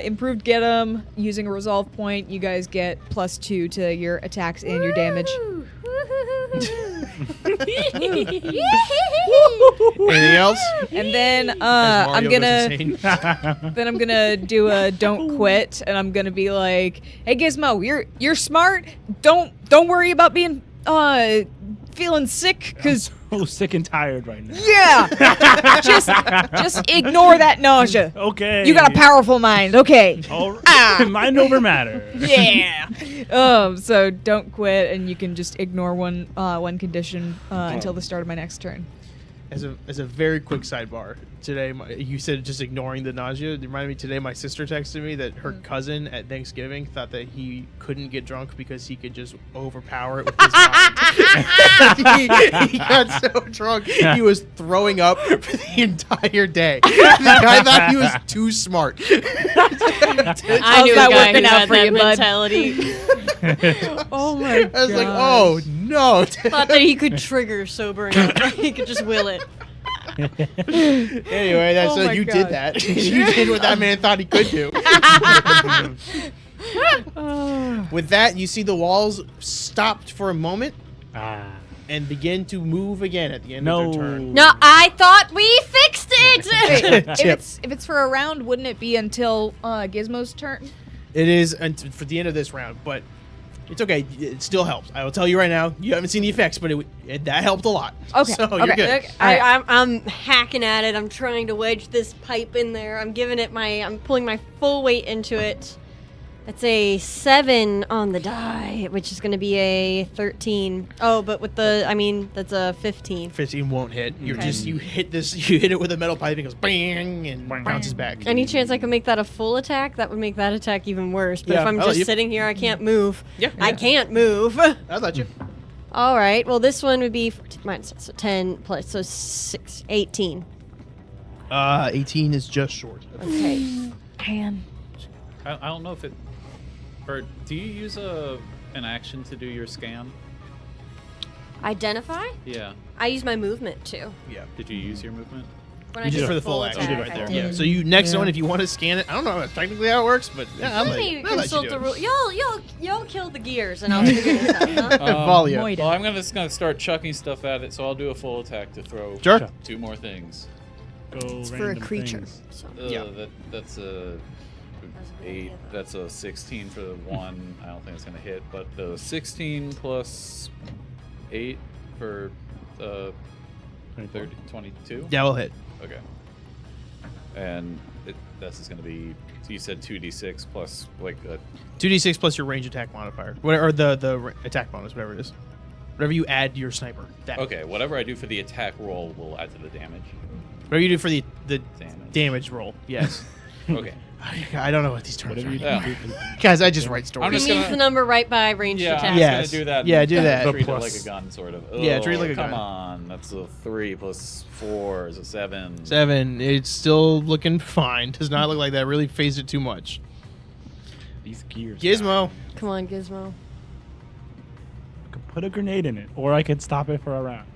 Improved get 'em using a resolve point. You guys get +2 to your attacks and your damage. Woo! Woo-hoo-hoo-hoo. Anything else? And then As I'm Mario goes gonna insane. do a don't quit, and I'm gonna be like, "Hey Gizmo, you're smart. Don't worry about being feeling sick, cause Oh, sick and tired right now. yeah, just ignore that nausea. Okay. You got a powerful mind. Okay. All right. Mind over matter. Yeah. So don't quit, and you can just ignore one condition until the start of my next turn. As a very quick sidebar, today you said just ignoring the nausea. It reminded me today my sister texted me that her cousin at Thanksgiving thought that he couldn't get drunk because he could just overpower it with his mind. he got so drunk he was throwing up for the entire day. The guy thought he was too smart. I knew a that guy working who out had for that you, bud? mentality. Oh my I was like, oh no. Thought that he could trigger sobering up. He could just will it. Anyway, that's Oh so my you God. did that. You did what that man thought he could do. With that, you see the walls stopped for a moment and begin to move again at the end of their turn. No, I thought we fixed it. if it's for a round, wouldn't it be until Gizmo's turn? It is for the end of this round, but it's okay. It still helps. I will tell you right now. You haven't seen the effects, but that helped a lot. Okay, so you're okay. good. I'm hacking at it. I'm trying to wedge this pipe in there. I'm pulling my full weight into it. That's a 7 on the die, which is going to be a 13. Oh, but that's a 15. 15 won't hit. You're Okay. you hit it with a metal pipe and it goes bang and bounces back. Any chance I can make that a full attack? That would make that attack even worse. But Yeah, if I'm I'll let just you. sitting here, I can't move. Yeah, I yeah. can't move. I'll let you. All right. Well, this one would be so 10 plus, so 6, 18. 18 is just short. Okay. Man. I don't know if it. Or do you use an action to do your scan? Identify? Yeah. I use my movement too. Yeah. Did you use your movement? When You I just did for the full action. attack, You did right I there. did. Yeah. So you next Yeah. one, if you want to scan it, I don't know technically how it works, but yeah, I'll let you. I'll let Consult you the do rule. it. You'll kill the gears, and I'll figure this out. Huh? Volley up. Moida. Well, I'm just gonna start chucking stuff at it, so I'll do a full attack to throw Sure. 2 more things. Go It's for a random creature. things. So. Yeah. That's a 8. That's a 16 for the one. I don't think it's gonna hit, but the 16 plus 8 for 22. Yeah, we'll hit. Okay. And this is gonna be. So you said 2d6 plus like a 2d6 plus your range attack modifier, or the attack bonus, whatever it is. Whatever you add to your sniper. That. Okay, whatever I do for the attack roll will add to the damage. Whatever you do for the Damage. damage roll. Yes. Okay. I don't know what these terms Whatever are. you Yeah. do. Guys, I just write I'm stories. He just means gonna- the number right by ranged Yeah, attack. I'm Yes. just gonna do that. Yeah, do that. Treat it Plus- like a gun, sort of. Yeah, treat it like a come gun. on. That's a 3 plus 4 is a 7. 7. It's still looking fine. Does not look like that really phased it too much. These gears. Gizmo. Come on, Gizmo. I could put a grenade in it, or I could stop it for a round.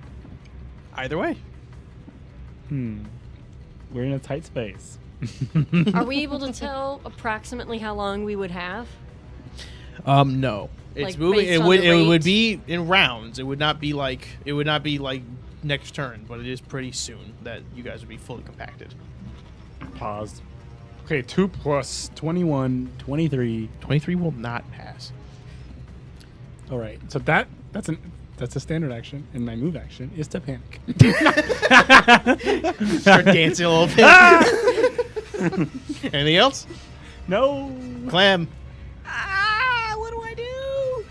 Either way. We're in a tight space. Are we able to tell approximately how long we would have? No. It's Like, moving. based It on would. the It would rate? be in rounds. It would not be like. It would not be like next turn. But it is pretty soon that you guys would be fully compacted. Paused. Okay, 2 plus 21, 23. 23 will not pass. All right, so that's a standard action, and my move action is to panic. Start dancing a little bit. Anything else? No. Clam. What do I do?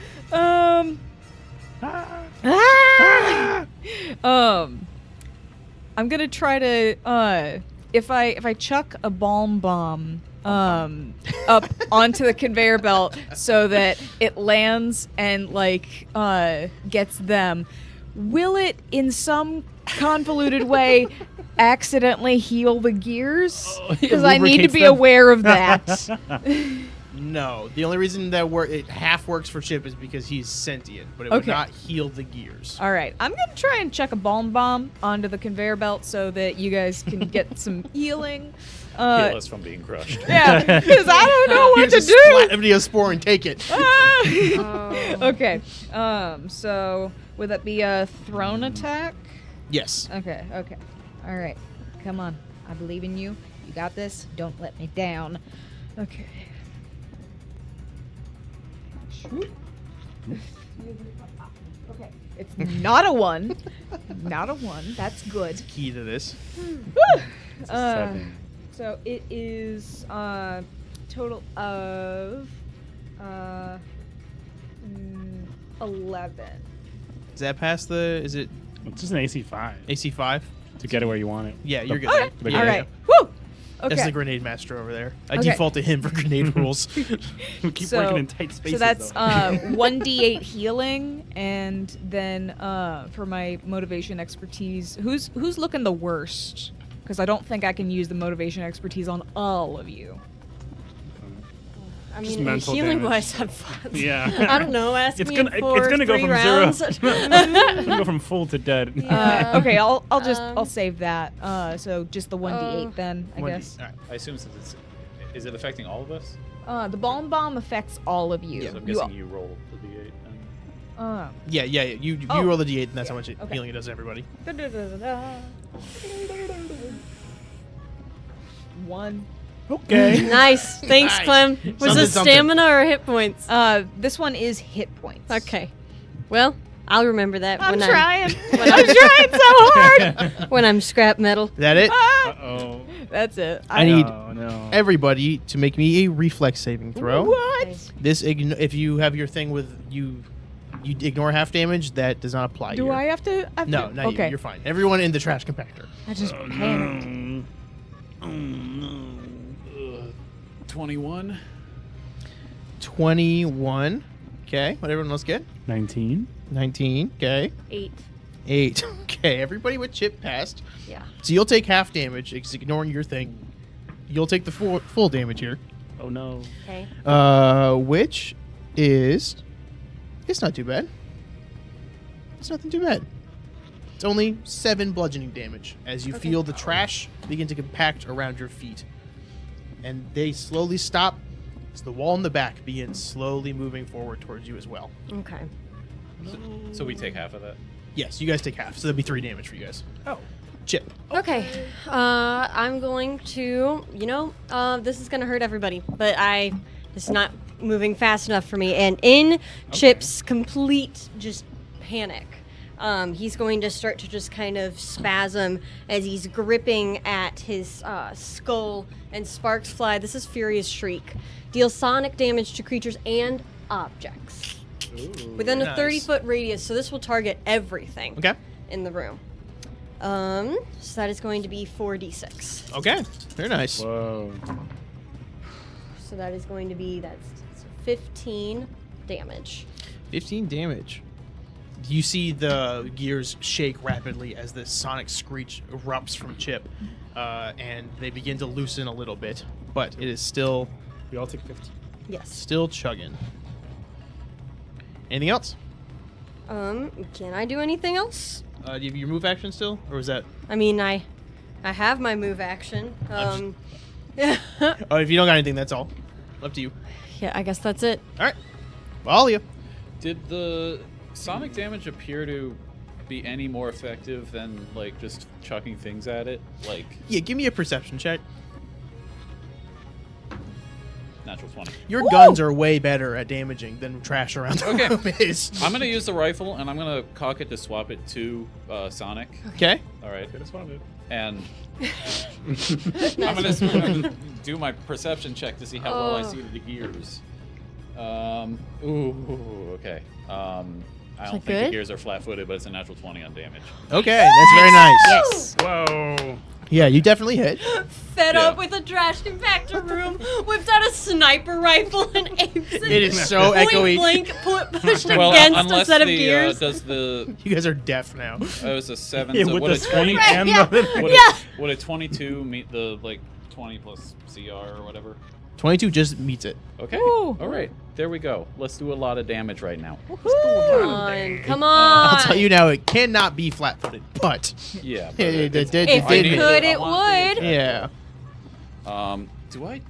I'm gonna try to if I chuck a bomb up onto the conveyor belt so that it lands and like gets them, will it in some convoluted way accidentally heal the gears? Because I need to lubricates be them. aware of that. No. The only reason that it half works for Chip is because he's sentient, but it would Okay. not heal the gears. All right, I'm gonna try and chuck a bomb onto the conveyor belt so that you guys can get some healing. Heal us from being crushed. Yeah, because I don't know what Here's to a do. splat of Neospore and take it. Oh. Okay. So would that be a thrown attack? Yes. Okay. All right. Come on. I believe in you. You got this. Don't let me down. Okay. Shoot. Okay. It's not a 1. Not a 1. That's good. Key to this. It's a 7. So it is total of 11. Does that pass the? Is it It's just an AC 5 AC 5? to get it where you want it. Yeah, you're good. Okay. then. Yeah, All yeah. right. Woo. That's Okay. the grenade master over there. I Okay. default to him for grenade rules. We keep So- working in tight spaces. So that's though. 1d8 healing, and then for my motivation expertise, who's looking the worst? Because I don't think I can use the motivation expertise on all of you. I Just mean, mental healing damage. wise, have fun. Yeah. I don't know. Ask It's me gonna- in for it's gonna go 3 from 0. rounds. It's gonna go from full to dead. Yeah. Okay, I'll Um, save that. So just the 1d8 then, I 1d8. guess. All right. I assume since it's... Is it affecting all of us? The bomb affects all of you. So I'm You guessing you roll the d8 then. Yeah. You Oh. roll the d8, and that's how Yeah, much okay. healing it does to everybody. Da-da-da-da-da. 1. Okay. Nice. Thanks, Nice. Clem. Was Something, it something. stamina or hit points? This one is hit points. Okay. Well, I'll remember that I'm when trying. when I'm trying so hard. when I'm scrap metal. Is that it? Uh-oh. That's it. I need Oh, no. everybody to make me a reflex saving throw. What? This if you have your thing with you ignore half damage, that does not apply. Do here. I have to? No, not okay. you. You're fine. Everyone in the trash compactor. I just Oh, panicked. no. Oh, no. 21. 21. Okay. What everyone else get? 19. 19. Okay. 8. 8. Okay. Everybody with chip passed. Yeah. So you'll take half damage, ignoring your thing. You'll take the full damage here. Oh, no. Okay. Which is, it's not too bad. It's nothing too bad. It's only 7 bludgeoning damage as you feel the trash begin to compact around your feet, and they slowly stop as the wall in the back begins slowly moving forward towards you as well. Okay. So we take half of that. Yes, you guys take half, so that'll be 3 damage for you guys. Oh. Chip. Okay. I'm going to, this is going to hurt everybody, but this is not moving fast enough for me. And in Chip's complete just panic, he's going to start to just kind of spasm as he's gripping at his skull, and sparks fly. This is Furious Shriek. Deals sonic damage to creatures and objects within a Nice. 30-foot radius, so this will target everything Okay. in the room. So that is going to be 4d6. Okay. Very nice. Whoa. So that is going to be, that's 15 damage. 15 damage. You see the gears shake rapidly as the sonic screech erupts from Chip, and they begin to loosen a little bit, but it is still We all take 15. Yes. chugging. Anything else? Can I do anything else? Do you have your move action still, or is that? I mean, I have my move action. Oh, if you don't got anything, that's all. Up to you. Yeah, I guess that's it. All right. Well, all of you. Did the sonic damage appear to be any more effective than like just chucking things at it? Like Yeah, give me a perception check. natural 20. Your guns are way better at damaging than trash around the Okay. room is. I'm gonna use the rifle and I'm gonna cock it to swap it to Sonic. Okay. All right. Could have swallowed it. And I'm gonna do my perception check to see how well I see the gears. Okay. I don't think the good? gears are flat-footed, but it's a natural 20 on damage. Okay, that's very nice. Yes. Whoa. Yeah, you definitely hit. Fed Yeah. up with a trash compactor room, whips out a sniper rifle and aims it. It is so point echoey. blank, pushed Well, against a unless set of the gears. does the You guys are deaf now. it was a 7. Yeah, so with would the a 20 20 and Yeah. the... would a 22 meet the like 20 plus CR or whatever? 22 just meets it. Okay. Woo. All right. There we go. Let's do a lot of damage right now. Come on. I'll tell you now, it cannot be flat-footed, but Yeah. but it it's- did If I it need could, I it want the would. attack. yeah. Do I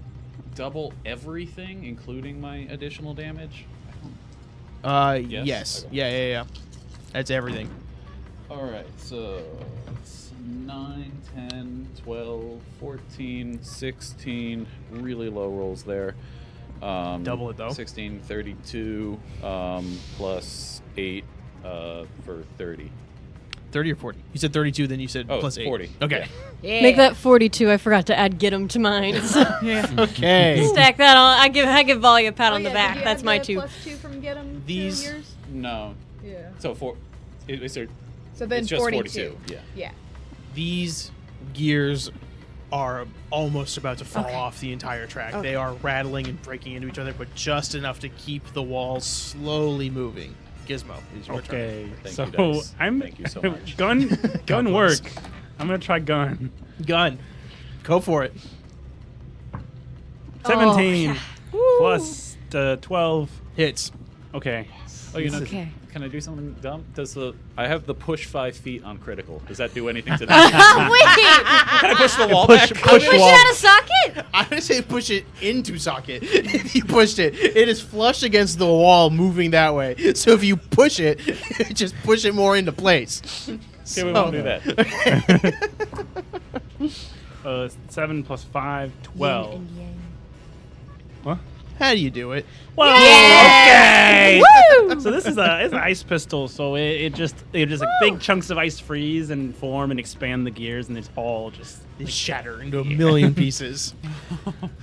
double everything, including my additional damage? Yes? Yes. Okay. Yeah. That's everything. All right, so it's 9, 10, 12, 14, 16. Really low rolls there. Double it, though. 16, 32, plus 8 for 30. 30 or 40? You said 32, then you said Oh, plus 8. 40. Okay. Yeah. Make that 42. I forgot to add get 'em to mine. So Yeah. Okay. stack that on. I give Volley a pat on the back. That's my 2. +2 from get 'em These- to yours? No. Yeah. So it's So then just 42. Yeah. Yeah. These gears are almost about to fall Okay. off the entire track. Okay. They are rattling and breaking into each other, but just enough to keep the walls slowly moving. Gizmo, is your turn. Okay, Thank so you, Dice. I'm Thank you so much. gun God work. bless. I'm gonna try gun. Gun. Go for it. 17 plus 12. Hits. Okay. Oh, you know, Okay. can I do something dumb? I have the push 5 feet on critical. Does that do anything to Wait! that? Can I push the wall back? push Push it wall. out of socket? I'm gonna say push it into socket. If you pushed it, it is flush against the wall, moving that way. So if you push it, just push it more into place. Okay, we won't do that. 7 plus 5, 12. What? How do you do it? Well, Yeah! okay. Woo! So this is it's an ice pistol. So it just like big chunks of ice freeze and form and expand the gears, and it's all just They shatter into a million pieces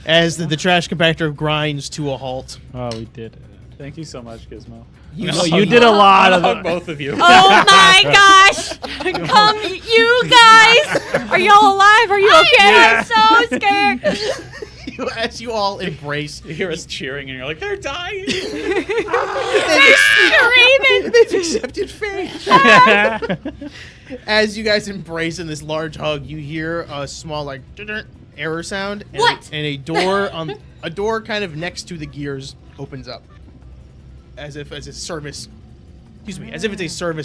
as the trash compactor grinds to a halt. oh, we did it. Thank you so much, Gizmo. You No, see- you did a lot I'll of hug both of you. Oh my gosh! Come, you guys! Are y'all alive? Are you okay? I'm so scared. as you all embrace, You hear us cheering, and you're like, they're dying. they've accepted fate. As you guys embrace in this large hug, you hear a small like error sound, and What? and a door kind of next to the gears opens up, as if it's a service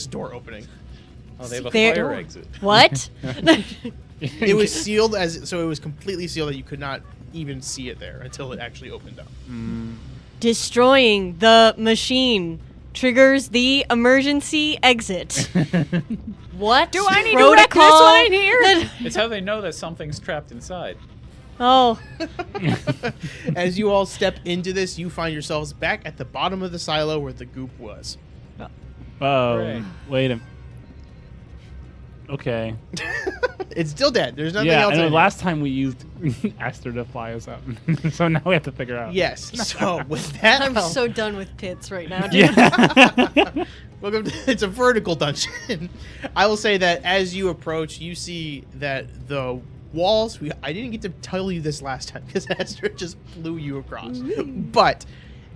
door opening. Oh, they have a There- fire exit. What? It was sealed it was completely sealed that you could not even see it there until it actually opened up. Destroying the machine triggers the emergency exit. What? Do I need to wreck this one in here? It's how they know that something's trapped inside. Oh, As you all step into this, you find yourselves back at the bottom of the silo where the goop was. Oh, Hooray. wait a. Okay. It's still dead. There's nothing Yeah, else I know. in it. Last time we used Aster to fly us out, so now we have to figure out. Yes. So with that, I'm so done with pits right now, dude. Yeah. welcome to, it's a vertical dungeon. I will say that as you approach, you see that the walls. I didn't get to tell you this last time because Aster just flew you across. But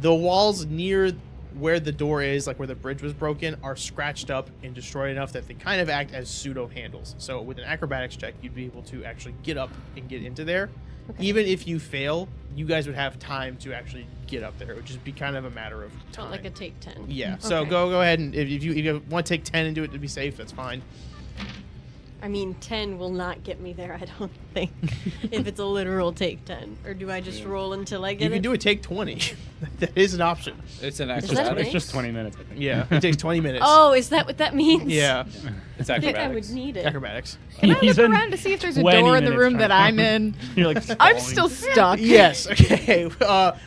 the walls near where the door is, like where the bridge was broken, are scratched up and destroyed enough that they kind of act as pseudo handles. So with an acrobatics check, you'd be able to actually get up and get into there. Okay. Even if you fail, you guys would have time to actually get up there. It would just be kind of a matter of time. Not like a take 10. Yeah. So Okay. go ahead, and if you want to take 10 and do it to be safe, that's fine. I mean, 10 will not get me there, I don't think. If it's a literal take 10. Or do I just roll until I get You it? can do a take 20. That is an option. It's an Is It's that just, acrobatic. it's just 20 minutes, I think. Yeah. It takes 20 minutes. Oh, is that what that means? Yeah. It's I think I would acrobatics. need it. Acrobatics. Can I He's look been around to see if there's a 20 door in the minutes room trying that to- I'm in? You're like. I'm falling. still stuck. Yes. Okay.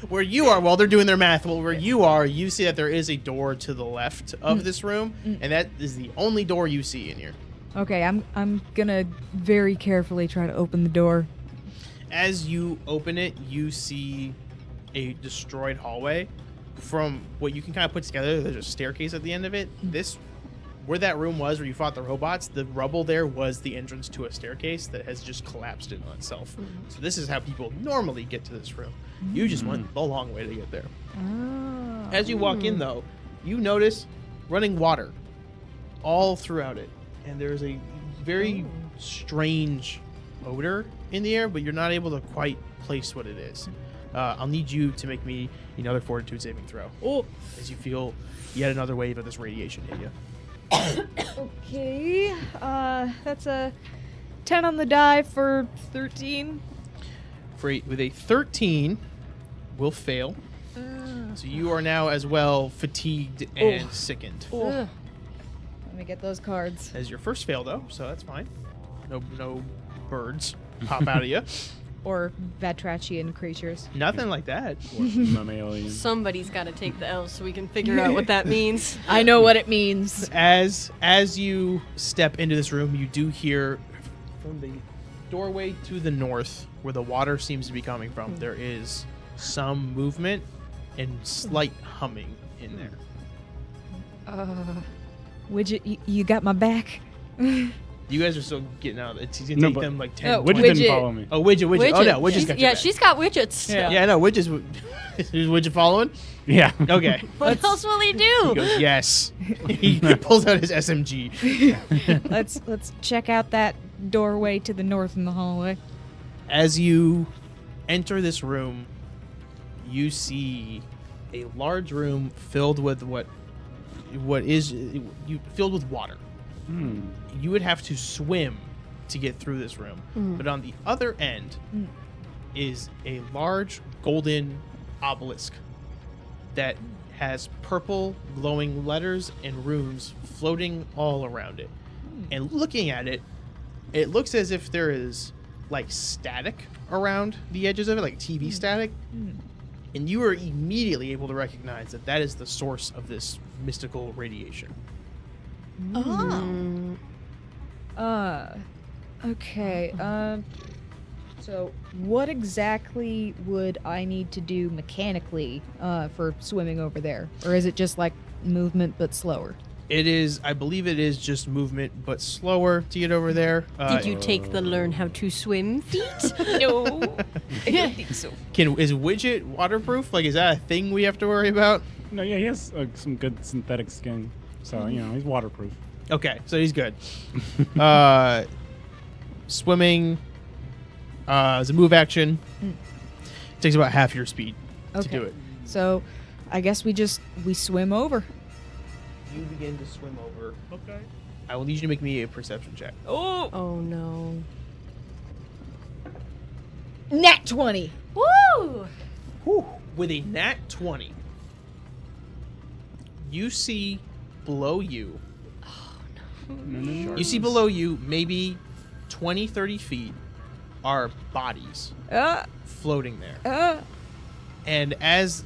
Where you are, while they're doing their math, where you are, you see that there is a door to the left of this room, and that is the only door you see in here. Okay, I'm gonna very carefully try to open the door. As you open it, you see a destroyed hallway. From what you can kind of put together, there's a staircase at the end of it. This, where that room was, where you fought the robots, the rubble there was the entrance to a staircase that has just collapsed in on itself. So this is how people normally get to this room. You just went the long way to get there. Oh. As you walk in, though, you notice running water all throughout it. And there's a very strange odor in the air, but you're not able to quite place what it is. I'll need you to make me another fortitude saving throw. Oh. As you feel yet another wave of this radiation hit you. Okay, that's a 10 on the die for 13. with a 13 will fail. So you are now as well fatigued and sickened. Ugh. Let me get those cards. As your first fail though, so that's fine. No birds pop out of you. Or batrachian creatures. Nothing like that. Mammalian. Somebody's got to take the L so we can figure out what that means. I know what it means. As you step into this room, you do hear from the doorway to the north, where the water seems to be coming from, there is some movement and slight humming in there. Widget, you got my back? You guys are still getting out. It's gonna No, take but- them like 10. Oh, Widget Widget. didn't follow me. Oh, Widget. Oh no, Widget's got your Yeah, back. she's got widgets. Yeah, no, Widget's. Is Widget following? Yeah. Okay. What else will he He do? goes, yes. He pulls out his SMG. Let's check out that doorway to the north in the hallway. As you enter this room, you see a large room filled with filled with water. You would have to swim to get through this room. But on the other end is a large golden obelisk that has purple glowing letters and runes floating all around it. And looking at it, it looks as if there is like static around the edges of it, like TV static. And you are immediately able to recognize that that is the source of this mystical radiation. Okay. So what exactly would I need to do mechanically for swimming over there? Or is it just like movement but slower? It is, I believe it is just movement, but slower to get over there. Did you take the learn how to swim feat? No. I don't think so. Is Widget waterproof? Like, is that a thing we have to worry about? No, yeah, he has some good synthetic skin, so he's waterproof. Okay, so he's good. Swimming is a move action. Takes about half your speed to do it. So I guess we swim over. You begin to swim over. Okay. I will need you to make me a perception check. Oh no. Nat 20. Woo! Whew. With a nat 20, you see below you. You see below you, maybe 20, 30 feet, are bodies floating there. And as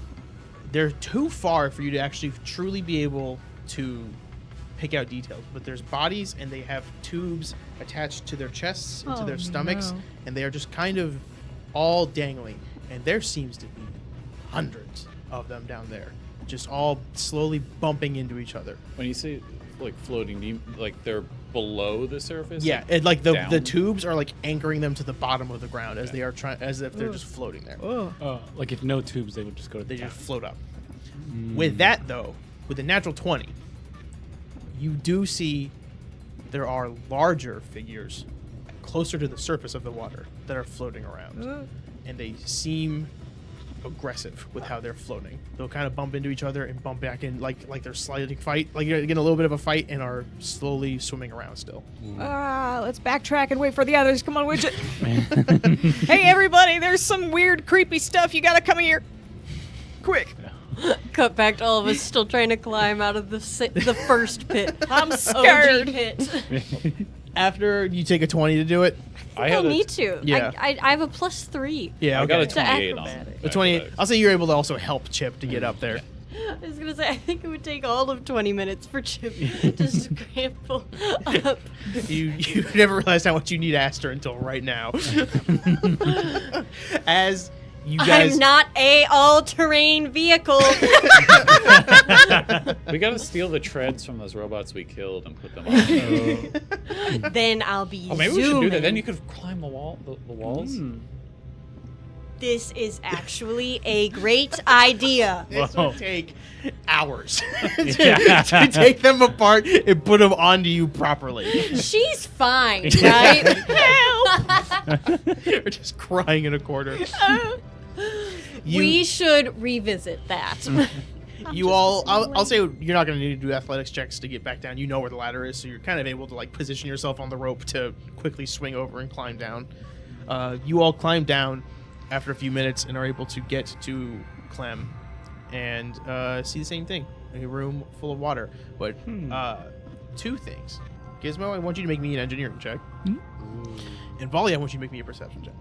they're too far for you to actually truly be able to pick out details, but there's bodies and they have tubes attached to their chests and to their stomachs, and they are just kind of all dangling. And there seems to be hundreds of them down there, just all slowly bumping into each other. When you say like floating, do you, like they're below the surface? Yeah, and like the down? tubes are like anchoring them to the bottom of the ground as they are trying, as if they're just floating there. Like if no tubes, they would just go to They the top. just float up. With that though, with a natural 20, you do see there are larger figures closer to the surface of the water that are floating around, and they seem aggressive with how they're floating. They'll kind of bump into each other and bump back in, like they're sliding fight, like you're getting a little bit of a fight, and are slowly swimming around still. Let's backtrack and wait for the others. Come on, Widget. Hey, everybody, there's some weird, creepy stuff. You gotta come here. Quick. Cut back to all of us still trying to climb out of the first pit. I'm OG scared. pit. After you take a 20 to do it, I You'll had need to. Yeah. I have a +3. yeah, I got a okay. 28 on acrobatics. A 28. I'll say you're able to also help Chip to get up there. I was gonna say I think it would take all of 20 minutes for Chip to scramble up. You never realized how much you need Aster until right now. As you guys, I'm not a all-terrain vehicle. We gotta steal the treads from those robots we killed and put them on. Then I'll be Oh, maybe we should do zooming. that. Then you could climb the walls. This is actually a great idea. this Whoa. would take hours to take them apart and put them onto you properly. She's fine, right? You're just crying in a corner. We should revisit that. You all, I'll say you're not going to need to do athletics checks to get back down. You know where the ladder is, so you're kind of able to like position yourself on the rope to quickly swing over and climb down. You all climb down, after a few minutes and are able to get to Clem and see the same thing. A room full of water. But two things. Gizmo, I want you to make me an engineering check. And Volley, I want you to make me a perception check.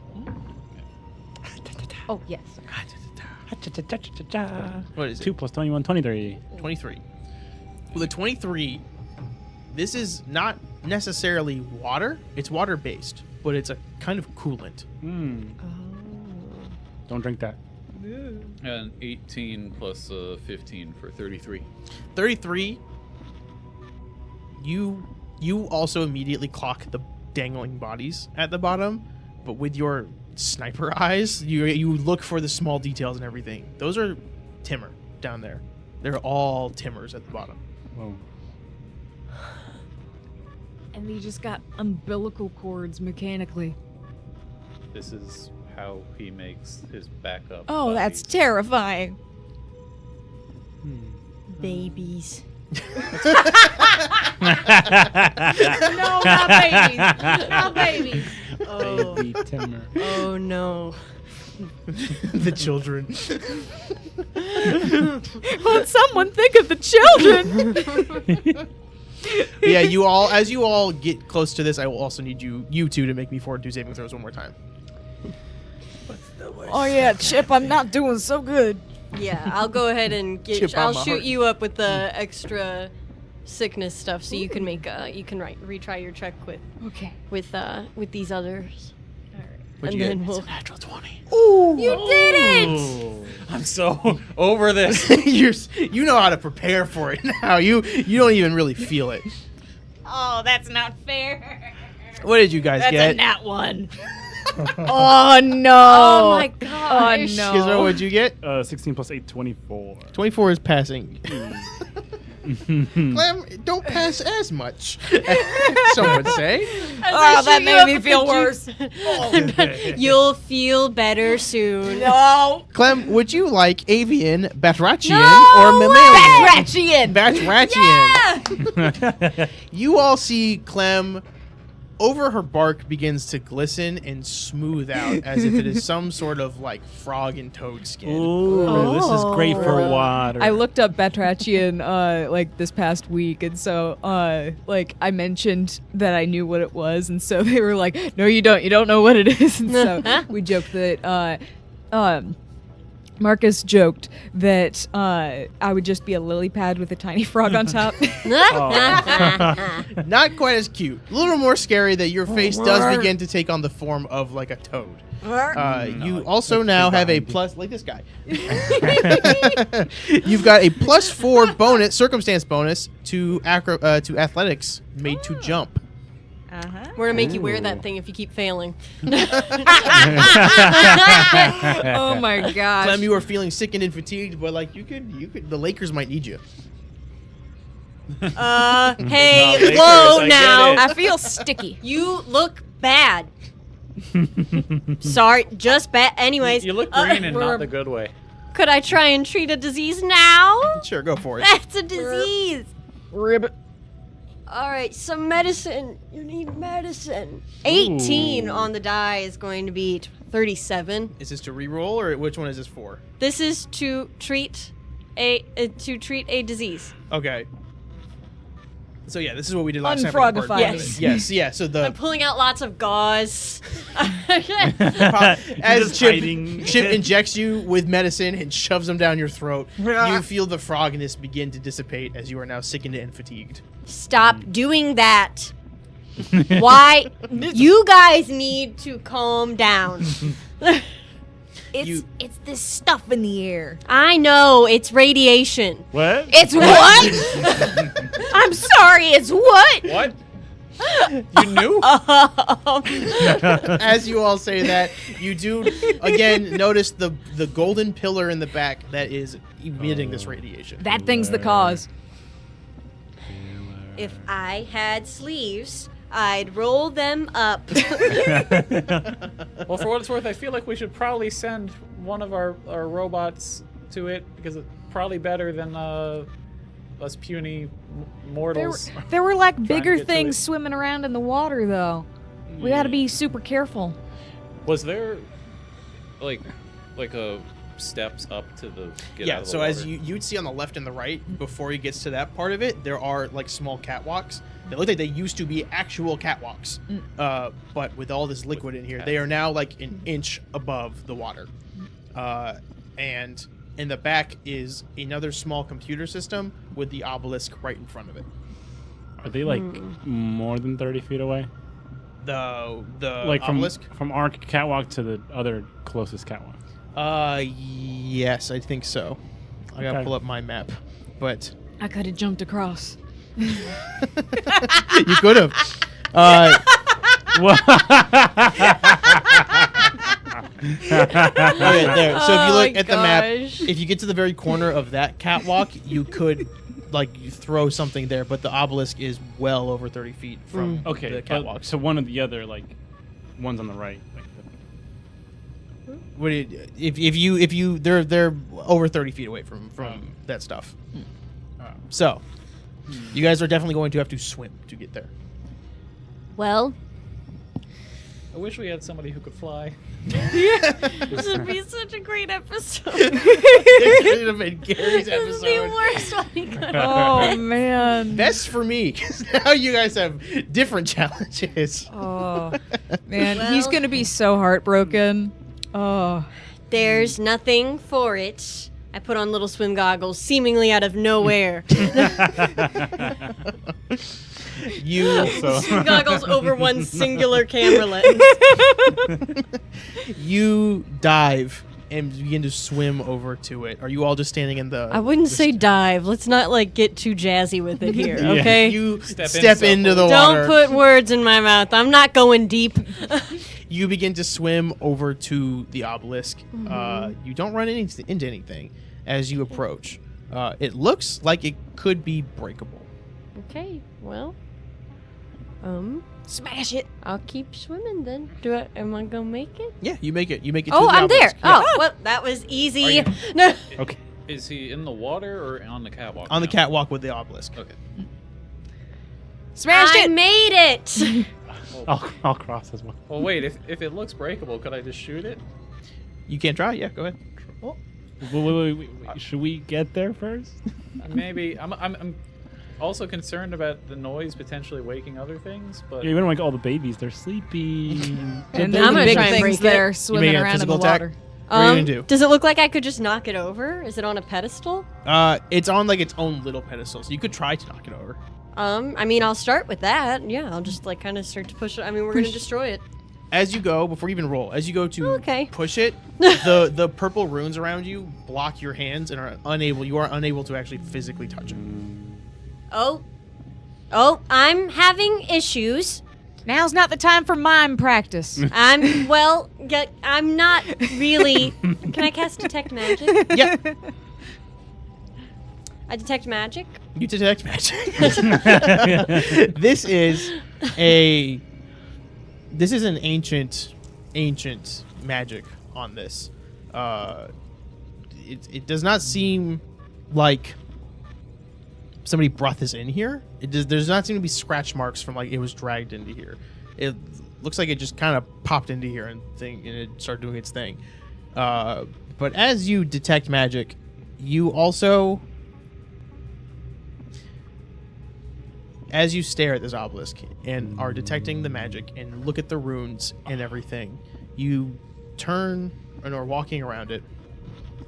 Oh, yes. What is it? 2 plus 21, 23. 23. With a 23, this is not necessarily water. It's water-based, but it's a kind of coolant. Don't drink that. And 18 plus 15 for 33. 33, you also immediately clock the dangling bodies at the bottom, but with your sniper eyes, you look for the small details and everything. Those are timber down there. They're all timbers at the bottom. Whoa. And they just got umbilical cords mechanically. This is how he makes his backup. Oh, that's bodies. terrifying. Babies. No, not babies. Not babies. Oh. Baby Timmer. Oh no. The children. Won't someone think of the children? Yeah, as you all get close to this, I will also need you two to make me forward 2 saving throws one more time. Oh yeah, Chip, I'm not doing so good. Yeah, I'll go ahead and Chip I'll on my shoot heart. you up with the extra sickness stuff, so you can make retry your check Okay. with these others. What'd And you then get? we'll. Natural 20. You did it! I'm so over this. You know how to prepare for it now. You don't even really feel it. Oh, that's not fair. What did you guys That's get? a nat one. Oh no. Oh my Oh gosh. no. Gizmo, what'd you get? 16 plus 8, 24. 24 is passing. Clem, don't pass as much. Some would say. Oh, that made me feel worse. You'll feel better soon. No. Clem, would you like avian, batrachian, No or mammalian? Batrachian. Batrachian. You all see Clem over her bark begins to glisten and smooth out as if it is some sort of like frog and toad skin. Ooh, this is great for water. I looked up Batrachian like this past week, and so like I mentioned that I knew what it was, and so they were like, "No, you don't know what it is." And so we joked that Marcus joked that I would just be a lily pad with a tiny frog on top. Not quite as cute. A little more scary that your face does begin to take on the form of like a toad. You also now have a plus, like this guy. You've got a +4 bonus, circumstance bonus to to athletics made to jump. We're gonna make you wear that thing if you keep failing. Oh my gosh. Clem, you are feeling sickened and fatigued, but like you could, the Lakers might need you. Hey, Lakers, whoa I get now. it. I feel sticky. You look bad. Sorry, just bad. Anyways, You look green and not the good way. could I try and treat a disease now? Sure, go for it. That's a disease. Ribbit. All right, some medicine. You need medicine. 18 on the die is going to be 37. Is this to re-roll or which one is this for? This is to treat a disease. Okay. So yeah, this is what we did last time. for the Unfrogify. part. Yes. Yes. Yeah. So I'm the pulling out lots of gauze. as Just Chip hiding. injects you with medicine and shoves them down your throat, you feel the frogness begin to dissipate as you are now sickened and fatigued. Stop doing that. Why? You guys need to calm down. You- It's this stuff in the air. I know, it's radiation. What? It's what? I'm sorry, it's what? What? You knew? As you all say that, you do again notice the golden pillar in the back that is emitting this radiation. That thing's the cause. If I had sleeves, I'd roll them up. Well, for what it's worth, I feel like we should probably send one of our robots to it because it's probably better than us puny mortals. There were like to bigger get to things it. swimming around in the water, though. We gotta be super careful. Was there like a steps up to the get Yeah, out of the so water? as you'd see on the left and the right, before he gets to that part of it, there are like small catwalks. They look like they used to be actual catwalks, but with all this liquid in here, they are now like an inch above the water. And in the back is another small computer system with the obelisk right in front of it. Are they like more than 30 feet away? The Like obelisk? from our catwalk to the other closest catwalk. Yes, I think so. I gotta Okay. pull up my map, but I could have jumped across. you could have. Okay, there. So if you look at the map, if you get to the very corner of that catwalk, you could like throw something there, but the obelisk is well over 30 feet from Okay, the but, catwalk. so one of the other like ones on the right. Like What do you, if you they're over 30 feet away from that stuff. So you guys are definitely going to have to swim to get there. Well, I wish we had somebody who could fly. this would be such a great episode. It could have been Gary's This is the episode. worst one we could have. Oh man. Best for me, because now you guys have different challenges. Oh man, Well- he's gonna be so heartbroken. Oh. There's nothing for it. I put on little swim goggles, seemingly out of nowhere. You Swim goggles over one singular camera lens. you dive and begin to swim over to it. Are you all just standing in the? I wouldn't the say dive. Let's not like get too jazzy with it here, Yeah. okay? You Step step in, into the Don't water. put words in my mouth. I'm not going deep. You begin to swim over to the obelisk. You don't run into anything as you approach. It looks like it could be breakable. Okay, well, Smash it. I'll keep swimming then. Am I gonna make it? Yeah, you make it. You make it. Oh, to the I'm there. obelisk. Yeah. Oh, well, that was easy. you- No. okay. Is he in the water or on the catwalk? On the now? catwalk with the obelisk. Okay. Smashed I it. made it. I'll cross as well. Well, wait. If it looks breakable, could I just shoot it? You can't try. Yeah, go ahead. Wait. Should we get there first? Maybe. I'm also concerned about the noise potentially waking other things, but Yeah, you don't like all the babies. They're sleeping. And I'm then gonna the big try and things break that it. are You swimming make a around in the physical attack? water. What are you gonna do? Does it look like I could just knock it over? Is it on a pedestal? It's on like its own little pedestal, so you could try to knock it over. I mean, I'll start with that. Yeah, I'll just like kind of start to push it. I mean, we're gonna destroy it. As you go, before you even roll, as you go to Okay. push it, the purple runes around you block your hands and you are unable to actually physically touch it. Oh, I'm having issues. Now's not the time for mime practice. I'm not really. Can I cast detect magic? Yeah, I detect magic. you detect magic. This is an ancient magic on this. It does not seem like somebody brought this in here. There's not seem to be scratch marks from like it was dragged into here. It looks like it just kind of popped into here and it started doing its thing. But as you detect magic, you also, as you stare at this obelisk and are detecting the magic and look at the runes and everything, you turn and are walking around it,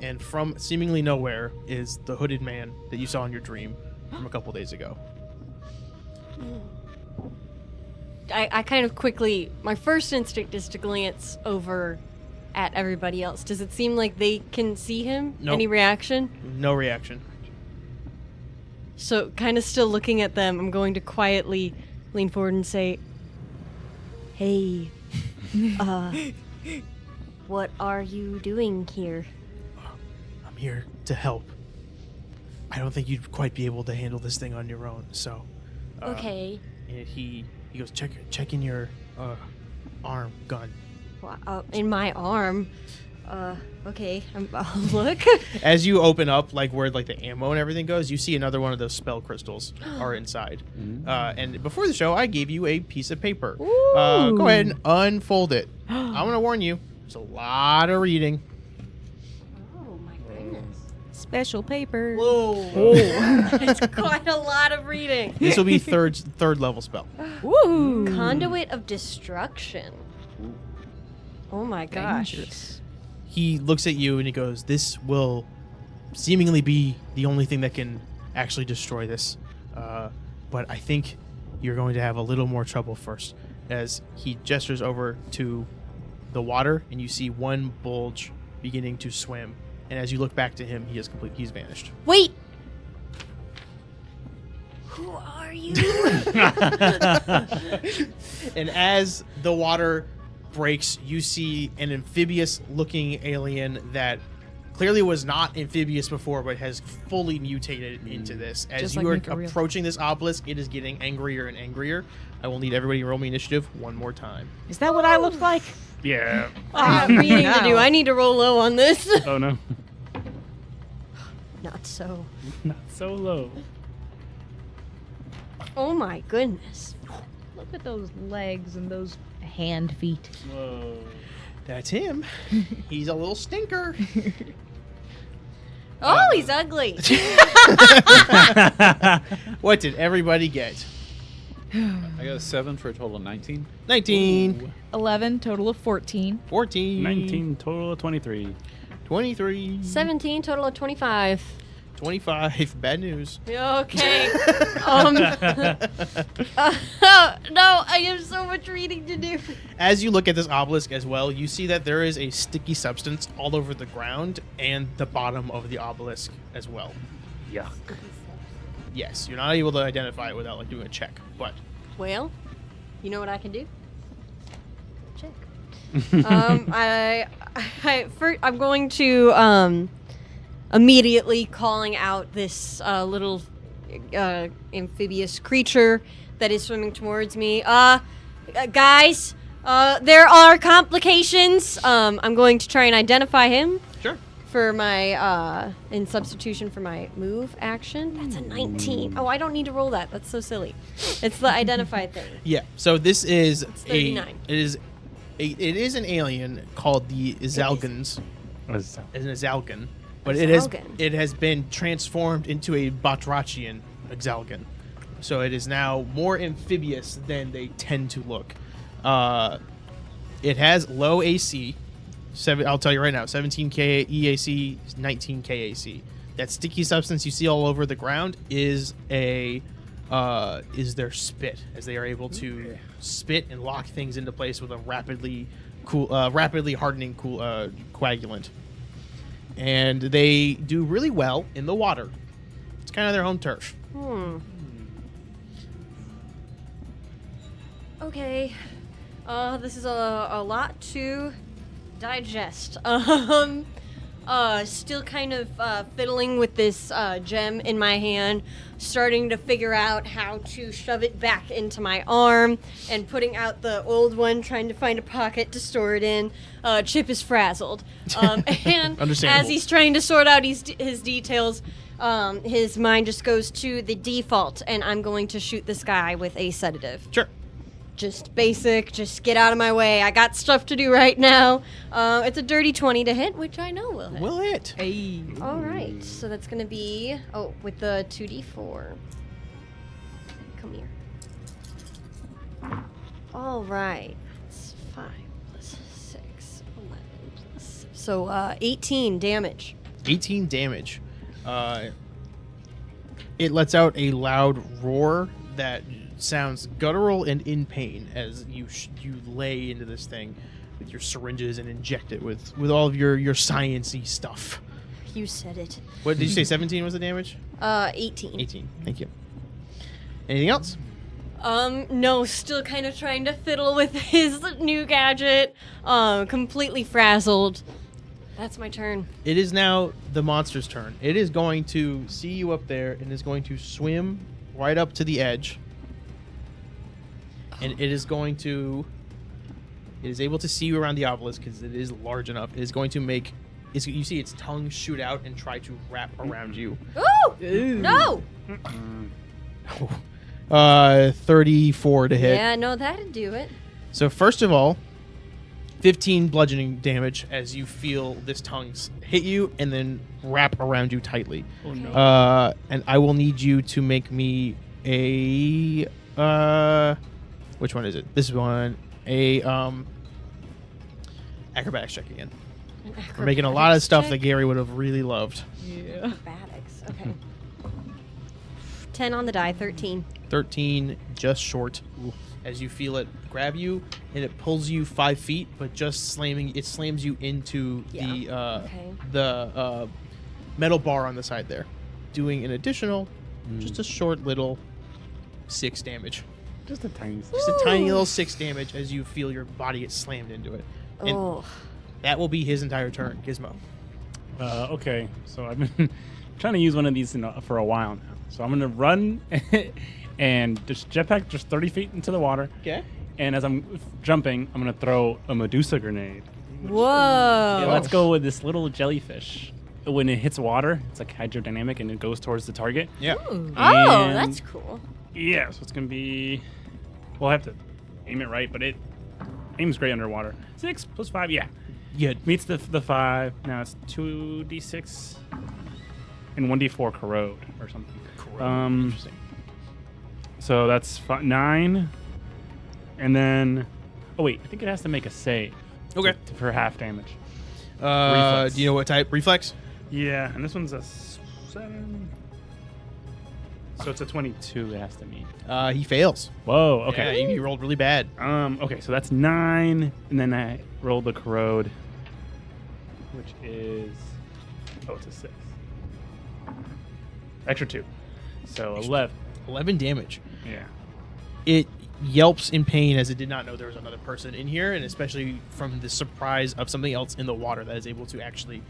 and from seemingly nowhere is the hooded man that you saw in your dream from a couple days ago. I kind of quickly. My first instinct is to glance over at everybody else. Does it seem like they can see him? Nope. Any reaction? No reaction. So, kind of still looking at them, I'm going to quietly lean forward and say, "Hey, what are you doing here?" I'm here to help. I don't think you'd quite be able to handle this thing on your own, so. Okay. And he goes, check in your arm gun. In my arm. Okay. I'll look. As you open up, like where like the ammo and everything goes, you see another one of those spell crystals are inside. And before the show, I gave you a piece of paper. Go ahead and unfold it. I'm gonna warn you, There's a lot of reading. Oh my goodness. Special paper. Whoa. It's quite a lot of reading. This will be third level spell. Woo! Conduit of Destruction. Oh my gosh. Dangerous. He looks at you and he goes, "This will seemingly be the only thing that can actually destroy this. But I think you're going to have a little more trouble first." As he gestures over to the water, and you see one bulge beginning to swim. And as you look back to him, he's vanished. Wait. Who are you? And as the water breaks, you see an amphibious-looking alien that clearly was not amphibious before, but has fully mutated into this. As Just you like are Mika Real. approaching this obelisk, it is getting angrier and angrier. I will need everybody to roll me initiative one more time. Is that what I look like? Yeah. I have reading to do. I need to roll low on this. Oh no. Not so. Not so low. Oh my goodness. Look at those legs and those hand feet. Whoa. That's him. He's a little stinker. Oh, he's ugly. What did everybody get? I got a 7 for a total of 19. 19, 11, total of 14. 14, 19 total of 23. 23, 17, total of 25. 25. Bad news. Okay. No, I have so much reading to do. As you look at this obelisk as well, you see that there is a sticky substance all over the ground and the bottom of the obelisk as well. Yuck. Yes, you're not able to identify it without like doing a check, but Well, you know what I can do? Check. I'm going to immediately calling out this little amphibious creature that is swimming towards me. Guys, there are complications. I'm going to try and identify him sure. for my in substitution for my move action. That's a 19. Oh, I don't need to roll that. That's so silly. It's the identify thing. Yeah. So this is 39. It is an alien called the Izalgans. Was As an Izalgan, but Izalgan. it has been transformed into a Batrachian Izalgan. So it is now more amphibious than they tend to look. It has low AC. I'll tell you right now, 17k EAC, 19k AC. That sticky substance you see all over the ground is their spit, as they are able to spit and lock things into place with a rapidly hardening coagulant. And they do really well in the water. It's kind of their home turf. Okay. This is a lot to digest. Still kind of fiddling with this gem in my hand, starting to figure out how to shove it back into my arm, and putting out the old one, trying to find a pocket to store it in. Chip is frazzled. And Understandable. as he's trying to sort out his details, his mind just goes to the default, and I'm going to shoot this guy with a sedative. Sure. Just basic, just get out of my way. I got stuff to do right now. It's a dirty 20 to hit, which I know will hit. Will it? Hey. All right, so that's going to be, with the 2d4. Come here. All right. It's 5 plus 6, 11 plus... So, 18 damage. 18 damage. It lets out a loud roar that sounds guttural and in pain as you lay into this thing with your syringes and inject it with all of your science-y stuff. You said it. What did you say? 17 was the damage? 18. 18. Thank you. Anything else? No, still kind of trying to fiddle with his new gadget. Completely frazzled. That's my turn. It is now the monster's turn. It is going to see you up there and is going to swim right up to the edge. And it is going to... It is able to see you around the obelisk because it is large enough. It is going to make... you see its tongue shoot out and try to wrap around you. Ooh! No! 34 to hit. Yeah, no, that'd do it. So first of all, 15 bludgeoning damage as you feel this tongue hit you and then wrap around you tightly. Oh no. And I will need you to make me a which one is it? This one, a acrobatics check again. We're making a lot of stuff that Gary would have really loved. Yeah. Acrobatics. Okay. 10 on the die. 13. 13, just short. As you feel it grab you, and it pulls you 5 feet, but just slams you into the metal bar on the side there, doing an additional, just a short little 6 damage. Just a tiny. Just a tiny little 6 damage as you feel your body get slammed into it. And Oh. that will be his entire turn, Gizmo. Okay, so I've been trying to use one of these for a while now. So I'm gonna run and just jetpack just 30 feet into the water. Okay. And as I'm jumping, I'm gonna throw a Medusa grenade. Whoa. Yeah, let's go with this little jellyfish. When it hits water, it's like hydrodynamic and it goes towards the target. Yeah. Oh, And- that's cool. Yeah, so it's gonna be. We'll have to aim it right, but it aims great underwater. 6 plus 5, yeah. Yeah. Meets the 5. Now it's 2d6 and 1d4 corrode or something. Interesting. So that's 9. And then. Oh, wait. I think it has to make a save. Okay. For half damage. Do you know what type? Reflex? Yeah, and this one's a 7. So it's a 22 it has to meet. He fails. Whoa, okay. Yeah, you rolled really bad. Okay, so that's 9, and then I rolled the corrode, which is it's a 6. Extra 2, so 11. 11 damage. Yeah. It yelps in pain as it did not know there was another person in here, and especially from the surprise of something else in the water that is able to actually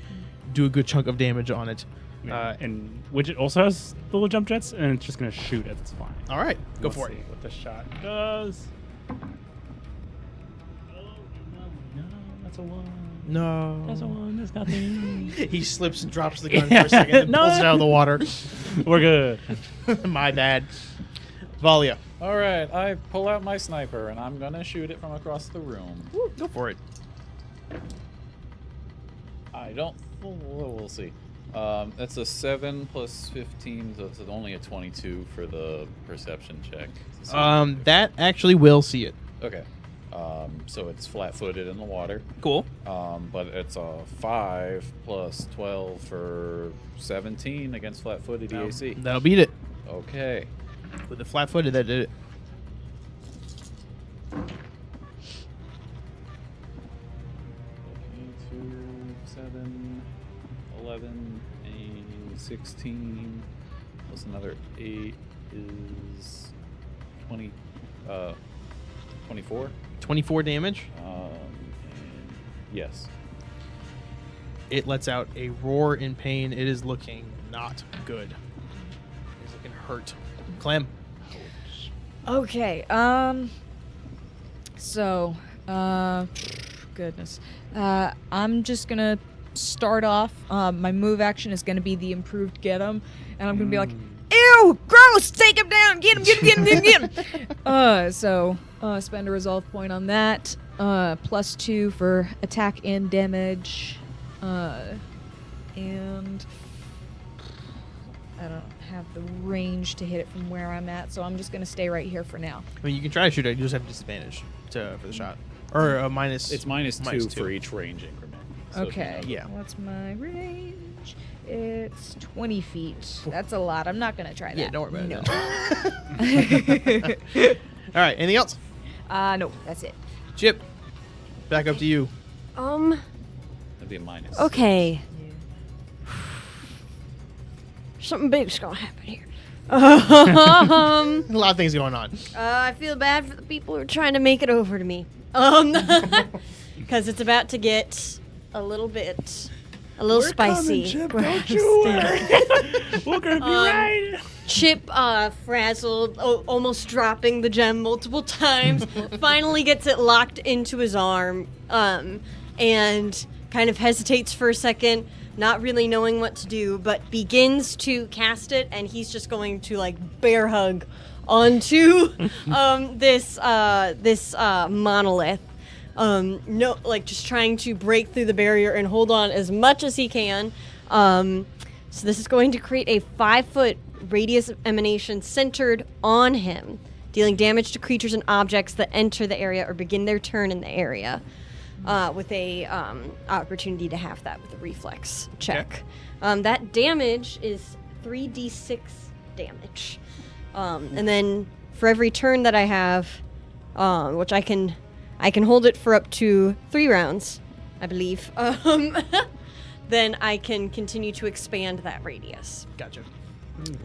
do a good chunk of damage on it. And Widget also has little jump jets, and it's just gonna shoot as it's flying. All right, go Let's for see it. what the shot does. Oh no, that's a 1. No. That's a 1. There's nothing. He slips and drops the gun for a second and No. pulls it out of the water. We're good. My bad. Valia, All right, I pull out my sniper and I'm gonna shoot it from across the room. go for it. I don't. We'll see. That's a 7 plus 15, so it's only a 22 for the perception check. That actually will see it. Okay. So it's flat-footed in the water. Cool. But it's a 5 plus 12 for 17 against flat-footed EAC. That'll beat it. Okay. With the flat-footed, that did it. 7, 11, and 16, plus another 8 is 20, 24. 24 damage. And yes. It lets out a roar in pain. It is looking not good. It's looking hurt. Clem. Okay. So, goodness. I'm just gonna start off. My move action is gonna be the improved get 'em, and I'm gonna be like, "Ew, gross! Take him down! Get him! Get him! Get him! Get him! Get him!" So spend a resolve point on that. +2 for attack and damage, and I don't have the range to hit it from where I'm at, so I'm just gonna stay right here for now. I mean, you can try to shoot it. You just have disadvantage for the shot. Or a minus. It's minus minus 2 for each range increment. So if you Okay. know- Yeah. What's my range? It's 20 feet. That's a lot. I'm not gonna try that. Yeah, don't worry about No. it. All right, anything else? No, that's it. Chip, back up to you. That'd be a minus. Okay. Something big's gonna happen here. A lot of things going on. I feel bad for the people who are trying to make it over to me. Because it's about to get a little spicy. Chip, Where don't I'm you standing. We're gonna be right. Chip, frazzled, almost dropping the gem multiple times, finally gets it locked into his arm, and kind of hesitates for a second, not really knowing what to do, but begins to cast it, and he's just going to bear hug onto this monolith. no, like just trying to break through the barrier and hold on as much as he can. So this is going to create a 5-foot radius of emanation centered on him, dealing damage to creatures and objects that enter the area or begin their turn in the area, with a opportunity to have that with a reflex check. That damage is 3d6 damage. And then for every turn that I have, which I can hold it for up to 3 rounds, I believe. Then I can continue to expand that radius. Gotcha.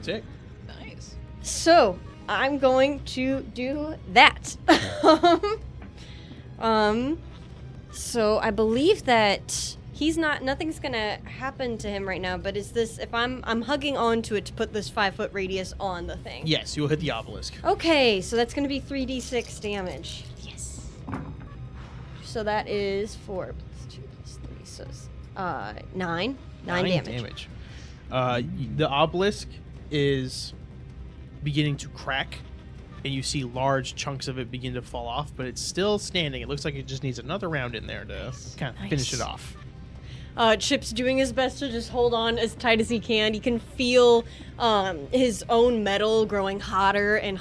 Sick. Nice. So I'm going to do that. So I believe that nothing's gonna happen to him right now, but is this, if I'm hugging onto it to put this 5-foot radius on the thing? Yes, you'll hit the obelisk. Okay, so that's gonna be 3d6 damage. Yes. So that is 4 plus 2 plus 3, so it's 9 damage. The obelisk is beginning to crack, and you see large chunks of it begin to fall off, but it's still standing. It looks like it just needs another round in there to kind of finish it off. Chip's doing his best to just hold on as tight as he can. He can feel his own metal growing hotter and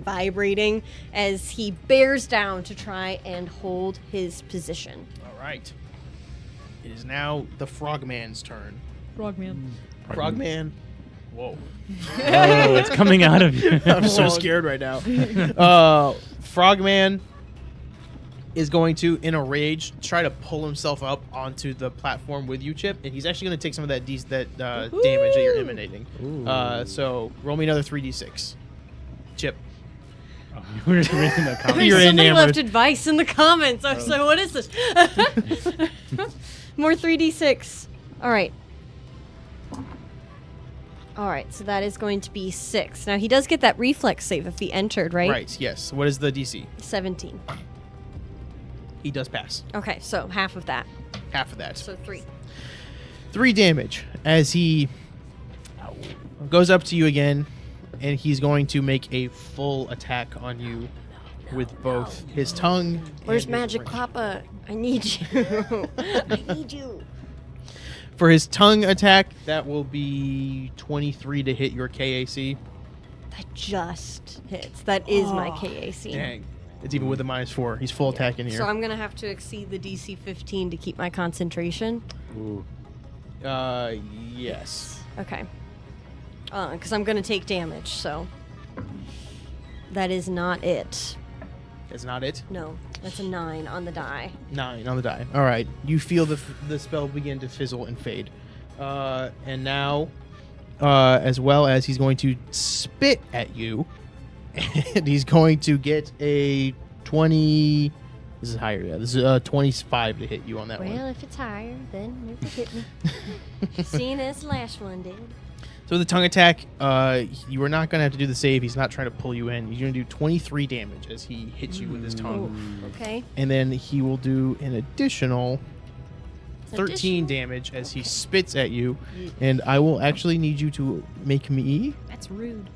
vibrating as he bears down to try and hold his position. All right. It is now the Frogman's turn. Frogman. Frogman. Whoa. Oh, it's coming out of you. I'm so scared right now. Frogman is going to, in a rage, try to pull himself up onto the platform with you, Chip, and he's actually going to take some of that damage that you're emanating. So roll me another 3d6. Chip. Oh, you were reading the comments. You're Somebody enamored. left advice in the comments. I was like, what is this? More 3d6. All right. All right, so that is going to be 6. Now, he does get that reflex save if he entered, right? Right, yes. What is the DC? 17. He does pass. Okay, so half of that. Half of that. So 3. 3 damage as he goes up to you again, and he's going to make a full attack on you with both his tongue. Where's and his Magic range. Papa? I need you. I need you. For his tongue attack, that will be 23 to hit your KAC. That just hits. That is my KAC. Dang. It's even with the -4. He's full attack in here. So I'm going to have to exceed the DC 15 to keep my concentration. Ooh. Yes. Okay. Because I'm going to take damage, so. That is not it. That's not it. No, that's a 9 on the die. 9 on the die. All right. You feel the spell begin to fizzle and fade. And now, as well as he's going to spit at you, and he's going to get a 20. This is higher. Yeah, this is 25 to hit you on that one. Well, if it's higher, then it will hit me. Seeing as the last one did. So the tongue attack, you are not going to have to do the save. He's not trying to pull you in. He's going to do 23 damage as he hits you with his tongue. Okay. And then he will do an additional 13 damage as he spits at you. And I will actually need you to make me That's rude.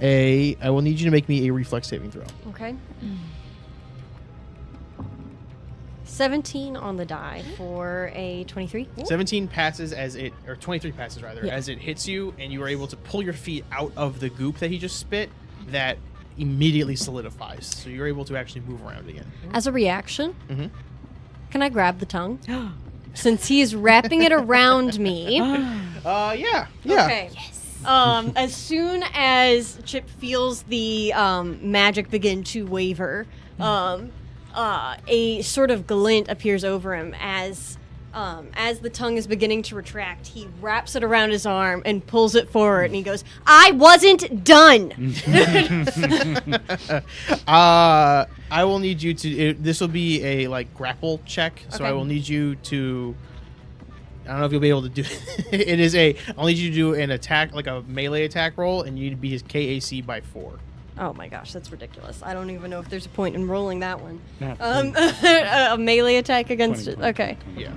I will need you to make me a reflex saving throw. Okay. 17 on the die for a 23. 17 passes or 23 passes rather, Yeah. as it hits you, and you are able to pull your feet out of the goop that he just spit. That immediately solidifies, so you're able to actually move around again. As a reaction, Mhm. can I grab the tongue? Since he is wrapping it around me. Yeah. Okay. Yes. As soon as Chip feels the magic begin to waver, a sort of glint appears over him as the tongue is beginning to retract. He wraps it around his arm and pulls it forward, and he goes, "I wasn't done." I will need you to. This will be a grapple check, so I Okay. will need you to. I don't know if you'll be able to do it. Is I'll need you to do an attack, like a melee attack roll, and you need to be his KAC by 4. Oh my gosh, that's ridiculous. I don't even know if there's a point in rolling that one. Nah, A melee attack against 20, it. 20, Okay. 20. Yeah.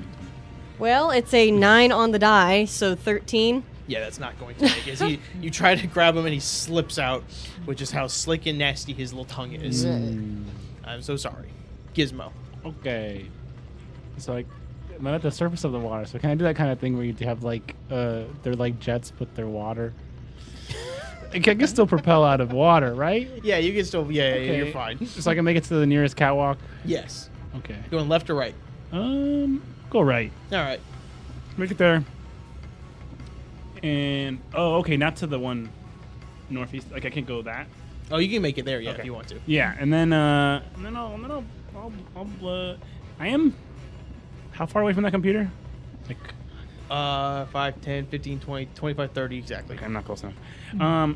Well, it's a 9 on the die, so 13. Yeah, that's not going to make it. You try to grab him and he slips out, which is how slick and nasty his little tongue is. I'm so sorry. Gizmo. Okay. So like, I'm at the surface of the water. So can I do that kind of thing where you have like, they're like jets, but they're water? I can still propel out of water, right? Yeah, you can still. Yeah, Okay. you're fine. So I can make it to the nearest catwalk. Yes. Okay. Going left or right? Go right. All right. Make it there. And okay, not to the one northeast. Like I can go that. Oh, you can make it there, yeah, Okay. if you want to. Yeah, and then I'll I am. How far away from that computer? Like, 5, 10, 15, 20, 25, 30, exactly. okay, I'm not close enough.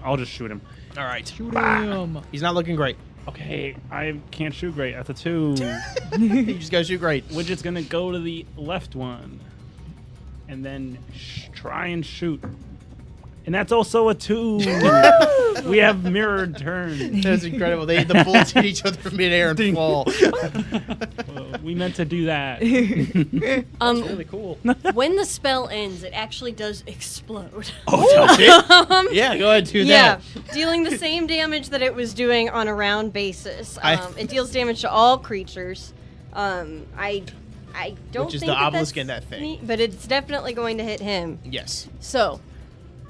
I'll just shoot him. All right. Shoot him. He's not looking great. Okay, I can't shoot great. That's a 2. You just gotta shoot great. Widget's gonna go to the left one, and then try and shoot. And that's also a 2. We have mirrored turns. That's incredible. The bullets hit each other midair and fall. We meant to do that. That's really cool. When the spell ends, it actually does explode. Oh, does it? Yeah, go ahead, do Yeah, that. dealing the same damage that it was doing on a round basis. I- It deals damage to all creatures. I don't Which is think the obelisk that's in that thing. neat, but it's definitely going to hit him. Yes. So,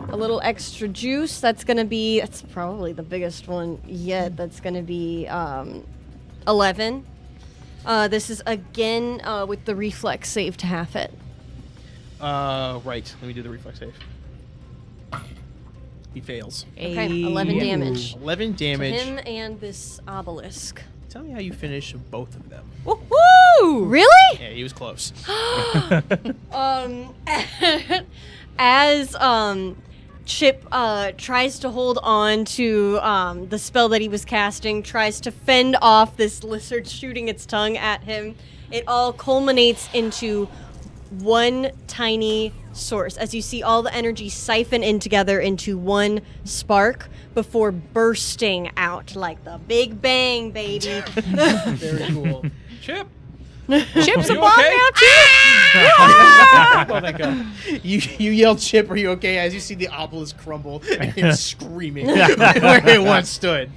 a little extra juice. That's probably the biggest one yet. That's going to be 11. This is again with the reflex save to half it. Right. Let me do the reflex save. He fails. Okay, 11 damage. 11 To damage. him and this obelisk. Tell me how you finish both of them. Woohoo! Really? Yeah, he was close. As Chip tries to hold on to the spell that he was casting, tries to fend off this lizard shooting its tongue at him, it all culminates into one tiny source as you see all the energy siphon in together into one spark before bursting out like the Big Bang, baby. Very cool. Chip. Chips a You bomb okay? now, Chip! Oh, thank God. You yell, Chip, are you okay? As you see the obelisk crumble and screaming where it once stood.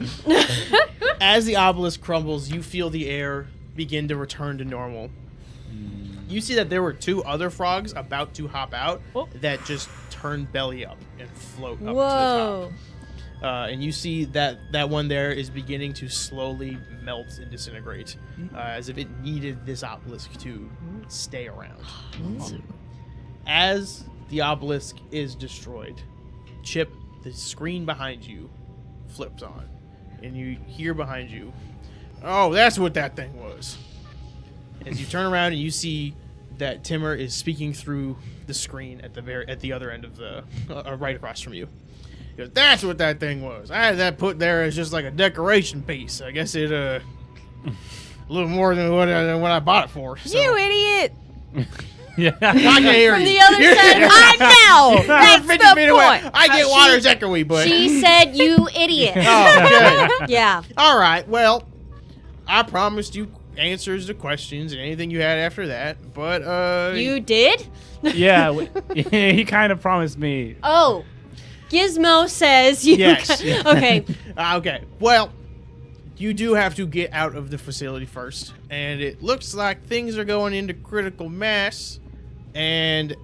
As the obelisk crumbles, you feel the air begin to return to normal. You see that there were 2 other frogs about to hop out that just turn belly up and float up to the Whoa. top. And you see that one there is beginning to slowly melt and disintegrate, as if it needed this obelisk to stay around. As the obelisk is destroyed, Chip, the screen behind you flips on, and you hear behind you, "Oh, that's what that thing was." As you turn around and you see that Timur is speaking through the screen at the other end of the right across from you. He goes, "That's what that thing was. I had that put there as just like a decoration piece. I guess it a little more than what I bought it for." So. You idiot! Yeah. I can hear From you. the other side, I know. That's 50 the feet away. point. I get water's echoey, but She said, "You idiot." oh, good. Yeah. All right. Well, I promised you answers to questions and anything you had after that, but You did? Yeah, he kind of promised me. Oh. Gizmo says you. Yes. Okay. Okay. Well, you do have to get out of the facility first, and it looks like things are going into critical mass. And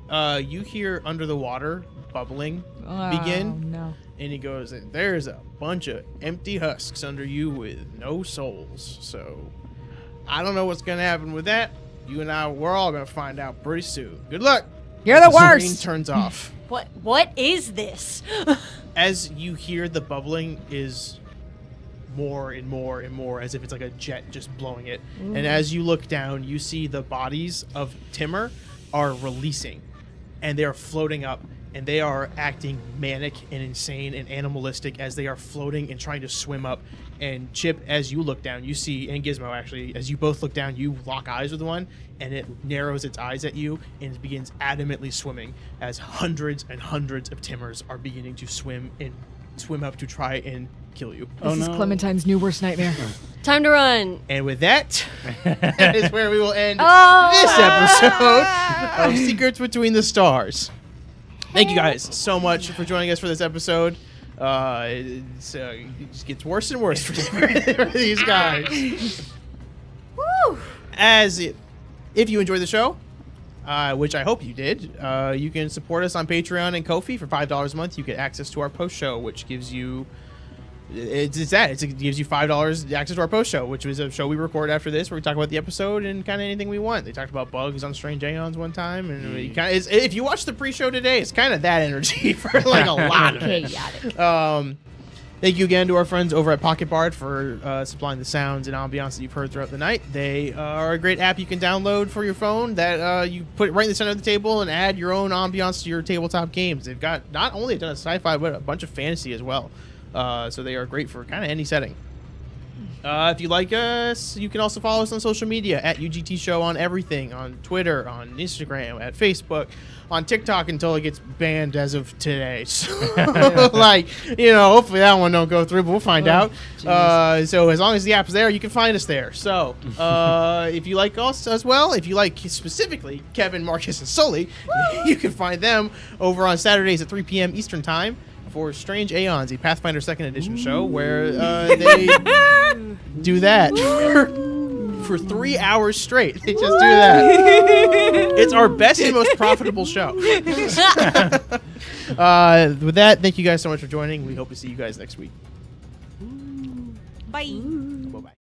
you hear under the water bubbling begin, Oh, no. and he goes, "There's a bunch of empty husks under you with no souls. So I don't know what's gonna happen with that. You and we're all gonna find out pretty soon. Good luck." You're the Screen worst! turns off. What is this? As you hear the bubbling is more and more and more, as if it's like a jet just blowing it. And as you look down, you see the bodies of Timur are releasing, and they are floating up, and they are acting manic and insane and animalistic as they are floating and trying to swim up. And Chip, as you look down, you see, and Gizmo actually, as you both look down, you lock eyes with one, and it narrows its eyes at you and begins adamantly swimming as hundreds and hundreds of Timurs are beginning to swim up to try and kill you. This is Clementine's new worst nightmare. Time to run. And with that, that is where we will end Oh. this episode of Secrets Between the Stars. Thank you guys so much for joining us for this episode. It just gets worse and worse for these guys. Woo. If you enjoy the show, which I hope you did, you can support us on Patreon and Ko-fi for $5 a month. You get access to our post show, which gives you it gives you $5 access to our post show, which is a show we record after this, where we talk about the episode and kind of anything we want. They talked about bugs on Strange Aeons one time, and if you watch the pre-show today, it's kind of that energy for like a lot of it. Chaotic. Thank you again to our friends over at Pocket Bard for supplying the sounds and ambiance that you've heard throughout the night. They are a great app you can download for your phone that you put right in the center of the table and add your own ambiance to your tabletop games. They've got not only a ton of sci-fi, but a bunch of fantasy as well. So they are great for kind of any setting. If you like us, you can also follow us on social media at UGT Show on everything, on Twitter, on Instagram, at Facebook, on TikTok until it gets banned as of today. So, hopefully that one don't go through, but we'll find out. So as long as the app's there, you can find us there. So if you like us as well, if you like specifically Kevin, Marcus, and Sully, you can find them over on Saturdays at 3 p.m. Eastern Time for Strange Aeons, a Pathfinder 2nd Edition show where they do that for 3 hours straight. They just do that. It's our best and most profitable show. With that, thank you guys so much for joining. We hope to see you guys next week. Bye. Bye-bye.